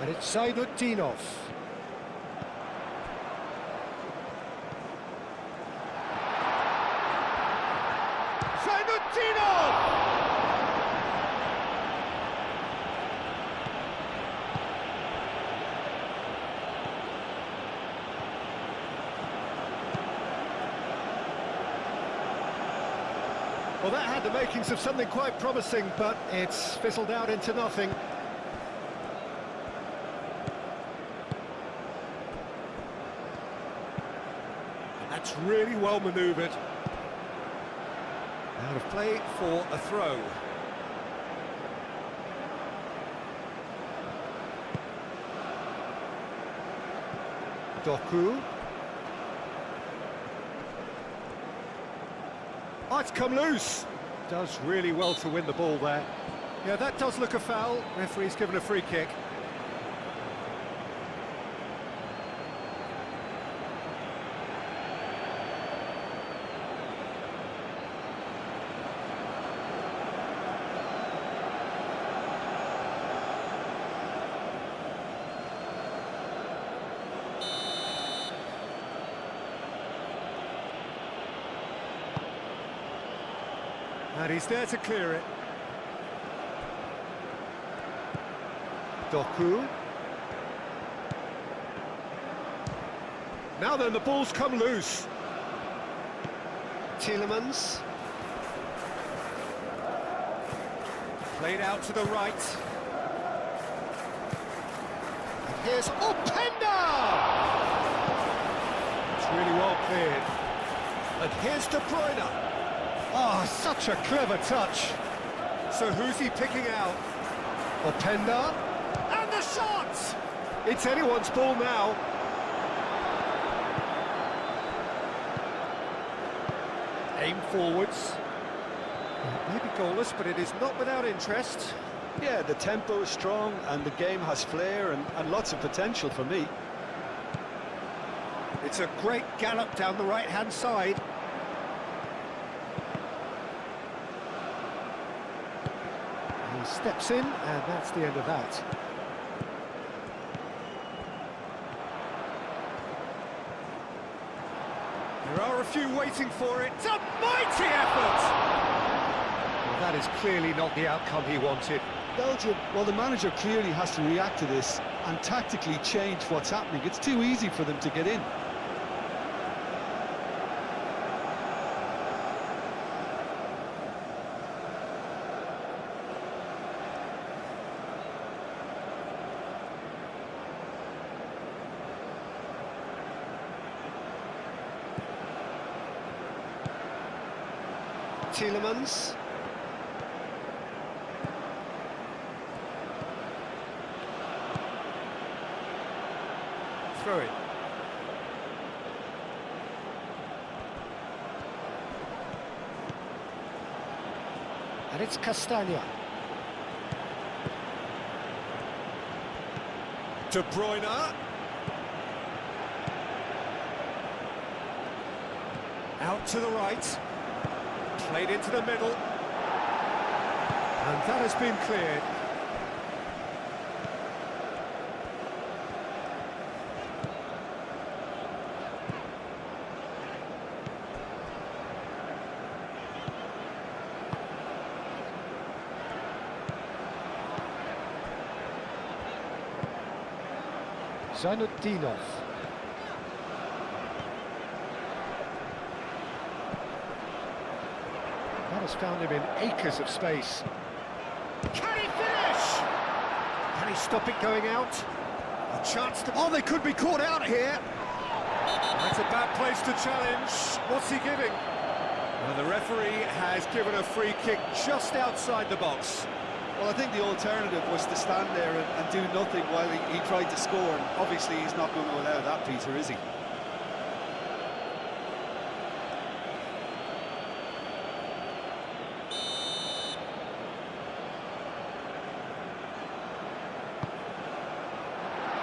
And it's Zainudinov. Zainudinov! Well, that had the makings of something quite promising, but it's fizzled out into nothing. And that's really well manoeuvred. Out of play for a throw. Doku. Oh, it's come loose. Does really well to win the ball there. Yeah, that does look a foul. Referee's given a free kick. And he's there to clear it. Doku. Now then, the ball's come loose. Tielemans. Played out to the right. And here's Openda! It's really well cleared. And here's De Bruyne. Oh, such a clever touch. So who's he picking out? Openda. And the shot! It's anyone's ball now. Aim forwards. Maybe goalless, but it is not without interest. Yeah, the tempo is strong and the game has flair and lots of potential for me. It's a great gallop down the right-hand side. He steps in, and that's the end of that. There are a few waiting for it. It's a mighty effort! Well, that is clearly not the outcome he wanted. Belgium, well, the manager clearly has to react to this and tactically change what's happening. It's too easy for them to get in. Tielemans. Throw it. And it's Castagna. De Bruyne. Out to the right. Played into the middle. And that has been cleared. Zainudinov. That has found him in acres of space. Can he finish? Can he stop it going out? A chance to... Oh, they could be caught out here. That's a bad place to challenge. What's he giving? Well, the referee has given a free kick just outside the box. Well, I think the alternative was to stand there and do nothing while he tried to score. And obviously, he's not going to allow that, Peter, is he?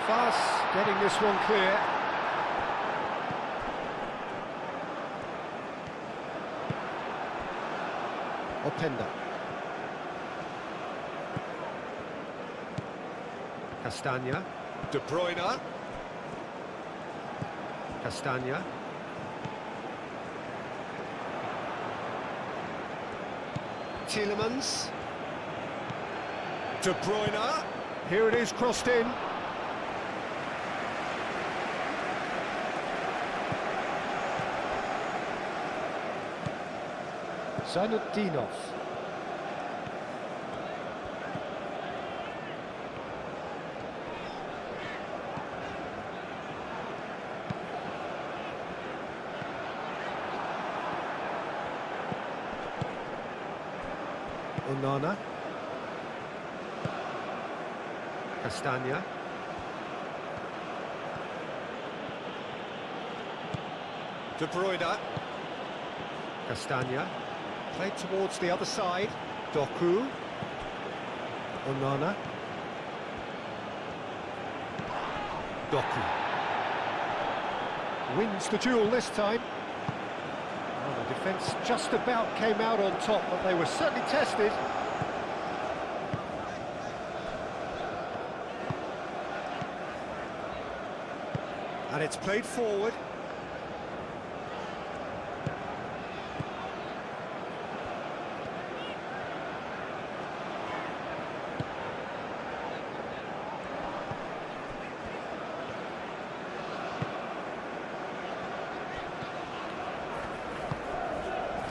Fast getting this one clear. Openda. Castagna. De Bruyne. Castagna. Tielemans. De Bruyne. Here it is, crossed in. Zainutdinov. Onana. Castagna. De Bruyne. Castagna. Played towards the other side. Doku. Onana. Doku. Wins the duel this time. Well, the defence just about came out on top, but they were certainly tested. And it's played forward.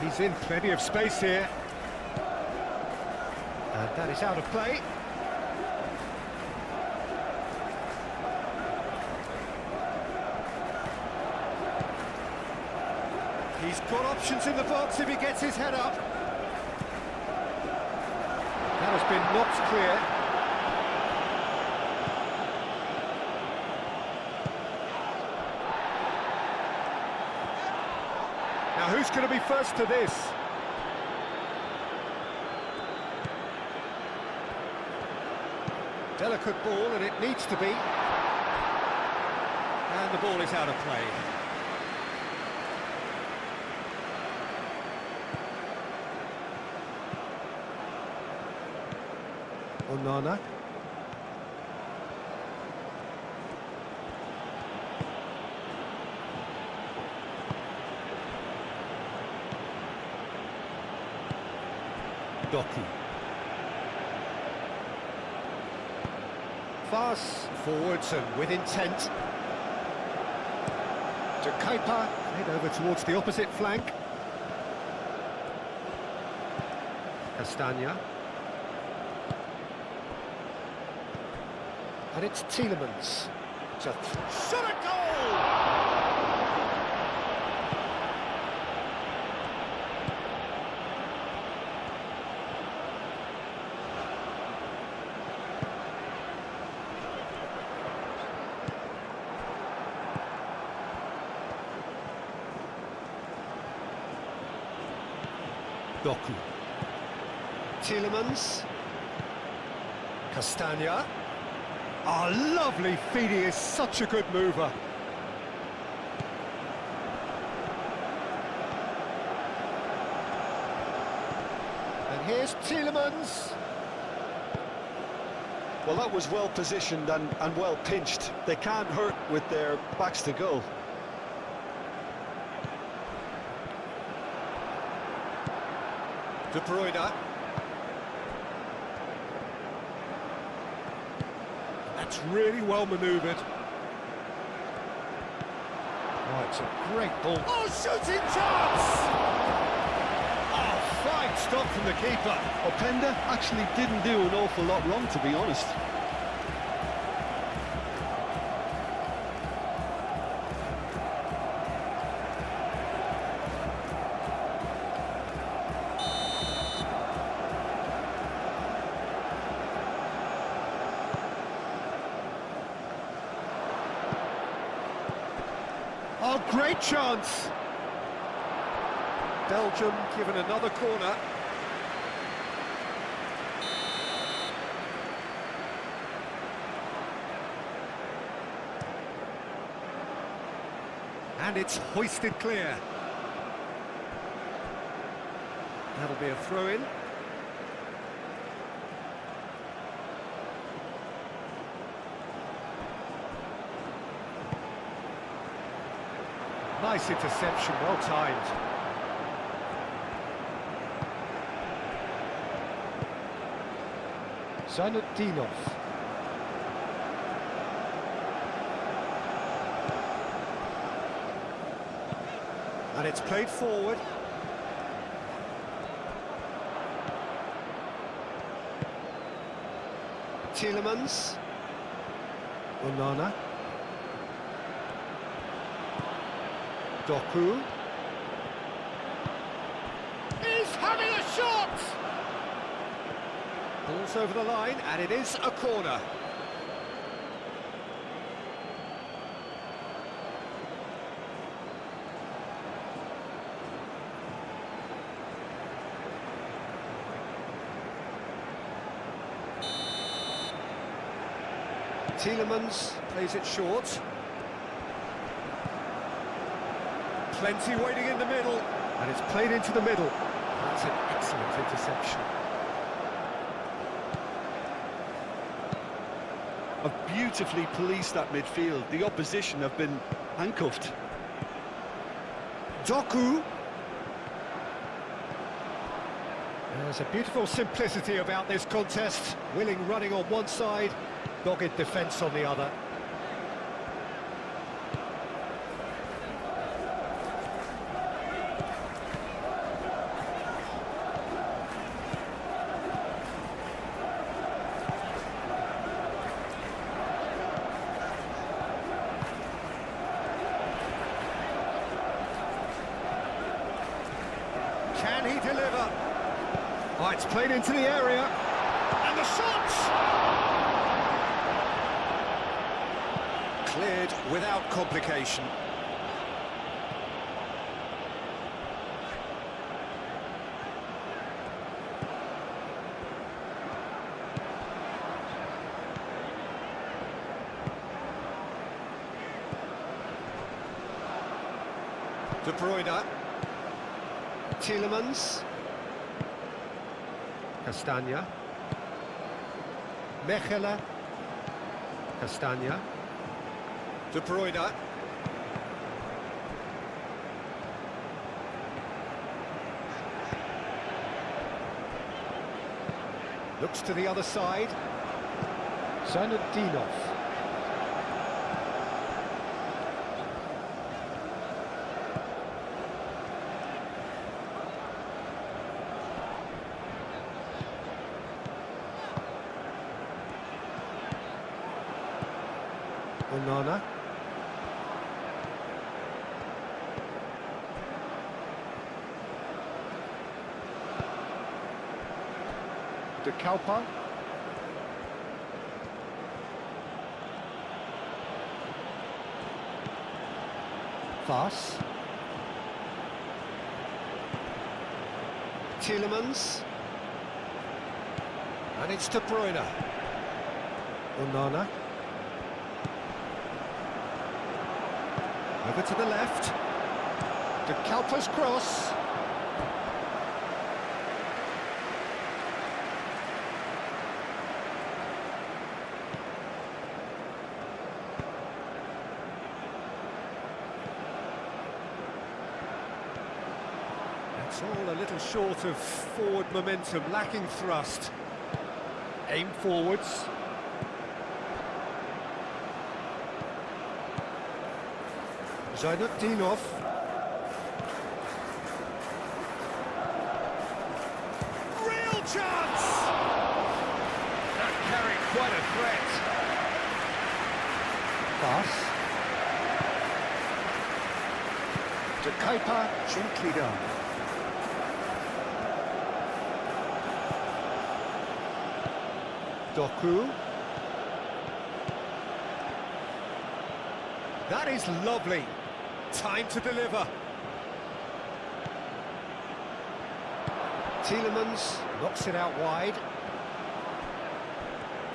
He's in plenty of space here. And that is out of play. He's got options in the box if he gets his head up. That has been knocked clear. Now who's going to be first to this? Delicate ball, and it needs to be. And the ball is out of play. Onana. Doku. Fast forwards and with intent. To Kaipa, head over towards the opposite flank. Castagna. And it's Tielemans. Shot a goal! Doku. Tielemans. Castagna. Oh, lovely feed, he is such a good mover. And here's Tielemans. Well, that was well positioned and well pinched. They can't hurt with their backs to goal. De Bruyne. That's really well manoeuvred. Oh, it's a great ball. Oh, shooting chance! Oh, fine stop from the keeper. Openda actually didn't do an awful lot wrong, to be honest. Oh, great chance! Belgium given another corner. And it's hoisted clear. That'll be a throw-in. Nice interception, well timed. Zainutdinov. And it's played forward. Tielemans. Onana. Doku. He's having a shot! Ball's over the line, and it is a corner. Tielemans plays it short. Plenty waiting in the middle, and it's played into the middle. That's an excellent interception. Have beautifully policed that midfield. The opposition have been handcuffed. Doku. There's a beautiful simplicity about this contest. Willing running on one side, dogged defence on the other. Can he deliver? Oh, it's played into the area. And the shot! Cleared without complication. De Bruyne. Tielemans. Castagna. Mechelen. Castagna. De Bruyne. Looks to the other side. Zainudinov. Onana. De Kalpa. Vass. Tielemans. And it's De Bruyne. Onana. Over to the left. De Kalpa's cross. That's all a little short of forward momentum, lacking thrust. Aim forwards. Zainudinov. Real chance! That carried quite a threat. Pass. De Kuiper, gently done. Doku. That is lovely. Time to deliver. Tielemans knocks it out wide.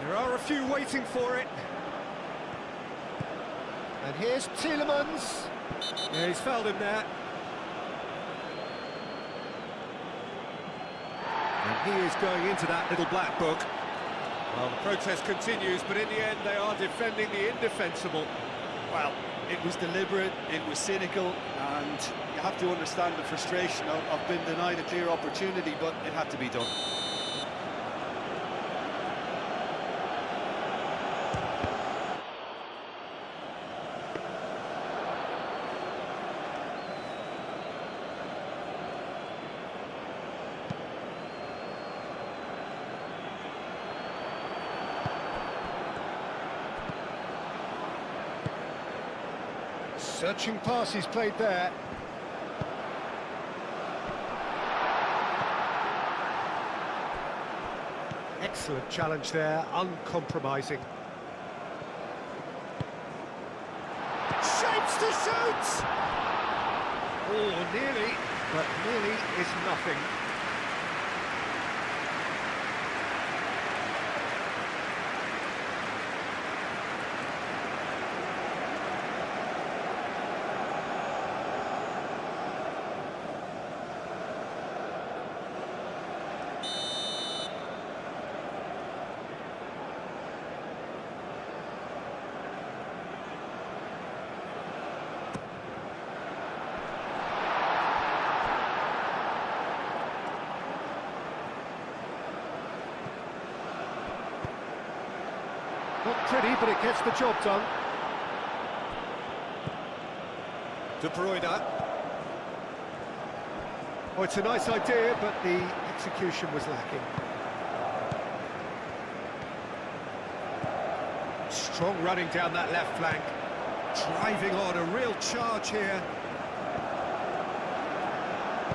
There are a few waiting for it. And here's Tielemans. Yeah, he's fouled him there. And he is going into that little black book. Well, the protest continues, but in the end they are defending the indefensible. Well, it was deliberate, it was cynical, and you have to understand the frustration of being denied a clear opportunity, but it had to be done. Searching pass he's played there. Excellent challenge there, uncompromising. Shapes to shoot! Oh, nearly, but nearly is nothing. Not pretty, but it gets the job done. De Bruyne. Oh, it's a nice idea, but the execution was lacking. Strong running down that left flank. Driving on, a real charge here.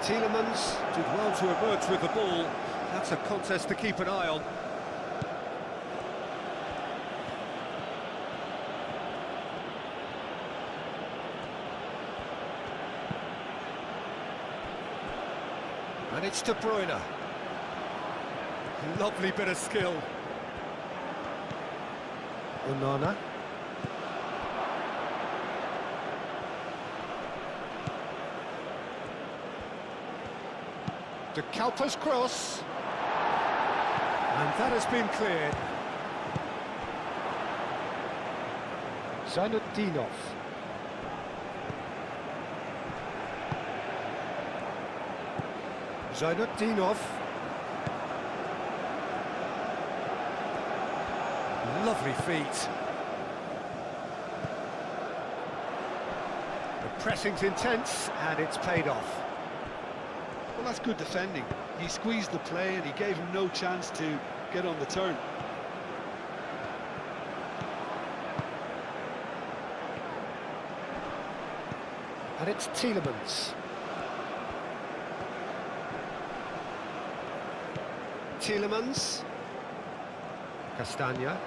Tielemans did well to emerge with the ball. That's a contest to keep an eye on. And it's De Bruyne. Lovely bit of skill. Onana. De Kalper's cross. And that has been cleared. Zainutdinov. Zainutdinov. Lovely feet. The pressing's intense and it's paid off. Well, that's good defending. He squeezed the play and he gave him no chance to get on the turn. And it's Tielemans. Tielemans. Castagna.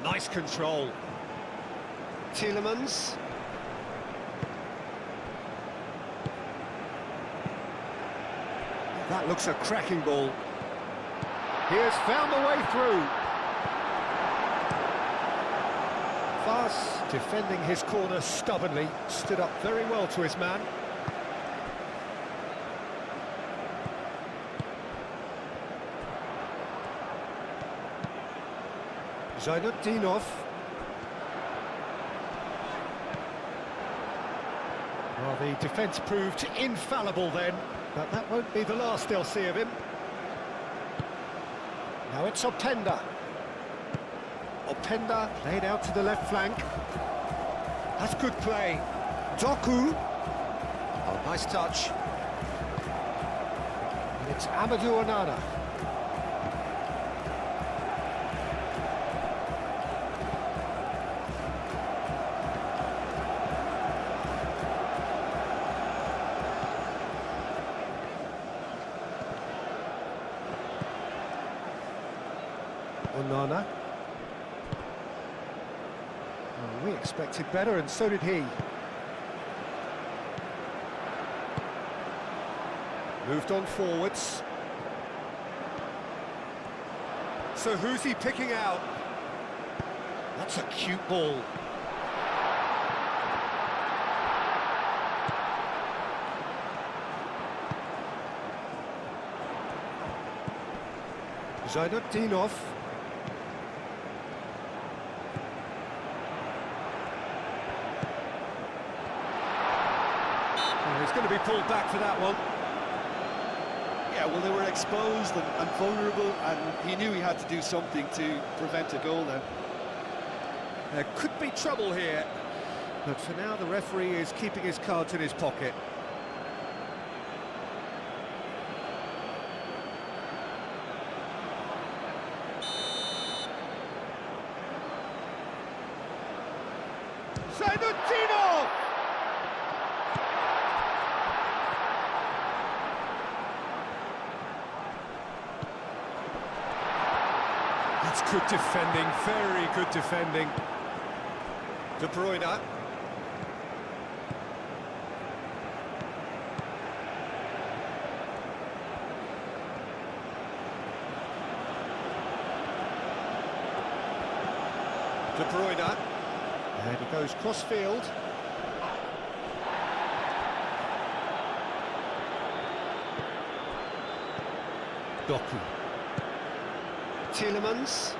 Nice control. Tielemans. That looks a cracking ball. He has found the way through. Fast defending his corner stubbornly, stood up very well to his man. Zainutdinov. Well, the defence proved infallible then, but that won't be the last they'll see of him. Now it's Openda. Openda played out to the left flank. That's good play. Doku. Oh, nice touch. And it's Amadou Onana. Onana. Well, we expected better, and so did he. Moved on forwards. So who's he picking out? That's a cute ball. Zainutdinov. He's going to be pulled back for that one. Yeah, well, they were exposed and vulnerable, and he knew he had to do something to prevent a goal then. There could be trouble here, but for now the referee is keeping his cards in his pocket. That's good defending, very good defending. De Bruyne. De Bruyne. And he goes cross-field. Doku. Tielemans.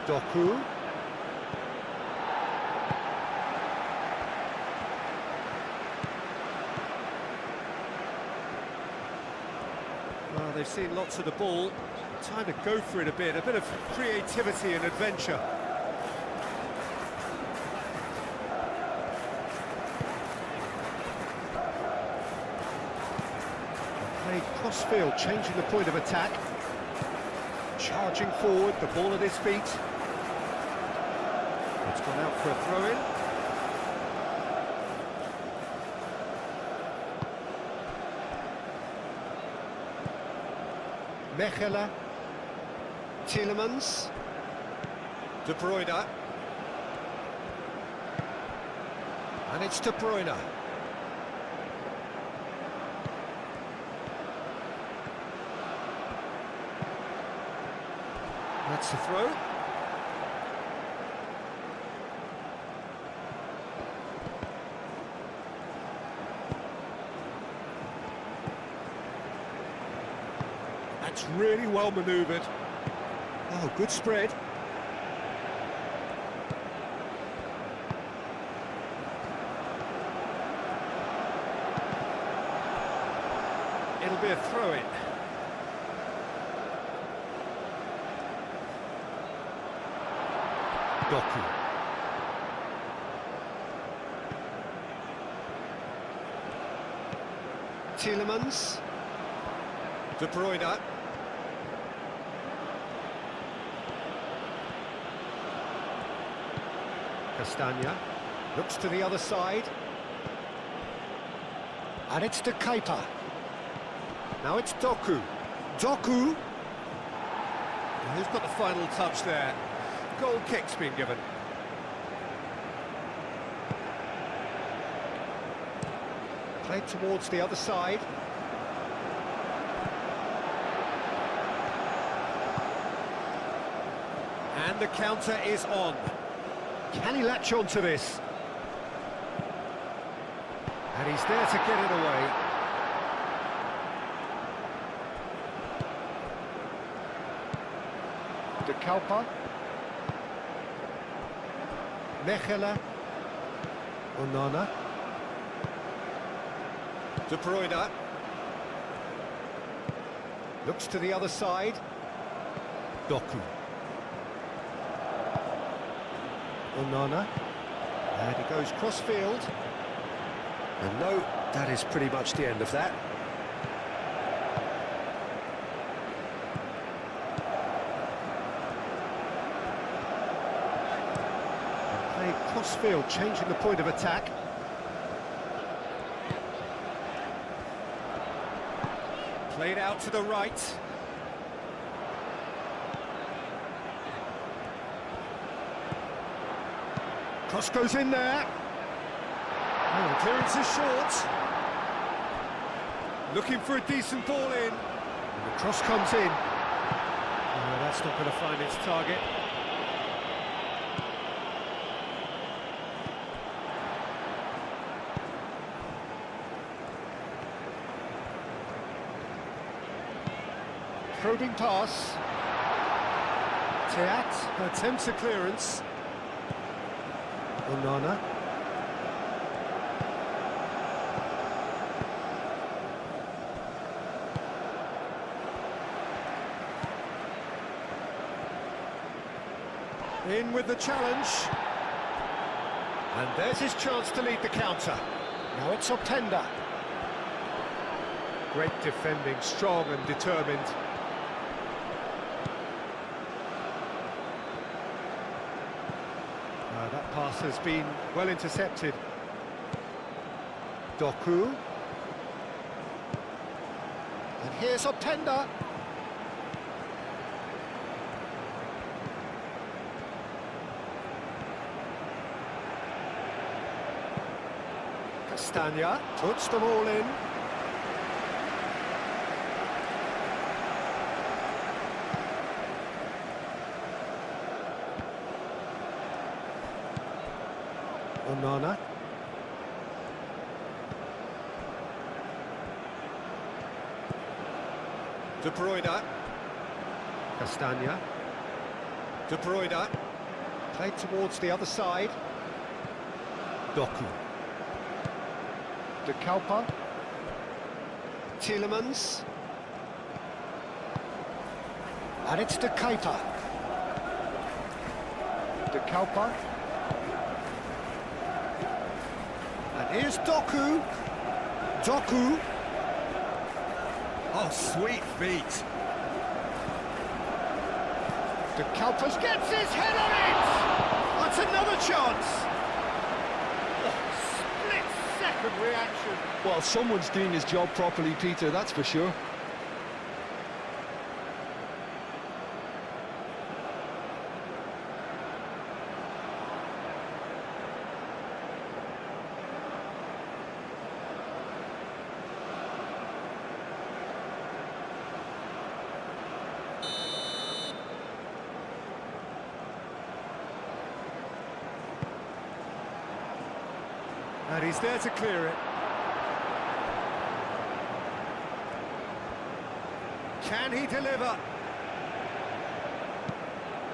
Doku. Well, they've seen lots of the ball. Time to go for it a bit of creativity and adventure. Played cross-field, changing the point of attack. Charging forward, the ball at his feet. It's gone out for a throw-in. Mechelen. Tielemans. De Bruyne. And it's De Bruyne. That's the throw. That's really well manoeuvred. Oh, good spread. It'll be a throw-in. Doku. Tielemans. De Bruyne. Castagna looks to the other side, and it's to Keita. Now it's Doku. Doku. And who's got the final touch there? Goal kick's been given. Played towards the other side. And the counter is on. Can he latch on to this? And he's there to get it away. De Kalpa. Mechelen. Onana. De Bruyne. Looks to the other side. Doku. Onana. And he goes cross-field. And no, that is pretty much the end of that. And play cross-field, changing the point of attack. Played out to the right. Cross goes in there. Oh, the clearance is short. Looking for a decent ball in. And the cross comes in. Oh, that's not going to find its target. Probing pass. Teat attempts a clearance. Onana. In with the challenge. And there's his chance to lead the counter. Now it's Optenda. Great defending, strong and determined. That pass has been well intercepted. Doku. And here's Optenda. Castagna puts them all in. Onana. De Bruyne. Castagna. De Bruyne. Played towards the other side. Doku. De Kalpa. Tielemans. And it's De Keita. De Kalpa. And here's Doku. Doku. Oh, sweet feet. De Kalpas gets his head on it! That's another chance! Oh, split-second reaction. Well, someone's doing his job properly, Peter, that's for sure. And he's there to clear it. Can he deliver?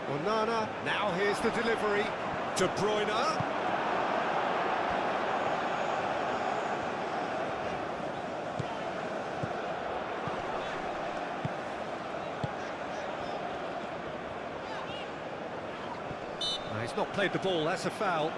Onana, now here's the delivery. De Bruyne. No, he's not played the ball, that's a foul.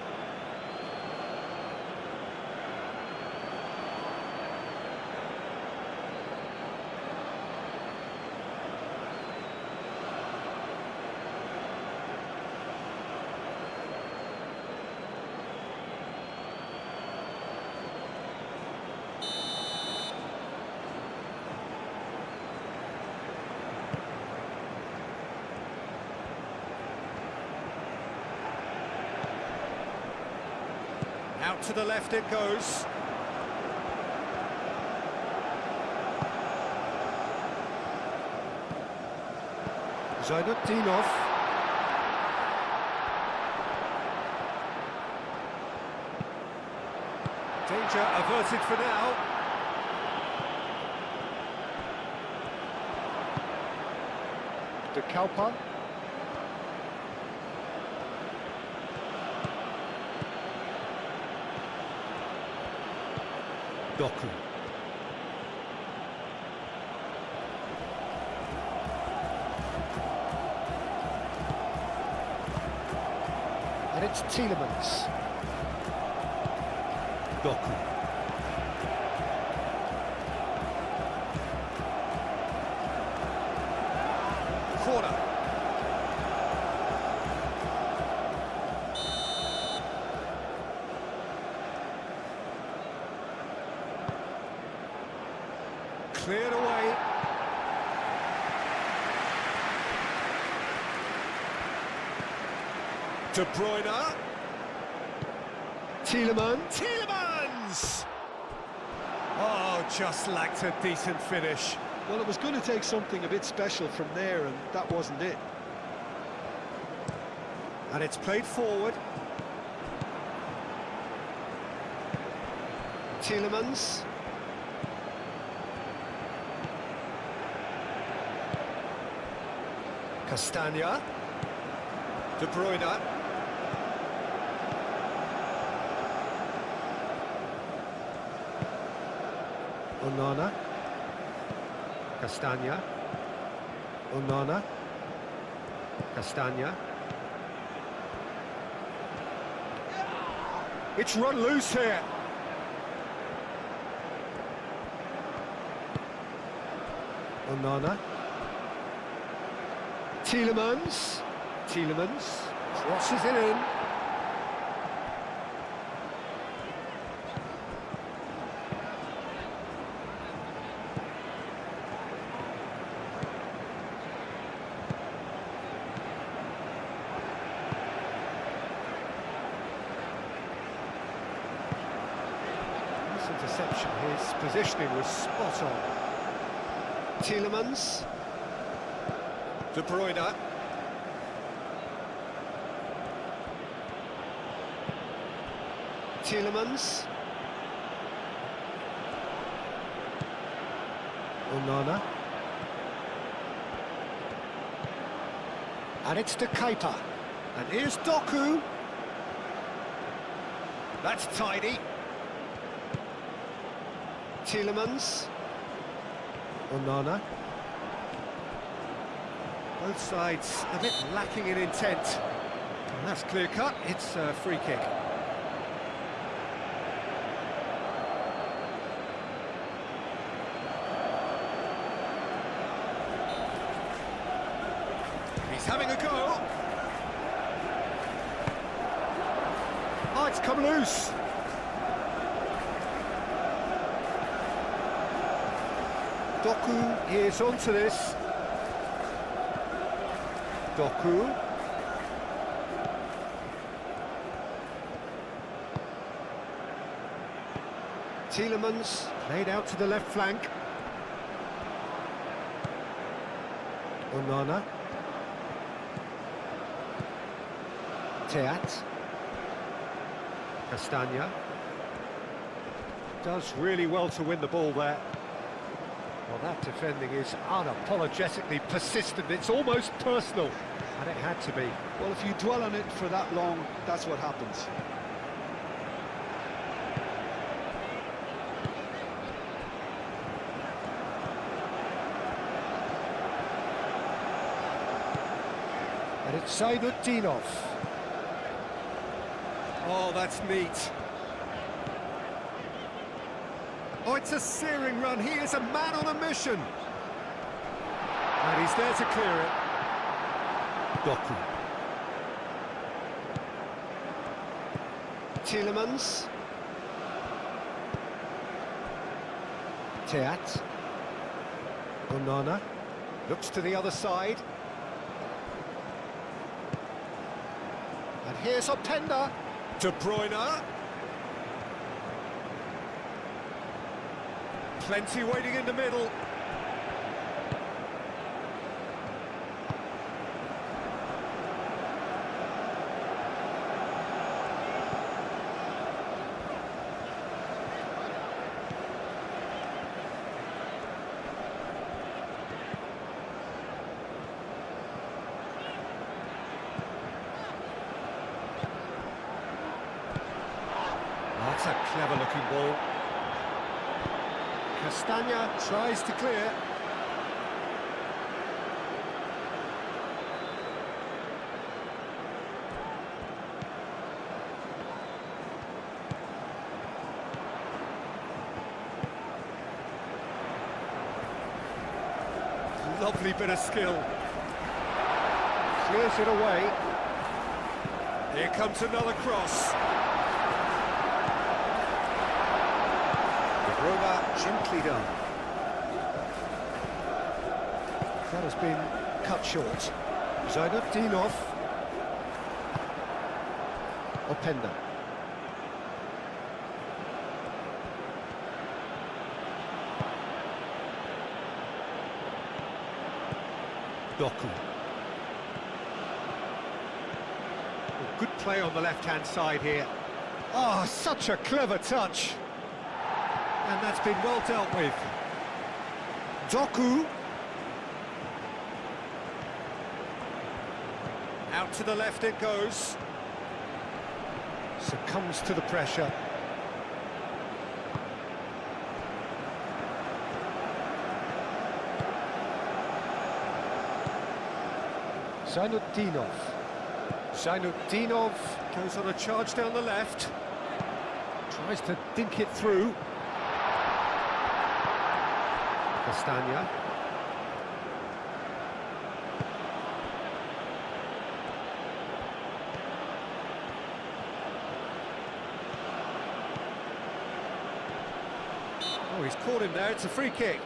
Out to the left it goes. Zainutdinov. Danger averted for now. De Kalpa. Doku. And it's Tielemans. Doku. Corner. Cleared away. De Bruyne. Tielemans! Oh, just lacked a decent finish. Well, it was going to take something a bit special from there, and that wasn't it. And it's played forward. Tielemans. Castagna. De Bruyne. Onana. Castagna. Onana. Castagna. It's run loose here. Onana. Tielemans. Tielemans crosses it in. interception. His positioning was spot on. Tielemans. De Bruyne. Tielemans. Onana. And it's to Kepa. And here's Doku. That's tidy. Tielemans. Onana. Both sides a bit lacking in intent. And that's clear cut. It's a free kick. He's having a go. Oh, it's come loose. Doku is onto this. Doku. Tielemans. Played out to the left flank. Onana. Teat. Castagna. Does really well to win the ball there. Well, that defending is unapologetically persistent. It's almost personal, and it had to be. Well, if you dwell on it for that long, that's what happens. And it's Zainutdinov. Oh, that's neat. Oh, it's a searing run. He is a man on a mission. And he's there to clear it. Doku. Tielemans. Teat. Onana. Looks to the other side. And here's Openda. De Bruyne. Plenty waiting in the middle. That's a clever looking ball. Castagna tries to clear. Lovely bit of skill. Clears it away. Here comes another cross. Gently done. That has been cut short. Zainutdinov. Openda. Doku. Oh, good play on the left-hand side here. Oh, such a clever touch. And that's been well dealt with. Doku. Out to the left it goes. Succumbs to the pressure. Zainutdinov. Zainutdinov goes on a charge down the left. Tries to dink it through. Castagna. Oh, he's caught him there. It's a free kick.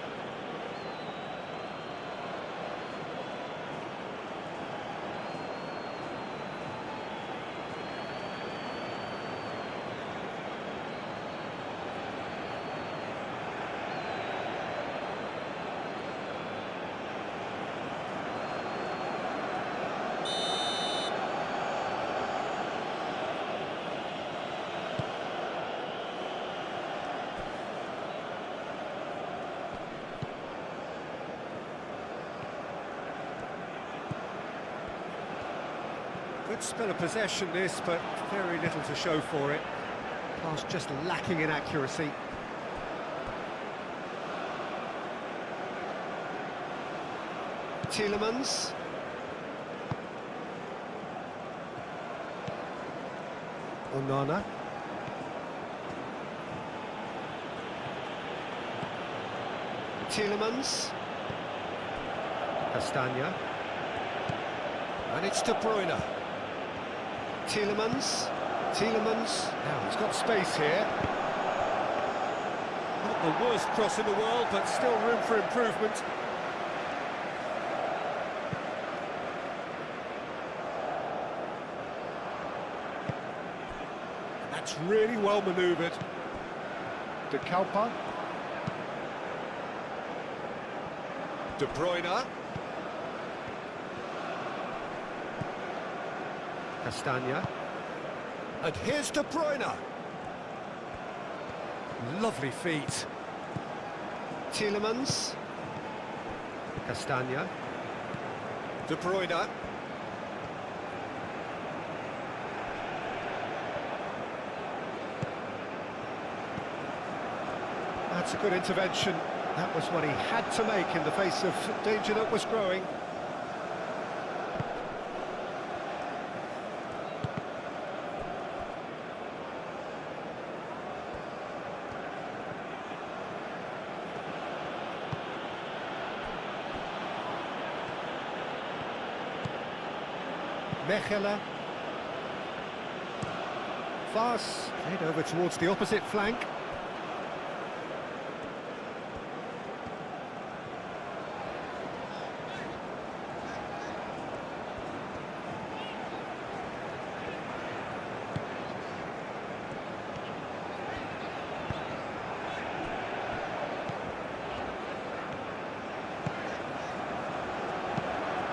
Good spell of possession this, but very little to show for it. Pass just lacking in accuracy. Tielemans. Onana. Tielemans. Castagna. And it's De Bruyne. Tielemans. Tielemans. Now he's got space here. Not the worst cross in the world, but still room for improvement. And that's really well manoeuvred. De Kalpa. De Bruyne. Castagna. And here's De Bruyne. Lovely feet. Tielemans. Castagna. De Bruyne. That's a good intervention. That was what he had to make in the face of danger that was growing. Mechelen. Fast. Played over towards the opposite flank.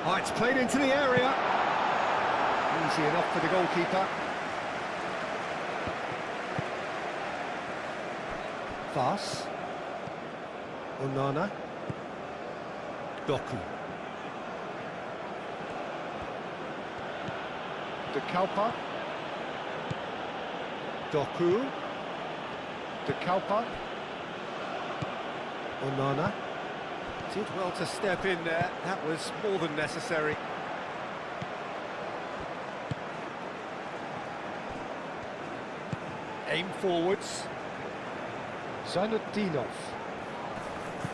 Oh, it's played into the area. Easy enough for the goalkeeper. Fast. Onana. Doku. De Kalpa. Doku. De Kalpa. Onana. Did well to step in there. That was more than necessary. Aim forwards. Zainudinov.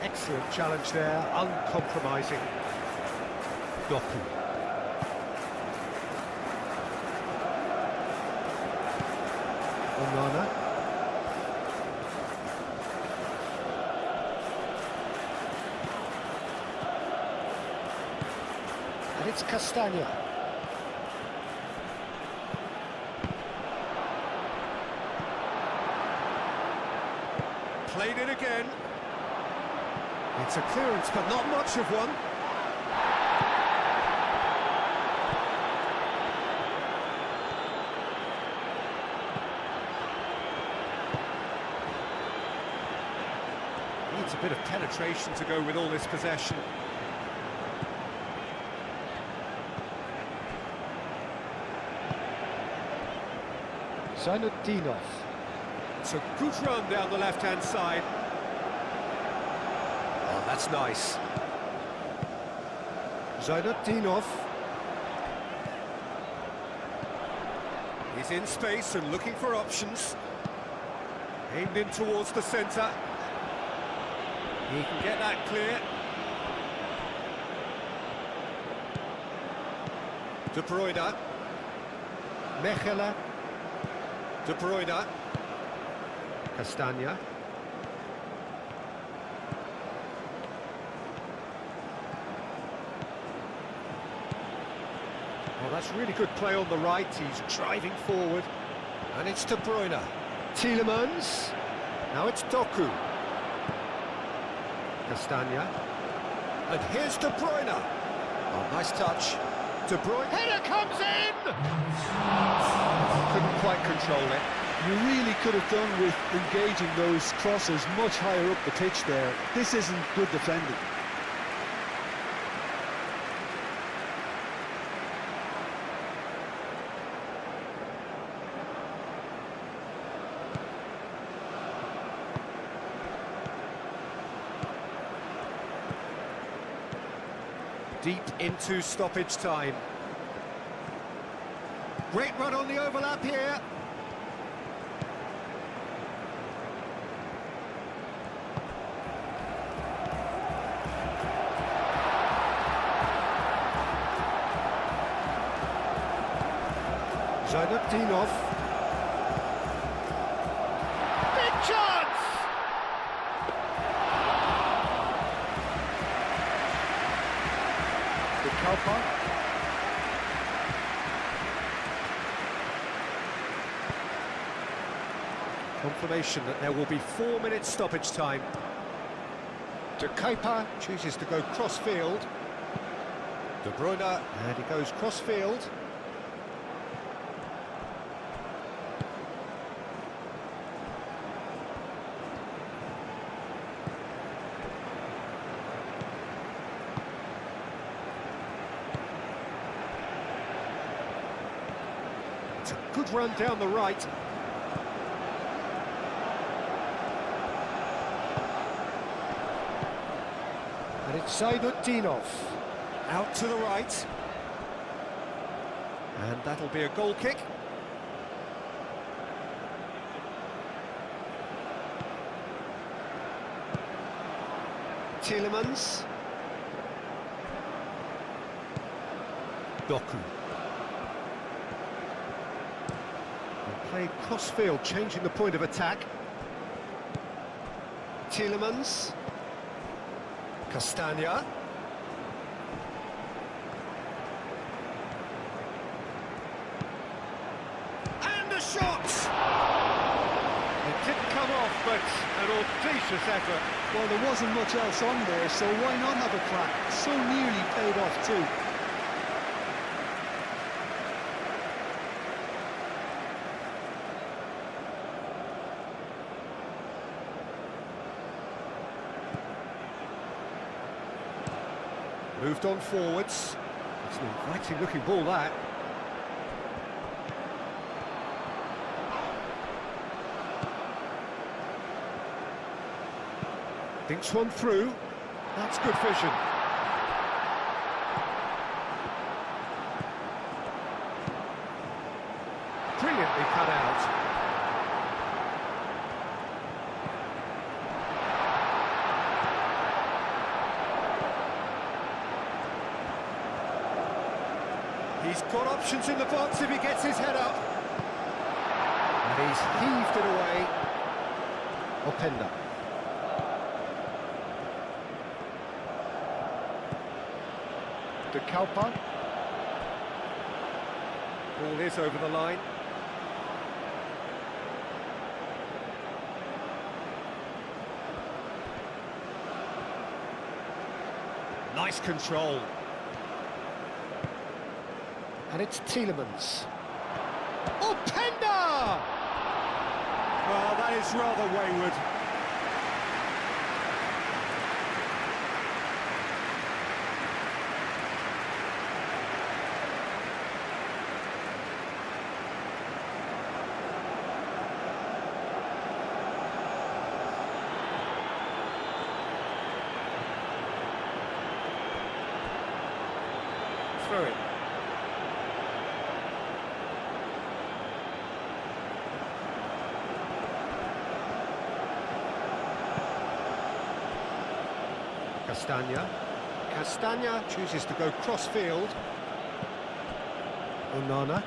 Excellent challenge there, uncompromising. Doku. Onana. And it's Castagna. Played it again. It's a clearance, but not much of one. Needs a bit of penetration to go with all this possession. Zainudinov. It's a good run down the left-hand side. Oh, that's nice. Zainudinov. He's in space and looking for options. Aimed in towards the centre. He can get that clear. De Bruyne. Mechelen. De Bruyne. Castagna. Well, that's really good play on the right. He's driving forward. And it's De Bruyne. Tielemans. Now it's Doku. Castagna. And here's De Bruyne. Oh, nice touch. De Bruyne. Header comes in! Couldn't quite control it. You really could have done with engaging those crosses much higher up the pitch there. This isn't good defending. Deep into stoppage time. Great run on the overlap here. Zainutdinov. Big chance! The Kalpa. Confirmation that there will be 4 minutes stoppage time. De Kuiper chooses to go cross-field. De Bruyne, and he goes cross-field. It's a good run down the right. And it's Zainutdinov. Out to the right. And that'll be a goal kick. Tielemans. Doku. And played cross-field, changing the point of attack. Tielemans. Castagna. And a shot! It didn't come off, but an audacious effort. Well, there wasn't much else on there, so why not have a crack? So nearly paid off too. Moved on forwards. It's an inviting looking ball, that. Thinks one through. That's good vision. Brilliantly cut out. He's got options in the box if he gets his head up. And he's heaved it away. Openda. De Kalpa. Ball is over the line. Nice control. And it's Tielemans. Openda! Well, that is rather wayward. Throw it. Castagna. Castagna chooses to go cross-field. Onana.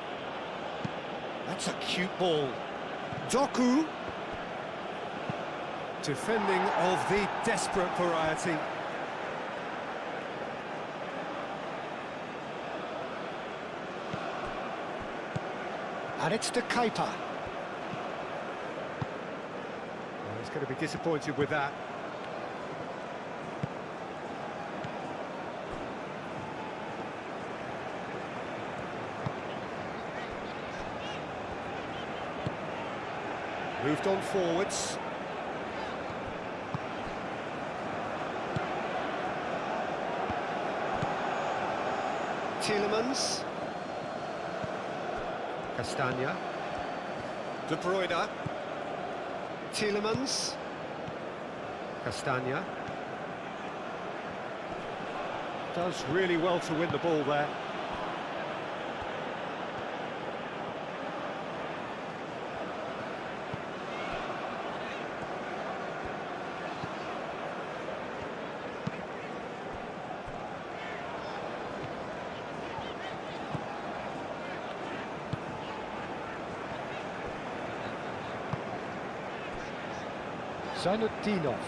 That's a cute ball. Doku. Defending of the desperate variety. And it's De Kuiper. Well, he's going to be disappointed with that. Moved on forwards. Tielemans. Castagna. De Bruyne. Tielemans. Castagna. Does really well to win the ball there. Zainutdinov.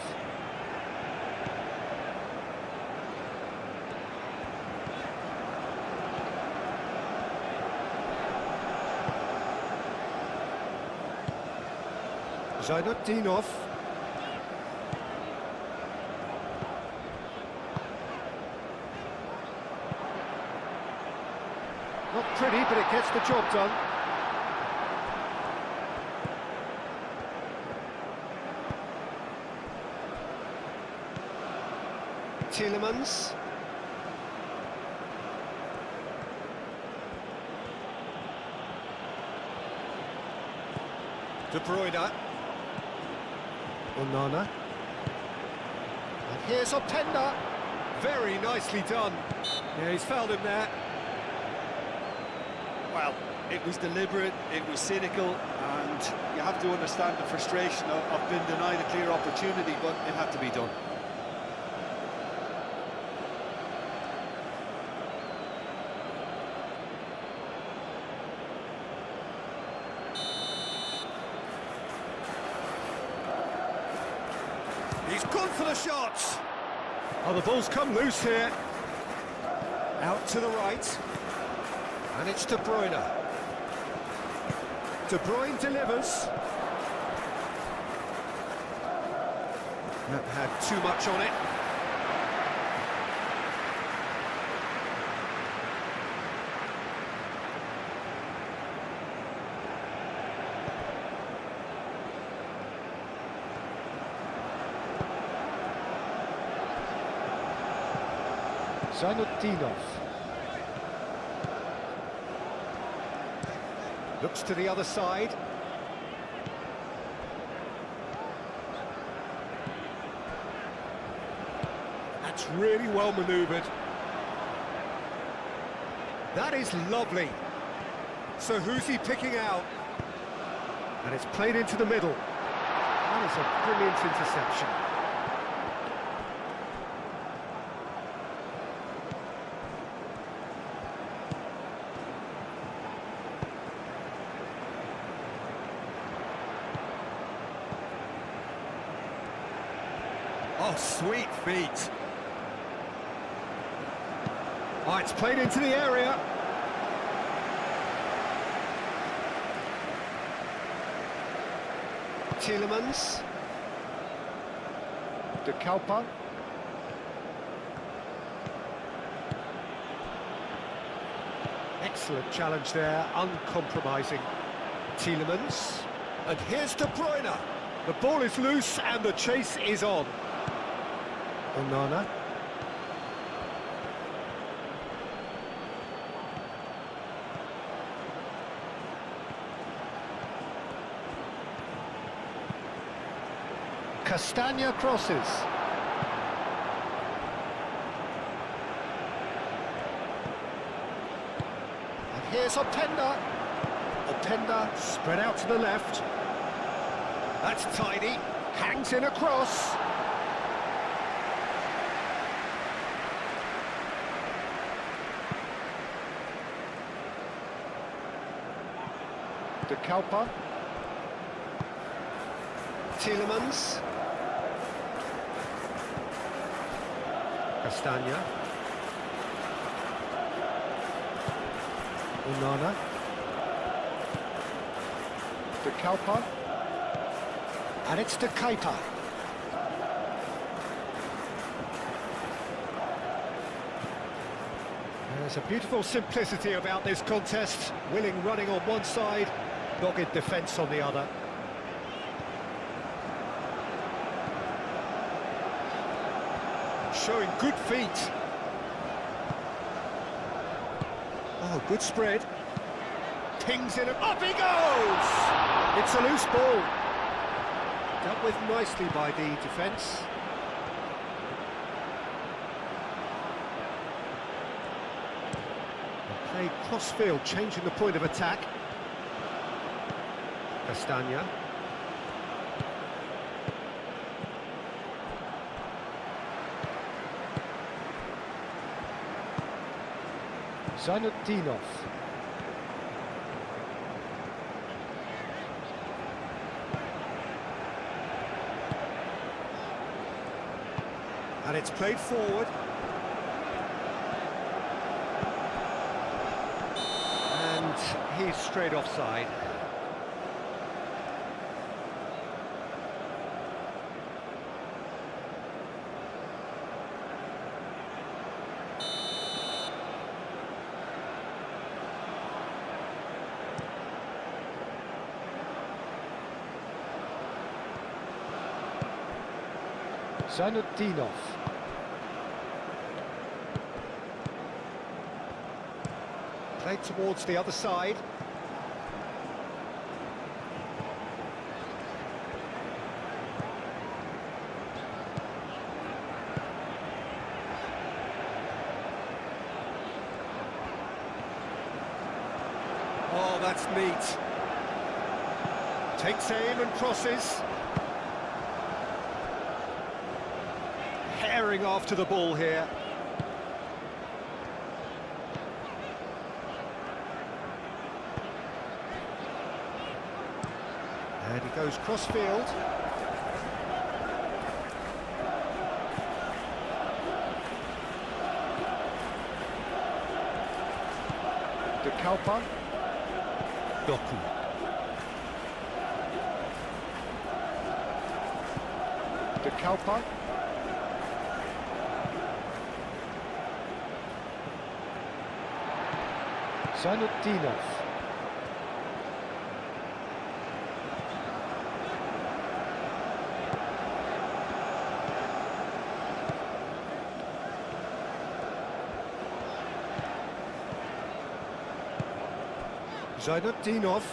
Zainutdinov. Not pretty, but it gets the job done. Tielemans. De Bruyne. Onana. And here's Openda. Very nicely done. Yeah, he's fouled him there. Well, it was deliberate, it was cynical, and you have to understand the frustration of being denied a clear opportunity, but it had to be done. He's gone for the shots. Oh, the ball's come loose here. Out to the right. And it's De Bruyne. De Bruyne delivers. That had too much on it. Zainutdinov. Looks to the other side. That's really well manoeuvred. That is lovely. So who's he picking out? And it's played into the middle. That is a brilliant interception. Oh, sweet feet. Oh, it's played into the area. Tielemans. De Kalpa. Excellent challenge there, uncompromising. Tielemans. And here's De Bruyne. The ball is loose and the chase is on. Onana. Castagna crosses. And here's Openda. Openda spread out to the left. That's tidy. Hangs in a cross. De Kalpa. Tielemans. Castagna. Onana. De Kalpa. And it's De Keita. There's a beautiful simplicity about this contest. Willing running on one side, dogged defence on the other. Showing good feet. Oh, good spread. Pings in, up he goes! It's a loose ball. Dealt with nicely by the defence. A cross-field, changing the point of attack. Castagna. Zainutdinov. And it's played forward. And he's straight offside. Zainutdinov. Played towards the other side. Oh, that's neat. Takes aim and crosses. Herring after the ball here. And he goes cross-field. De Kalpa. Doku. De Kalpa. Zainutdinov. Zainutdinov.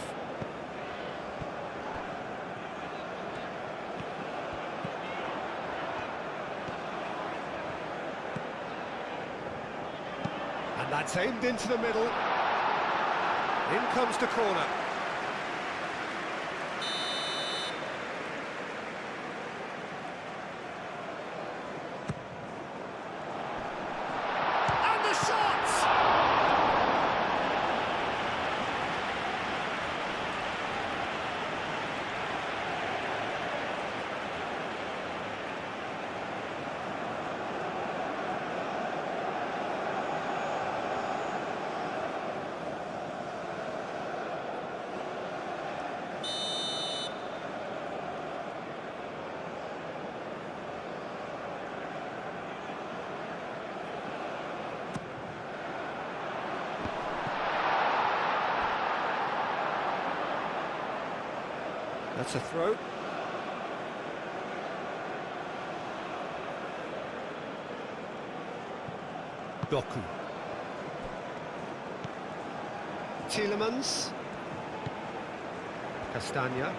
And that's aimed into the middle. In comes the corner. And the shot! That's a throw. Doku. Tielemans. Castagna.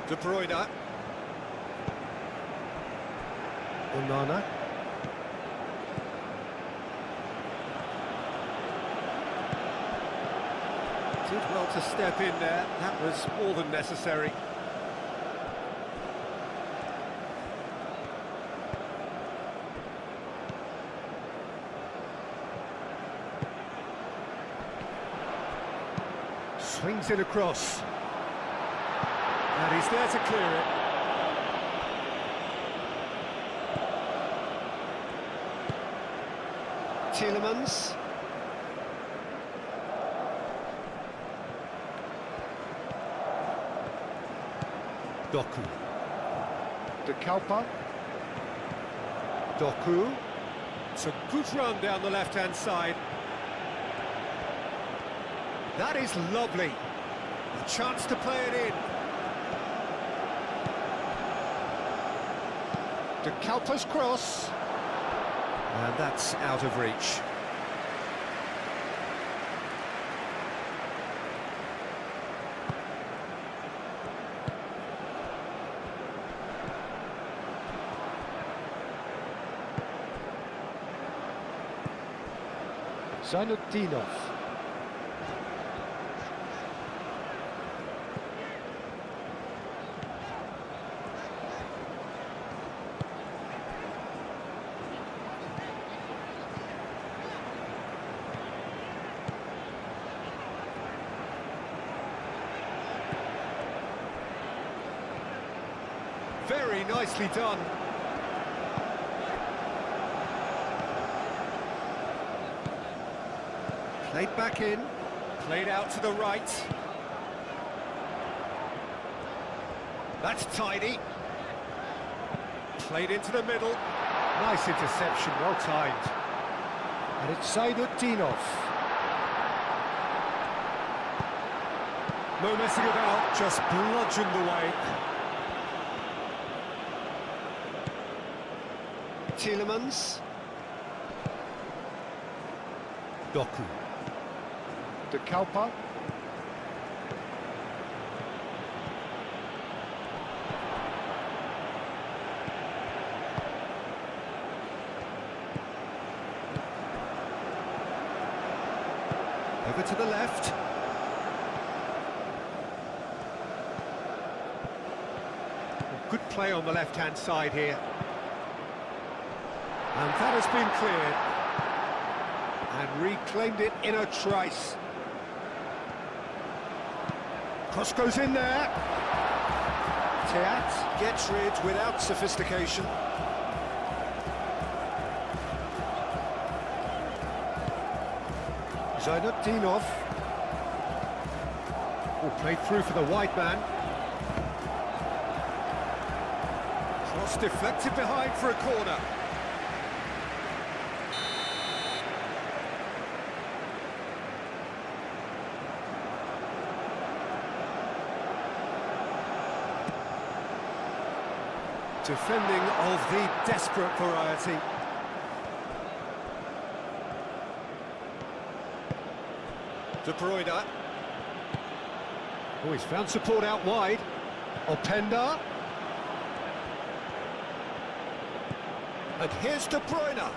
De Bruyne. Onana. Did well to step in there. That was more than necessary. Swings it across. And he's there to clear it. Tielemans. Doku. De Kalpa. Doku. It's a good run down the left-hand side. That is lovely. A chance to play it in. De Kalpa's cross. And that's out of reach. Zainutdinov. Very nicely done. Played back in, played out to the right. That's tidy. Played into the middle. Nice interception, well timed. And it's Zainutdinov. No messing about, just bludgeoned away. Tielemans. Doku. De Kalpa. Over to the left. Good play on the left-hand side here. And that has been cleared. And reclaimed it in a trice. Cross goes in there. Teat gets rid without sophistication. Zainutdinov. Oh, played through for the wide man. Cross deflected behind for a corner. Defending of the desperate variety. De Bruyne. Oh, he's found support out wide. Openda. And here's De Bruyne.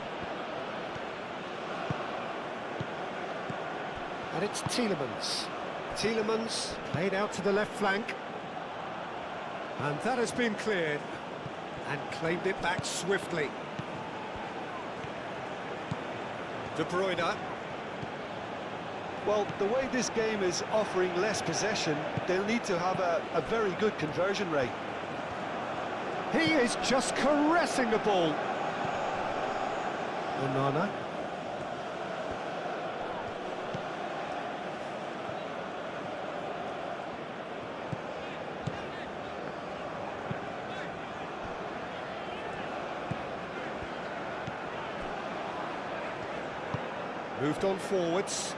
And it's Tielemans. Tielemans played out to the left flank. And that has been cleared. And claimed it back swiftly. De Bruyne. Well, the way this game is offering less possession, they'll need to have a very good conversion rate. He is just caressing the ball. Onana. Moved on forwards.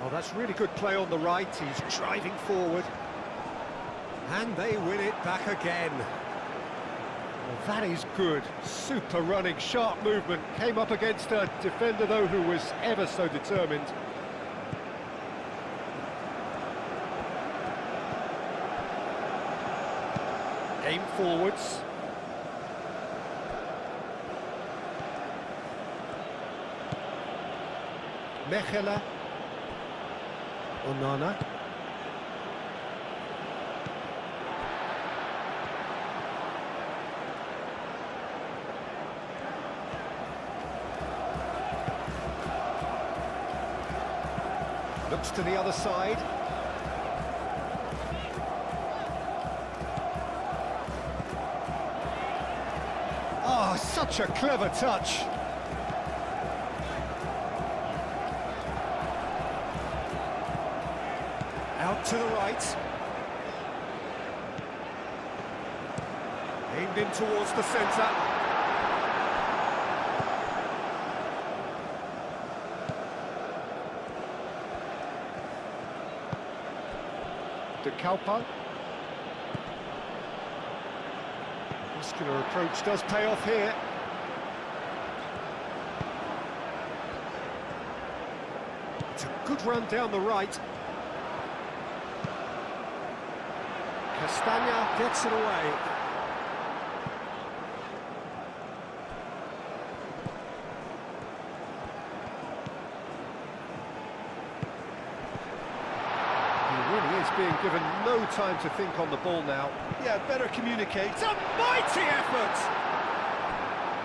Oh, that's really good play on the right. He's driving forward. And they win it back again. Well, that is good. Super running, sharp movement. Came up against a defender, though, who was ever so determined. Aim forwards. Mechela. Onana. Looks to the other side. Oh, such a clever touch. Out to the right. Aimed in towards the centre. De Kalpa. Muscular approach does pay off here. It's a good run down the right. Castagna gets it away. He really is being given no time to think on the ball now. Yeah, better communicate. It's a mighty effort!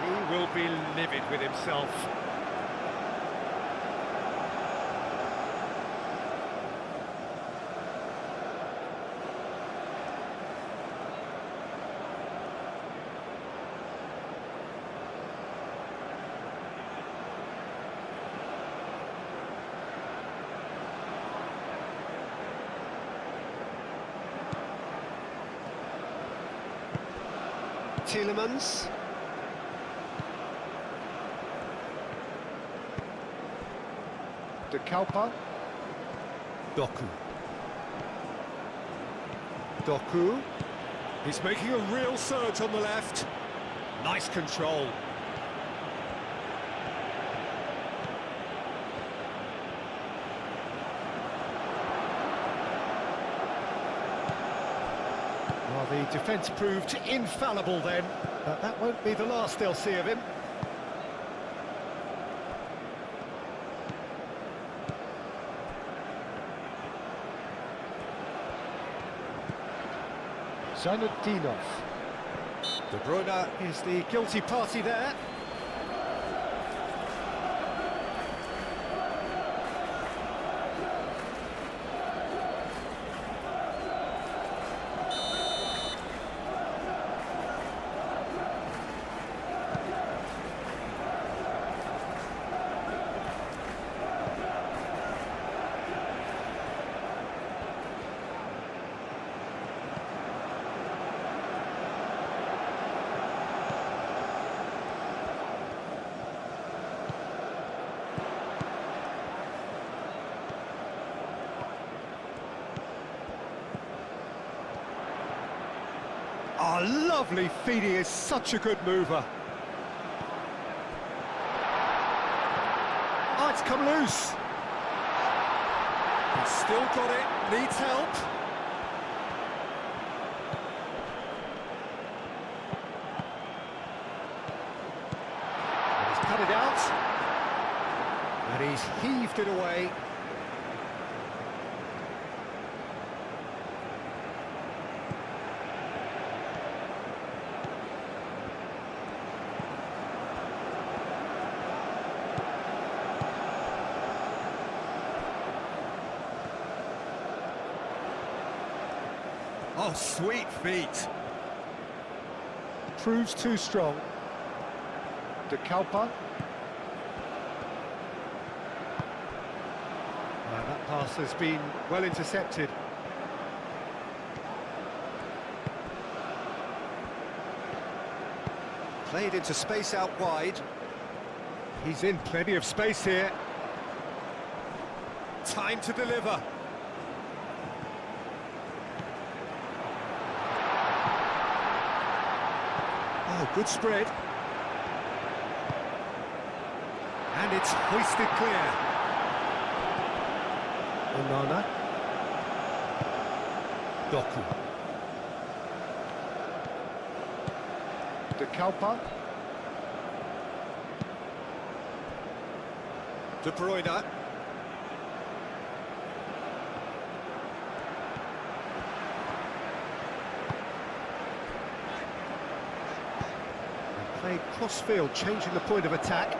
He will be livid with himself. Tielemans. De Kalpa. Doku. Doku. He's making a real surge on the left. Nice control. Well, the defence proved infallible then, but that won't be the last they'll see of him. Zainudinov. De Bruyne is the guilty party there. Oh, lovely feed, he is such a good mover. Oh, it's come loose. He's still got it, needs help. And he's cut it out. And he's heaved it away. Oh, sweet feet. Proves too strong. De Kalpa. That pass has been well intercepted. Played into space out wide. He's in plenty of space here. Time to deliver. Oh, good spread. And it's hoisted clear. Onana. Doku. De Kalpa. De Bruyne. Played cross-field, changing the point of attack.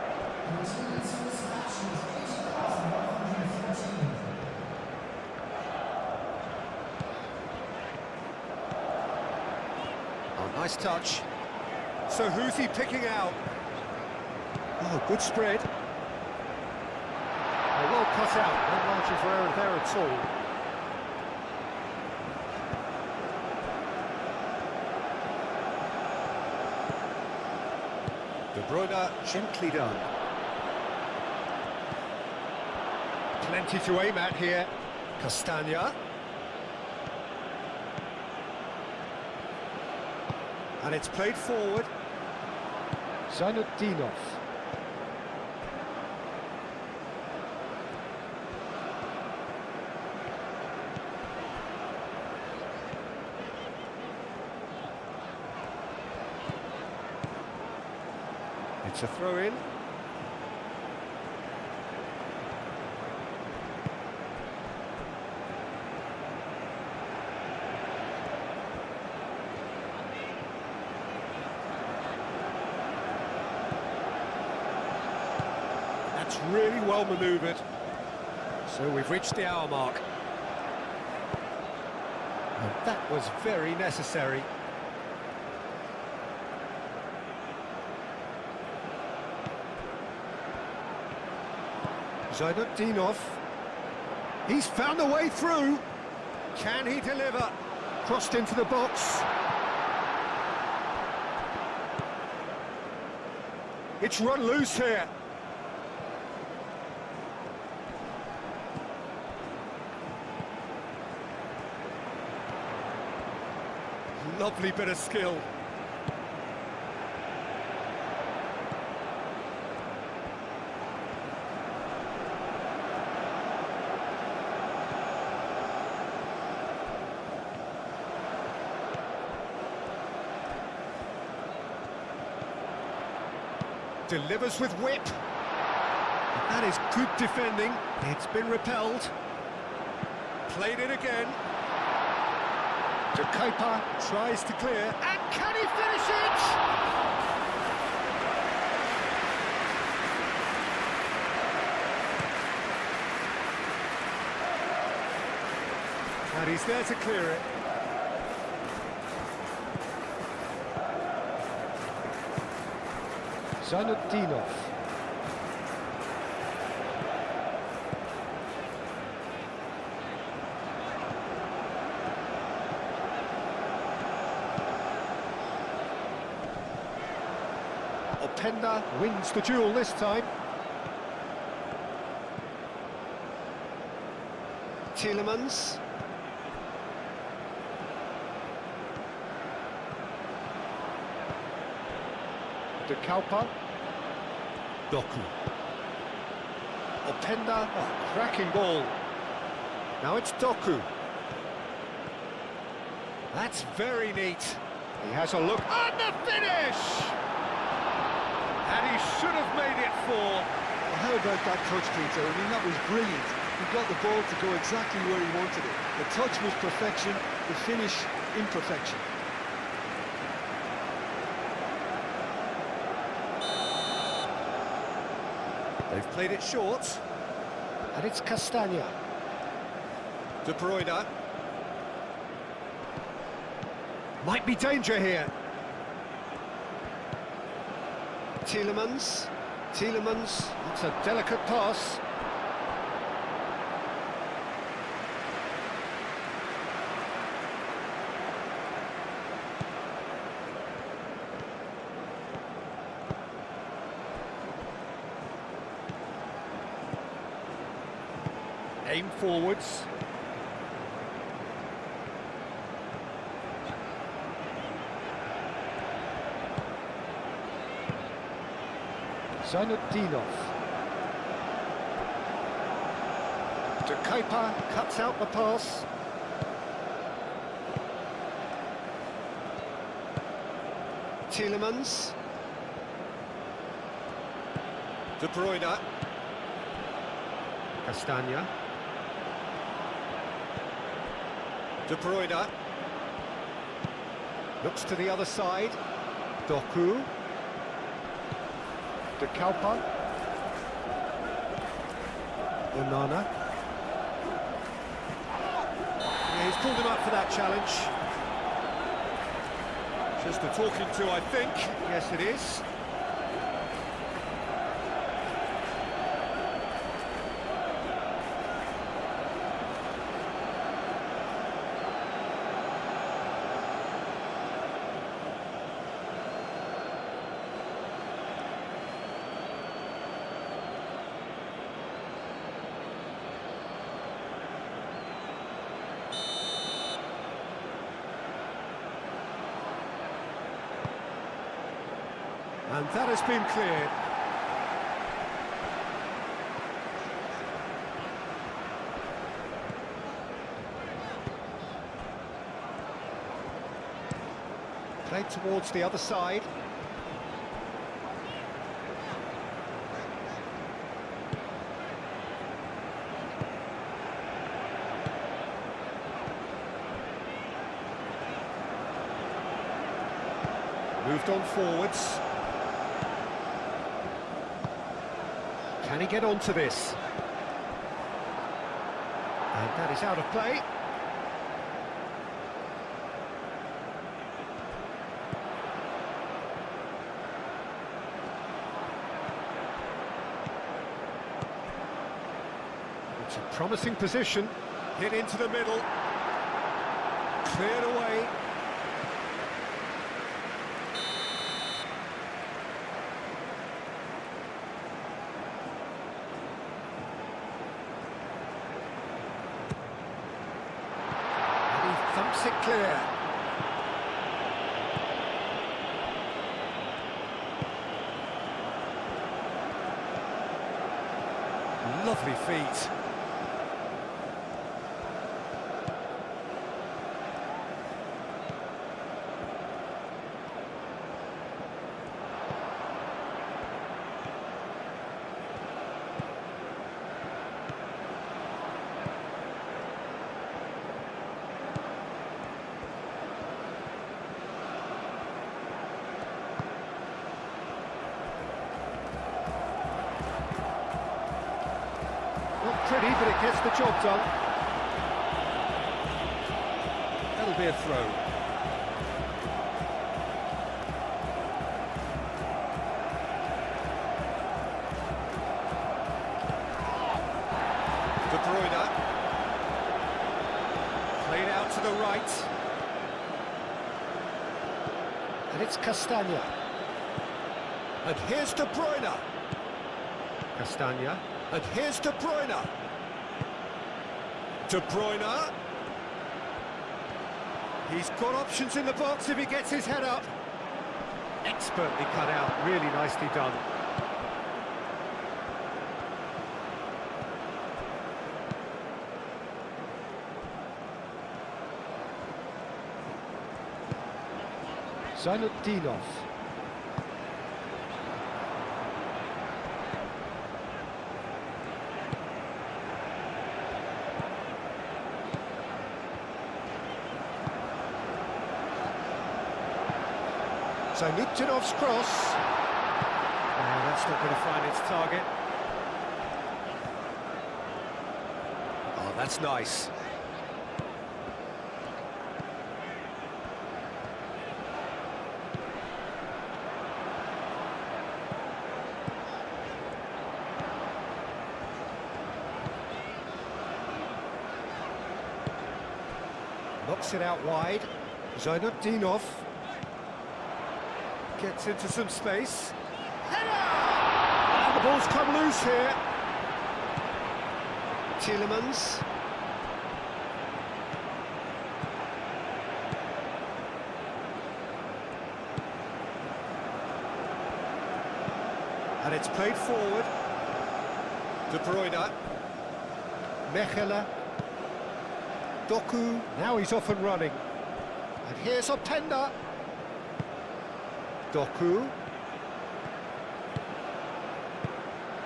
Oh, nice touch. So who's he picking out? Oh, good spread. Oh, well cut out, no margin for error there at all. De Bruyne, gently done. Plenty to aim at here. Castagna. And it's played forward. Zainudinov. It's a throw in. That's really well manoeuvred. So we've reached the hour mark. And that was very necessary. Zainutdinov. He's found a way through. Can he deliver? Crossed into the box. It's run loose here. Lovely bit of skill. Delivers with whip. That is good defending. It's been repelled. Played it again. To Kuiper, tries to clear, and can he finish it? And he's there to clear it. Zainutdinov. Openda wins the duel this time. Tielemans. De Kauper. Doku. Openda, oh, cracking ball. Now it's Doku. That's very neat. He has a look, and the finish! And he should have made it 4. Well, how about that touch, Peter? I mean, that was brilliant. He got the ball to go exactly where he wanted it. The touch was perfection, the finish imperfection. They've played it short. And it's Castagna. De Bruyne. Might be danger here. Tielemans. Tielemans. It's a delicate pass. Aim forwards. Zainutdinov. To Kuiper, cuts out the pass. Tielemans. De Bruyne. Castagna. De Bruyne. Looks to the other side. Doku. De Kauper. Onana. Yeah, he's pulled him up for that challenge. Just a talking to, I think. Yes, it is. And that has been cleared. Played towards the other side. Moved on forwards. Can he get onto this? And that is out of play. It's a promising position. Hit into the middle. Cleared away. Thumps it clear. Lovely feet. Not pretty, but it gets the job done. That'll be a throw. De Bruyne. Played out to the right. And it's Castagna. And here's De Bruyne. Castagna. And here's De Bruyne. De Bruyne. He's got options in the box if he gets his head up. Expertly cut out, really nicely done. Zainutdinov. Zainutdinov's cross. That's not going to find its target. Oh, that's nice. Knocks it out wide. Zainutdinov gets into some space. Header! And the ball's come loose here. Tielemans. And it's played forward. De Bruyne. Mechelen. Doku. Now he's off and running. And here's Openda. Doku.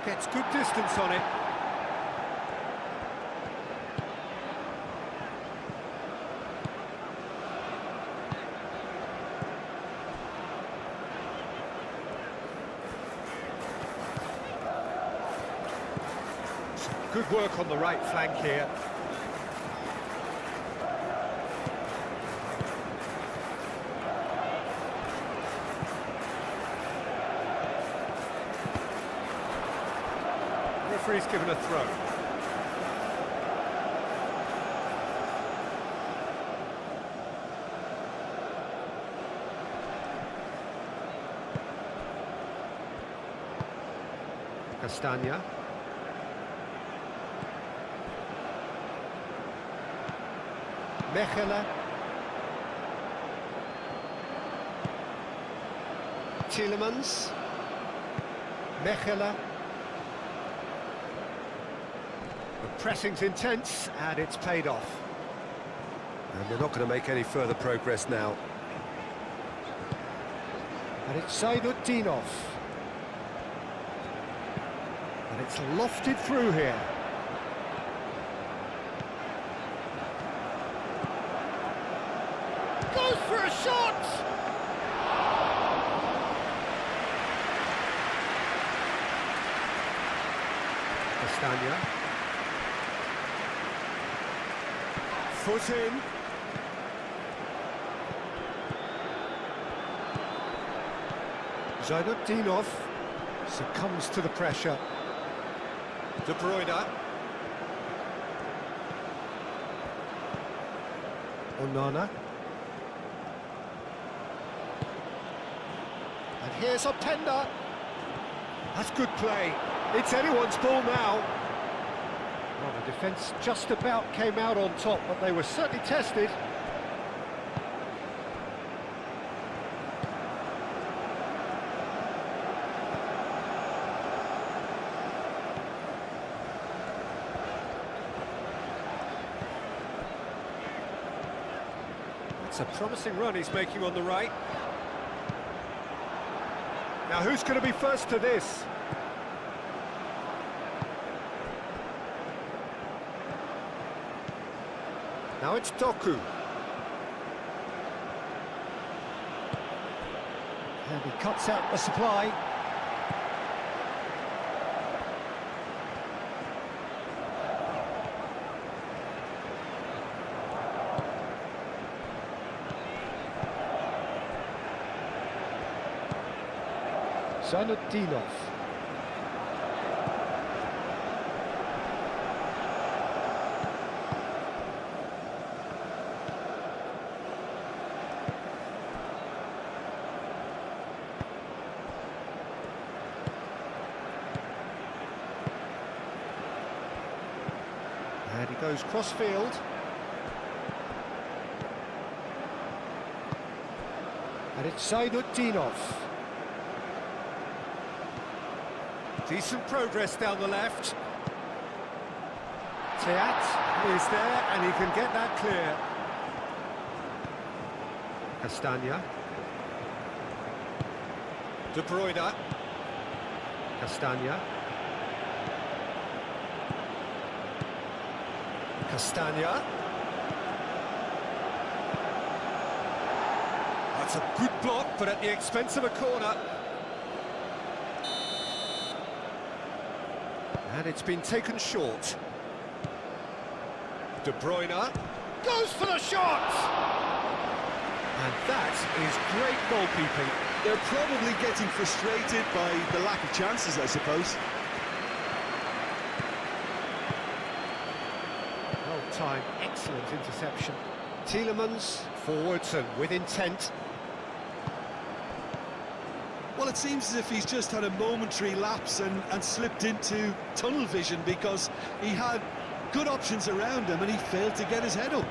Gets good distance on it. Some good work on the right flank here. Referee's given a throw. Castagna. Mechelen. Tielemans. Mechelen. The pressing's intense, and it's paid off. And they're not going to make any further progress now. And it's Zainutdinov. And it's lofted through here. Goes for a shot! Castagna. Foot in. Zainutdinov succumbs to the pressure. De Bruyne. Onana. And here's Openda. That's good play. It's anyone's ball now. Well, the defence just about came out on top, but they were certainly tested. It's a promising run he's making on the right. Now who's going to be first to this? Now it's Doku. And he cuts out the supply. Zainutdinov. And he goes cross-field. And it's Zainutdinov. Decent progress down the left. Teat is there and he can get that clear. Castagna. De Bruyne. Castagna. Castagna. That's a good block, but at the expense of a corner. And it's been taken short. De Bruyne goes for the shot! And that is great goalkeeping. They're probably getting frustrated by the lack of chances, I suppose. Well timed, excellent interception. Tielemans forwards and with intent. Well, it seems as if he's just had a momentary lapse and slipped into tunnel vision, because he had good options around him and he failed to get his head up.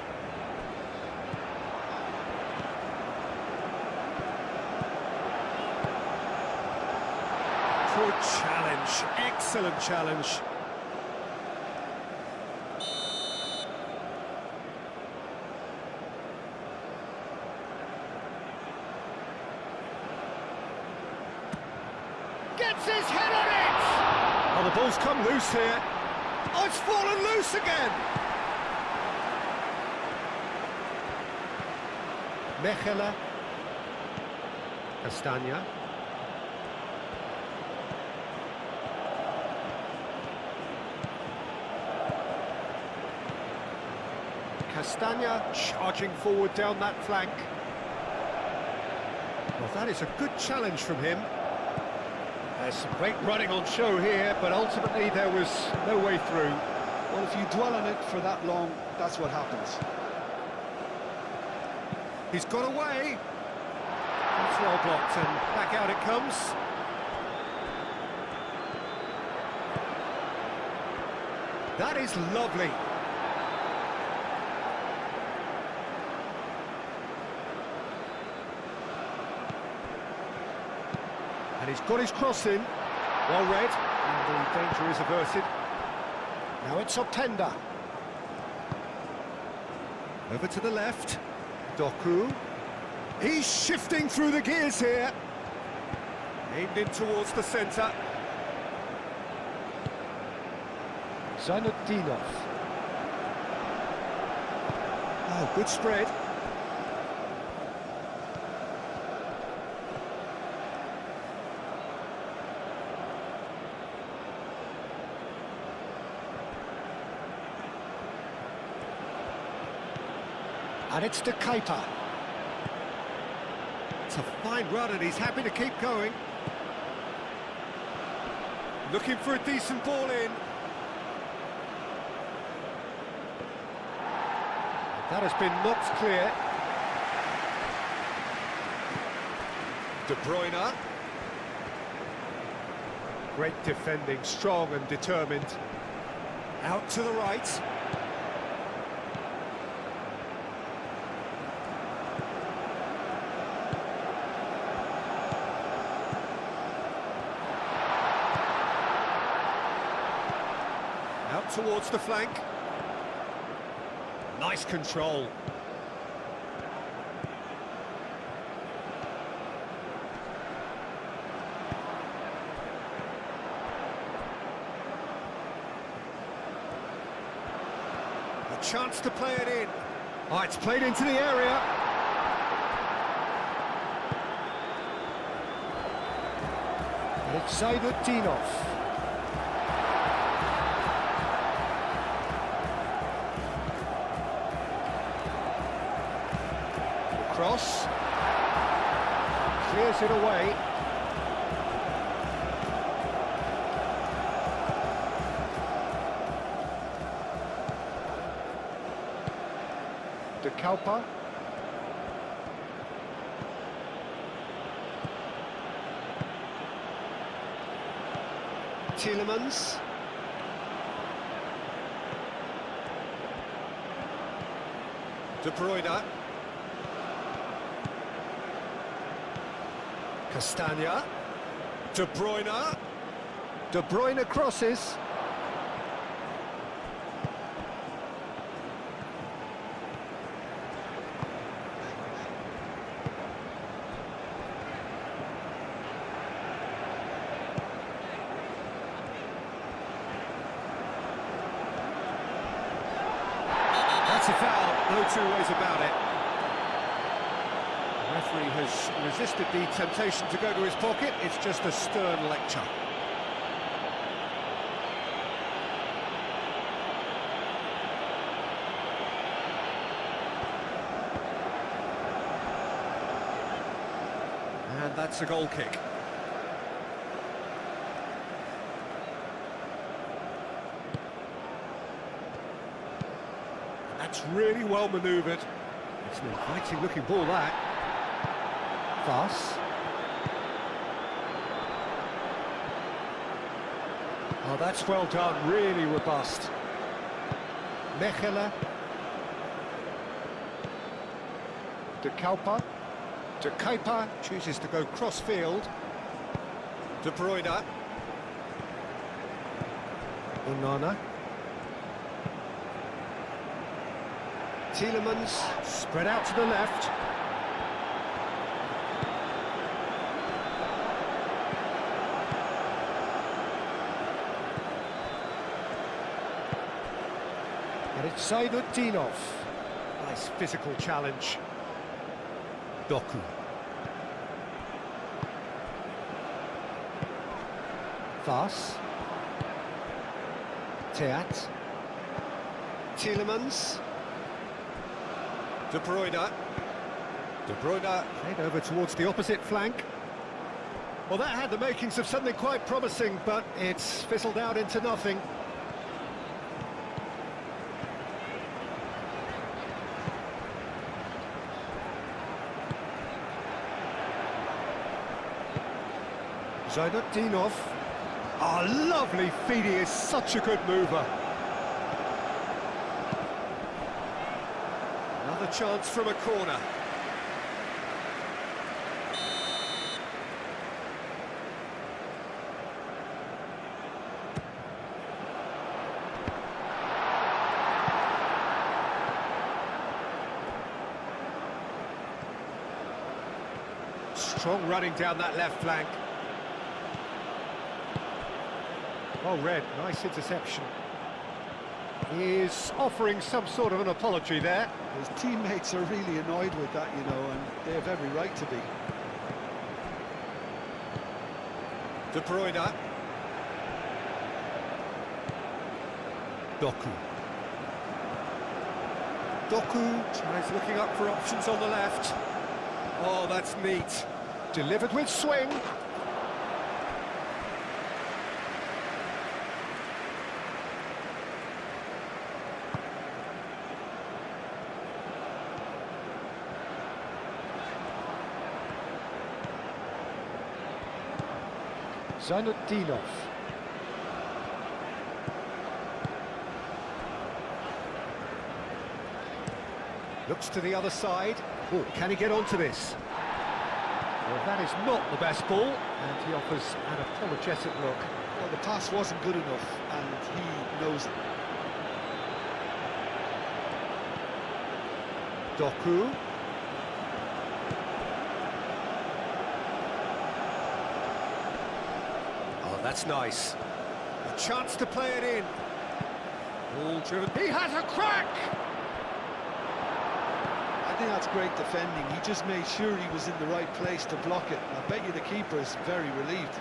Good challenge, excellent challenge. Gets his head on it! Oh, the ball's come loose here. Oh, it's fallen loose again! Mechela. Castagna. Castagna charging forward down that flank. Well, that is a good challenge from him. There's some great running on show here, but ultimately there was no way through. Well, if you dwell on it for that long, that's what happens. He's got away. It's well blocked, and back out it comes. That is lovely. And he's got his cross in. Well read, and the danger is averted. Now it's Openda. Over to the left. Doku. He's shifting through the gears here. Aimed in towards the centre. Zainutdinov. Oh, good spread. And it's to Kepa. It's a fine run and he's happy to keep going. Looking for a decent ball in. That has been knocked clear. De Bruyne. Great defending, strong and determined. Out to the right. Out towards the flank. Nice control. A chance to play it in. Oh, it's played into the area. And it's Zaydutdinov. Cross. Clears it away. De Kalpa. Tielemans. De Bruyne. Castagna. De Bruyne. De Bruyne crosses. That's a foul, no two ways about it. The referee has resisted the temptation to go to his pocket. It's just a stern lecture. And that's a goal kick. That's really well manoeuvred. It's an inviting looking ball, that. Pass. Oh, that's well done, really robust. Mechelen. De Kalpa. De Kepa chooses to go cross-field. De Bruyne. Onana. Tielemans, spread out to the left. And it's Zaydutdinov. Nice physical challenge. Doku. Vas. Teat. Tielemans. De Bruyne. De Bruyne played over towards the opposite flank. Well, that had the makings of something quite promising, but it's fizzled out into nothing. Zaydutdinov. Oh, lovely feed, he is such a good mover. Another chance from a corner. Strong running down that left flank. Well read, nice interception. He is offering some sort of an apology there. His teammates are really annoyed with that, you know, and they have every right to be. De Bruyne. Doku. Doku tries looking up for options on the left. Oh, that's neat. Delivered with swing. Zainutdinov. Looks to the other side. Oh, can he get onto this? Well, that is not the best ball, and he offers an apologetic look. Well, the pass wasn't good enough, and he knows it. Doku. Oh, that's nice. A chance to play it in. Ball driven. He has a crack! I think that's great defending. He just made sure he was in the right place to block it. I bet you the keeper is very relieved.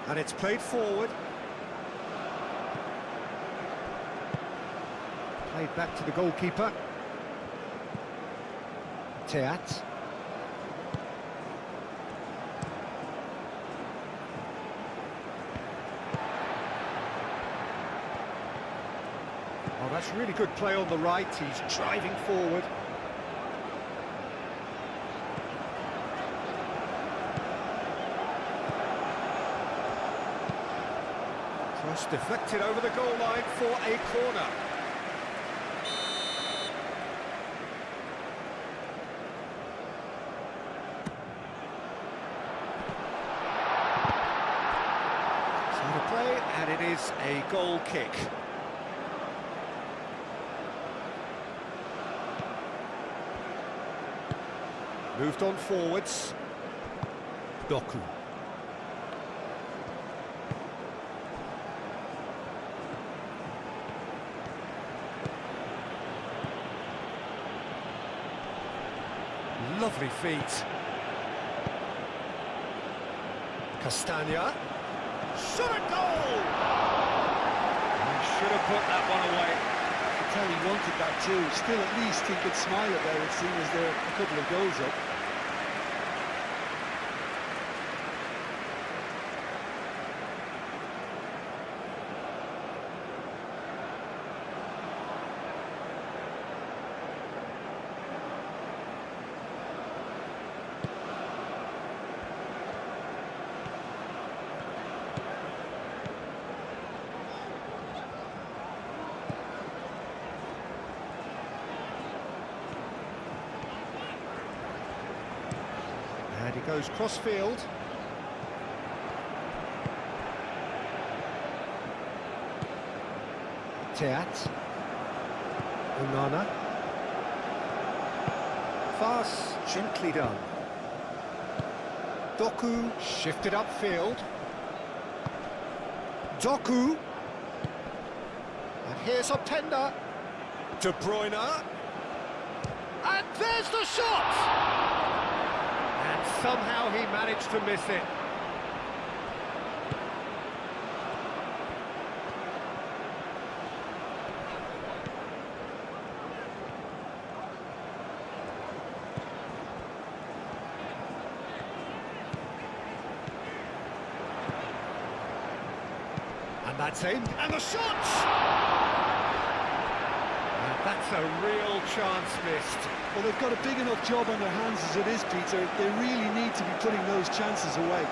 And it's played forward. Played back to the goalkeeper. Teat. Oh, that's really good play on the right. He's driving forward. Cross deflected over the goal line for a corner. So the play, and it is a goal kick. Moved on forwards. Doku. Lovely feet. Castagna. Shot a goal! He should have put that one away. I could tell he wanted that too. Still, at least he could smile about it, seeing as there are a couple of goals up. And he goes cross-field. Teat. Onana. Fast, gently done. Doku shifted upfield. Doku. And here's Openda. De Bruyne. And there's the shot! And somehow he managed to miss it. And that's in. And the shot! And that's a real chance missed. Well, they've got a big enough job on their hands as it is, Peter. They really need to be putting those chances away.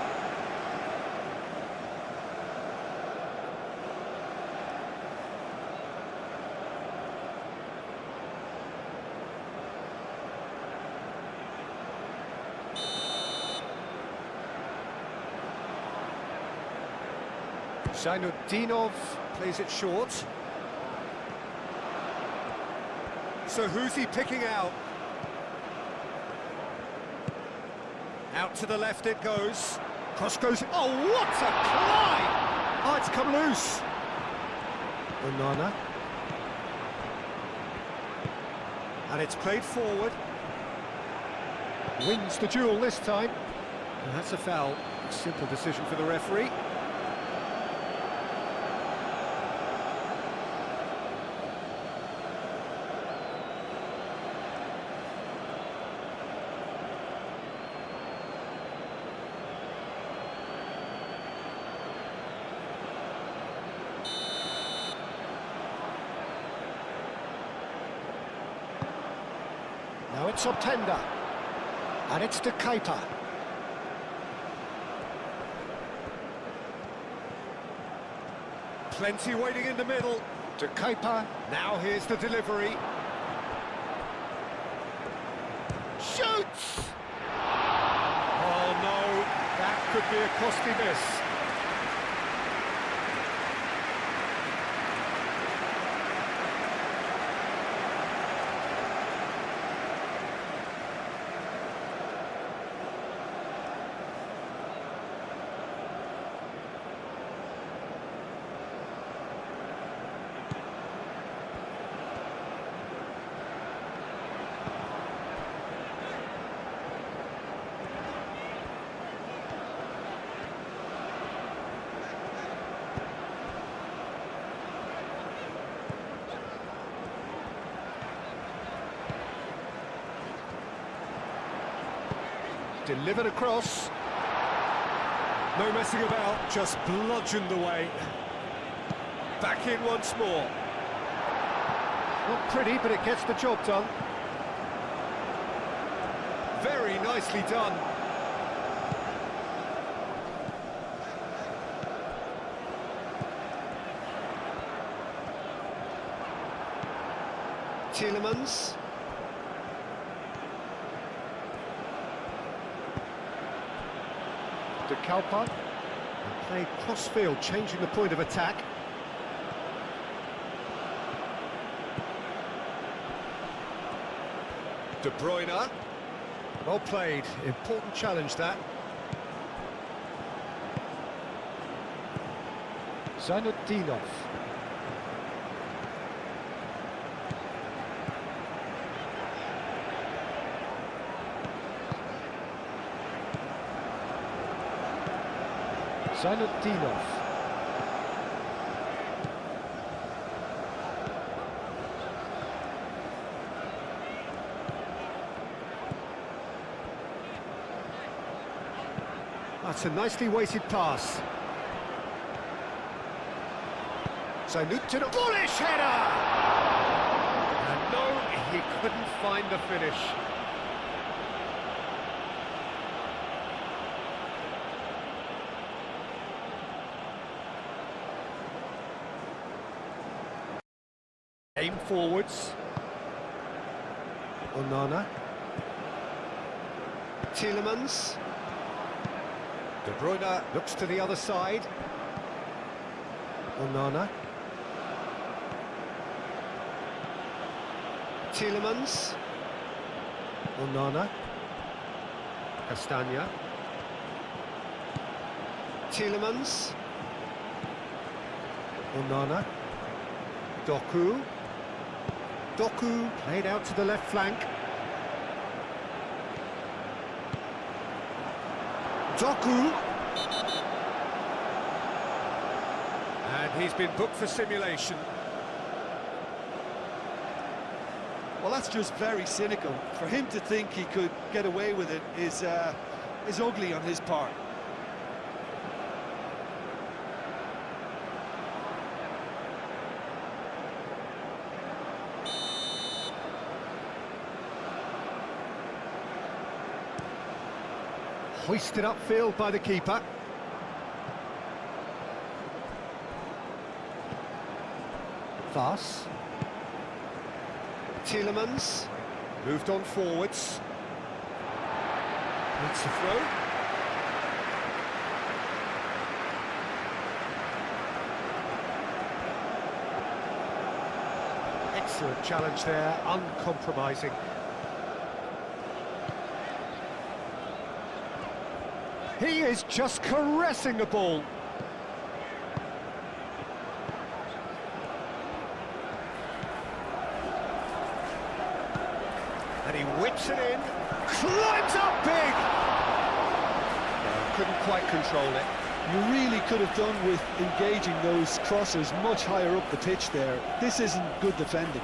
Zainutdinov plays it short. So who's he picking out? Out to the left it goes. Cross goes. Oh, what a climb! Oh, it's come loose. Onana. And it's played forward. Wins the duel this time. And that's a foul. Simple decision for the referee. Now it's Optenda. And it's to Kepa. Plenty waiting in the middle. To Kepa. Now here's the delivery. Shoots! Oh no, that could be a costly miss. Delivered across. No messing about, just bludgeoned away. Back in once more. Not pretty, but it gets the job done. Very nicely done. Tielemans. To Kalpa, and played cross-field, changing the point of attack. De Bruyne, well played, important challenge that. Zainudinov. Zainudinov. That's a nicely weighted pass. Zainudinov. Bullish header! And no, he couldn't find the finish. Aim forwards. Onana. Tielemans. De Bruyne looks to the other side. Onana. Tielemans. Onana. Castagna. Tielemans. Onana. Doku. Doku played out to the left flank. Doku. And he's been booked for simulation. Well, that's just very cynical. For him to think he could get away with it is ugly on his part. Hoisted upfield by the keeper. Vas. Tielemans. Moved on forwards. It's a throw. Excellent challenge there, uncompromising. He is just caressing the ball. And he whips it in, climbs up big! Couldn't quite control it. You really could have done with engaging those crossers much higher up the pitch there. This isn't good defending.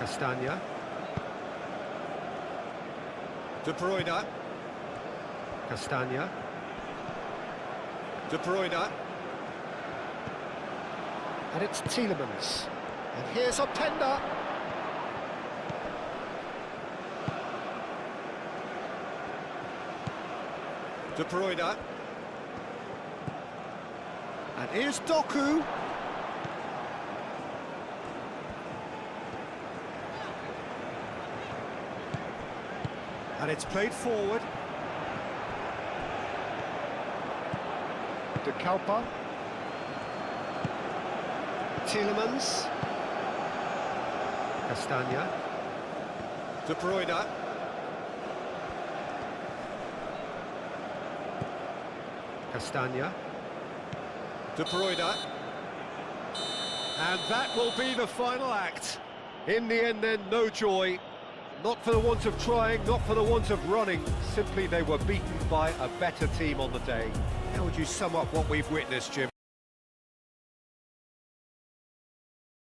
Castagna. De Bruyne. Castagna. De Bruyne. And it's Tielemans. And here's Openda. De Bruyne. And here's Doku. And it's played forward. De Kalpa. Tielemans. Castagna. De Bruyne. Castagna. De Bruyne. And that will be the final act. In the end then, no joy. Not for the want of trying, not for the want of running. Simply they were beaten by a better team on the day. How would you sum up what we've witnessed, Jim?